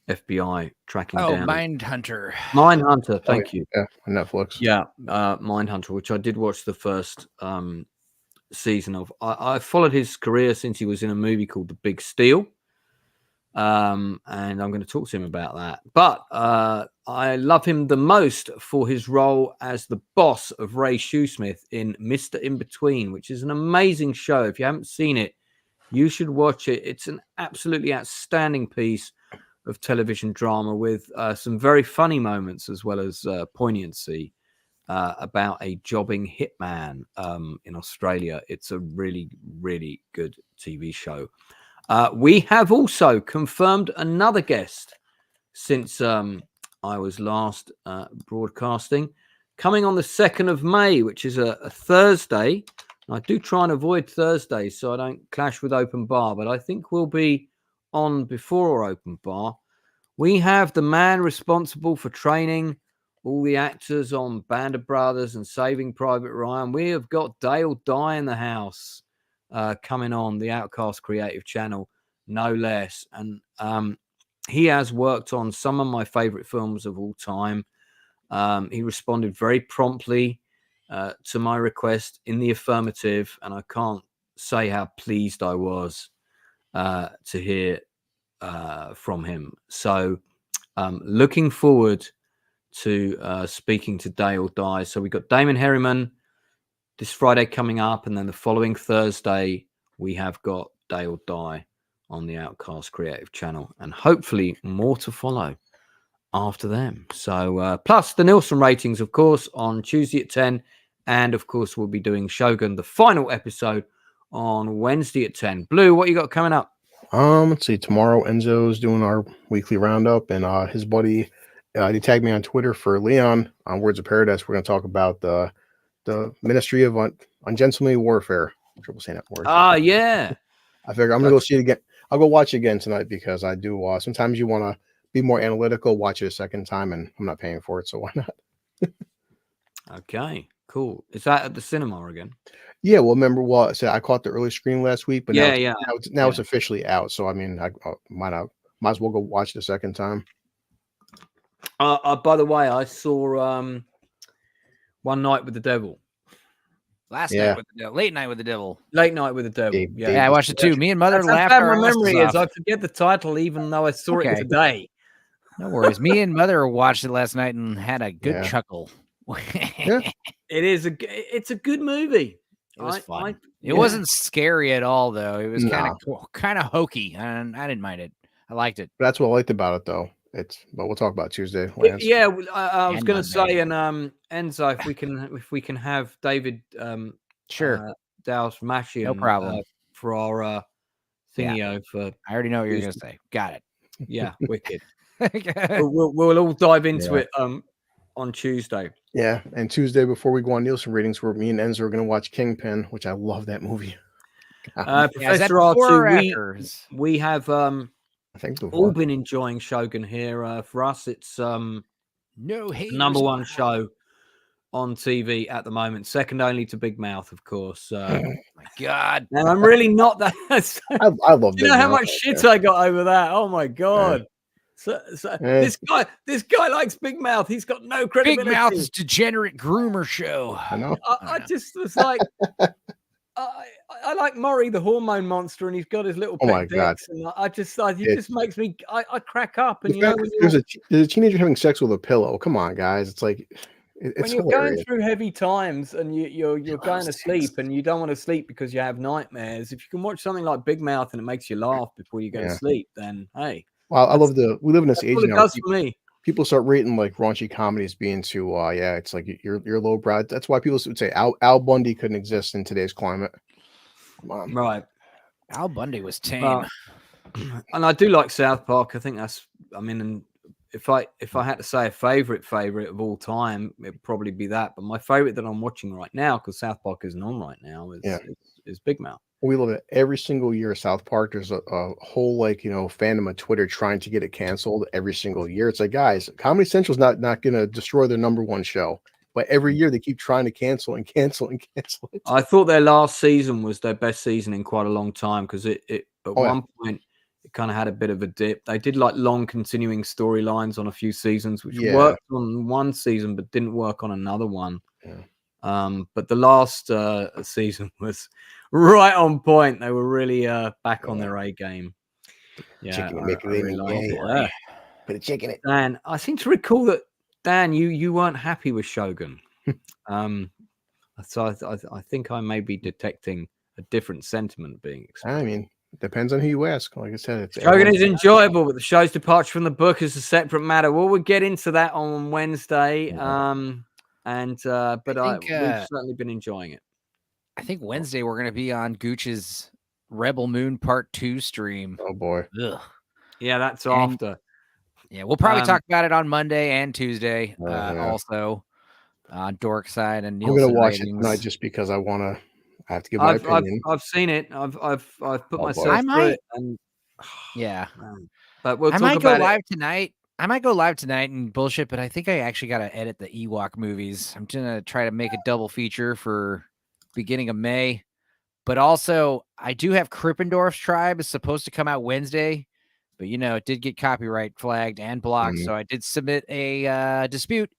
FBI tracking down. Mindhunter. Thank you. Yeah, on Netflix. Yeah, Mindhunter, which I did watch the first season of. I followed his career since he was in a movie called The Big Steal. And I'm going to talk to him about that. But I love him the most for his role as the boss of Ray Shoesmith in Mr. In Between, which is an amazing show. If you haven't seen it, you should watch it. It's an absolutely outstanding piece of television drama with some very funny moments as well as poignancy about a jobbing hitman in Australia. It's a really, really good TV show. We have also confirmed another guest since I was last broadcasting, coming on the 2nd of May, which is a Thursday. I do try and avoid Thursdays so I don't clash with Open Bar, but I think we'll be on before Open Bar. We have the man responsible for training all the actors on Band of Brothers and Saving Private Ryan. We have got Dale Dye in the house. Coming on the Outcast Creative Channel, no less. And he has worked on some of my favorite films of all time. He responded very promptly to my request in the affirmative, and I can't say how pleased I was to hear from him. So looking forward to speaking to Dale Dye. So we've got Damon Herriman this Friday coming up, and then the following Thursday we have got Dale Dye on the Outcast Creative channel, and hopefully more to follow after them. So plus the Nielsen ratings, of course, on Tuesday at 10, and of course we'll be doing Shogun, the final episode, on Wednesday at 10. Blue, what you got coming up? Let's see. Tomorrow, Enzo's doing our weekly roundup, and his buddy, he tagged me on Twitter for Leon on Words of Paradise. We're going to talk about the Ministry of Ungentlemanly Warfare. Triple saying that word. Ah, yeah. I figure I'm going to go see it again. I'll go watch it again tonight because I do. Sometimes you want to be more analytical, watch it a second time, and I'm not paying for it, so why not? Okay, cool. Is that at the cinema again? Yeah, well, remember what I said? I caught the early screen last week, but now it's officially out. So I mean, I might as well go watch it a second time. By the way, I saw One Night with the Devil. Last night with the devil. Late Night with the Devil. Late Night with the Devil. Yeah, I watched it too. Me and Mother laughed. How bad my memory is. I forget the title, even though I saw it today. No worries. Me and Mother watched it last night and had a good chuckle. It's a good movie. It was fun. It wasn't scary at all, though. It was kind of hokey, and I didn't mind it. I liked it. That's what I liked about it, though. But we'll talk about Tuesday. Yeah, I was going to say, and Enzo, if we can have David, Dallas Mashi, no problem, for our thingy. For I already know what you're going to say. Got it. Yeah, wicked. We'll all dive into it on Tuesday. Yeah, and Tuesday before we go on Nielsen ratings, where me and Enzo are going to watch Kingpin, which I love that movie. Professor R2, we have I think all been enjoying Shogun here. For us, it's no hate, number one show on TV at the moment, second only to Big Mouth, of course. Oh my God! And I'm really not that. I love. You know how much shit I got over that? Oh my God! This guy likes Big Mouth. He's got no credibility. Big Mouth's degenerate groomer show. I know. I just was like, I like Maury, the hormone monster, and he's got his little pet dicks, and he just makes me I crack up. And there's a teenager having sex with a pillow. Come on, guys! It's like when you're going through heavy times and you're going to sleep and you don't want to sleep because you have nightmares. If you can watch something like Big Mouth and it makes you laugh before you go to sleep, then hey. Well, I love we live in this age now. For me. People start rating like raunchy comedies being too, it's like you're lowbrow. That's why people would say Al Bundy couldn't exist in today's climate. Come on. Right. Al Bundy was tame. And I do like South Park. I think and if I had to say a favorite of all time, it'd probably be that. But my favorite that I'm watching right now, because South Park isn't on right now, is Big Mouth. We love it every single year. South Park, there's a whole fandom of Twitter trying to get it canceled every single year. It's like, guys, Comedy Central's not going to destroy their number one show, but every year they keep trying to cancel it. I thought their last season was their best season in quite a long time because at one point it kind of had a bit of a dip. They did like long continuing storylines on a few seasons, which worked on one season but didn't work on another one. Yeah. But the last season was right on point. They were really back on their A game. Yeah, Put a chicken in it. Dan, I seem to recall that Dan, you weren't happy with Shogun. So I think I may be detecting a different sentiment being expressed. I mean, depends on who you ask. Like I said, Shogun is enjoyable, but the show's departure from the book is a separate matter. Well, we'll get into that on Wednesday. But we've certainly been enjoying it. I think Wednesday we're going to be on Gooch's Rebel Moon Part 2 stream. Oh boy. Ugh. Yeah, that's after. Yeah, we'll probably talk about it on Monday and Tuesday. Also on Dork side and Nielsen. I'm going to watch it tonight just because I have to give my opinion. I've seen it. I've put myself through it. And, but I might go live tonight. I might go live tonight and bullshit, but I think I actually got to edit the Ewok movies. I'm going to try to make a double feature for beginning of May. But also, I do have Krippendorf's Tribe is supposed to come out Wednesday, but it did get copyright flagged and blocked. So I did submit a dispute.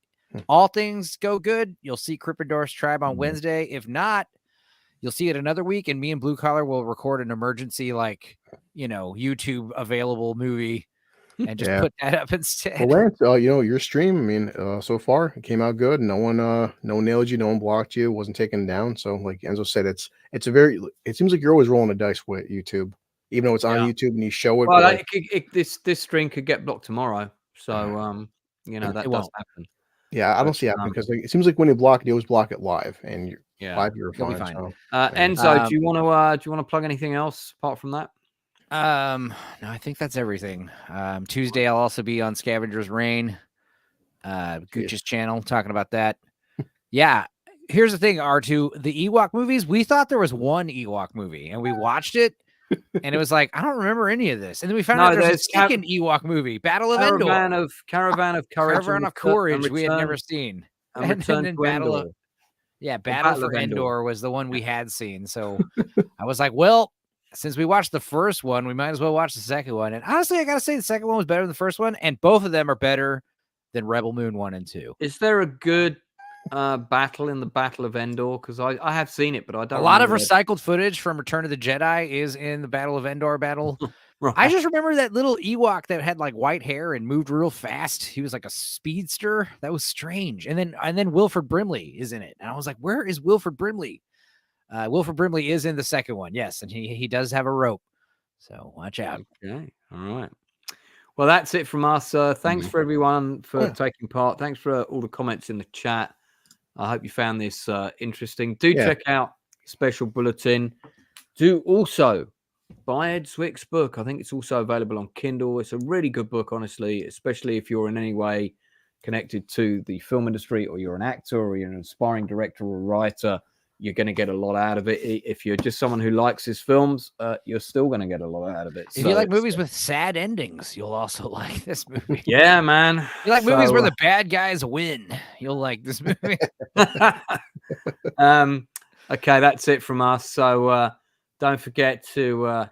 All things go good. You'll see Krippendorf's Tribe on Wednesday. If not, you'll see it another week, and me and Blue Collar will record an emergency, YouTube available movie and just put that up instead. Well, Lance, your stream, I mean, so far it came out good. No one nailed you, no one blocked you, wasn't taken down. So like Enzo said, it seems like you're always rolling the dice with YouTube. even though it's on YouTube and you show it. Well, like, this stream could get blocked tomorrow, so you know that does happen. Yeah, I don't see it happening because it seems like when you block it, you always block it live, and live you're You'll be fine. fine. So, Enzo, do you want to plug anything else apart from that? No, I think that's everything. Tuesday I'll also be on Scavenger's Reign, Gooch's channel, talking about that. Yeah, here's the thing, R2, the Ewok movies, we thought there was one Ewok movie, and we watched it, and it was like, I don't remember any of this. And then we found out there's a second Ewok movie, Battle of Endor. Caravan of Courage. Caravan of Courage we had never seen. And then Battle of Endor was the one we had seen. So I was like, well, since we watched the first one, we might as well watch the second one. And honestly, I got to say the second one was better than the first one, and both of them are better than Rebel Moon 1 and 2. Is there a good battle in the Battle of Endor? Because I have seen it, but I don't. A lot of recycled footage from Return of the Jedi is in the Battle of Endor battle. Right. I just remember that little Ewok that had like white hair and moved real fast. He was like a speedster. That was strange. And then Wilford Brimley is in it. And I was like, where is Wilford Brimley? Wilford Brimley is in the second one. Yes. And he does have a rope. So watch out. Okay. All right. Well, that's it from us. Thanks for everyone for taking part. Thanks for all the comments in the chat. I hope you found this interesting. Do check out Special Bulletin. Do also buy Ed Zwick's book. I think it's also available on Kindle. It's a really good book, honestly, especially if you're in any way connected to the film industry, or you're an actor, or you're an aspiring director or writer. You're going to get a lot out of it. If you're just someone who likes his films, you're still going to get a lot out of it. If you like movies with sad endings, you'll also like this movie. Yeah, man. If you like movies where the bad guys win, you'll like this movie. Okay, that's it from us. So don't forget to,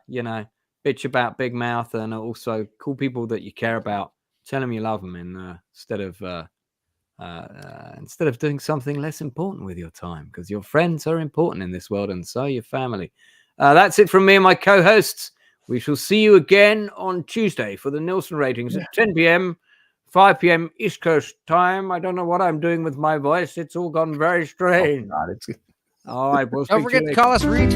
bitch about Big Mouth, and also call people that you care about. Tell them you love them, and instead of doing something less important with your time, because your friends are important in this world, and so your family. That's it from me and my co-hosts. We shall see you again on Tuesday for the Nielsen ratings at 10 p.m., 5 p.m. East Coast time. I don't know what I'm doing with my voice. It's all gone very strange. Oh, God, all right. We'll don't forget to call us Reed.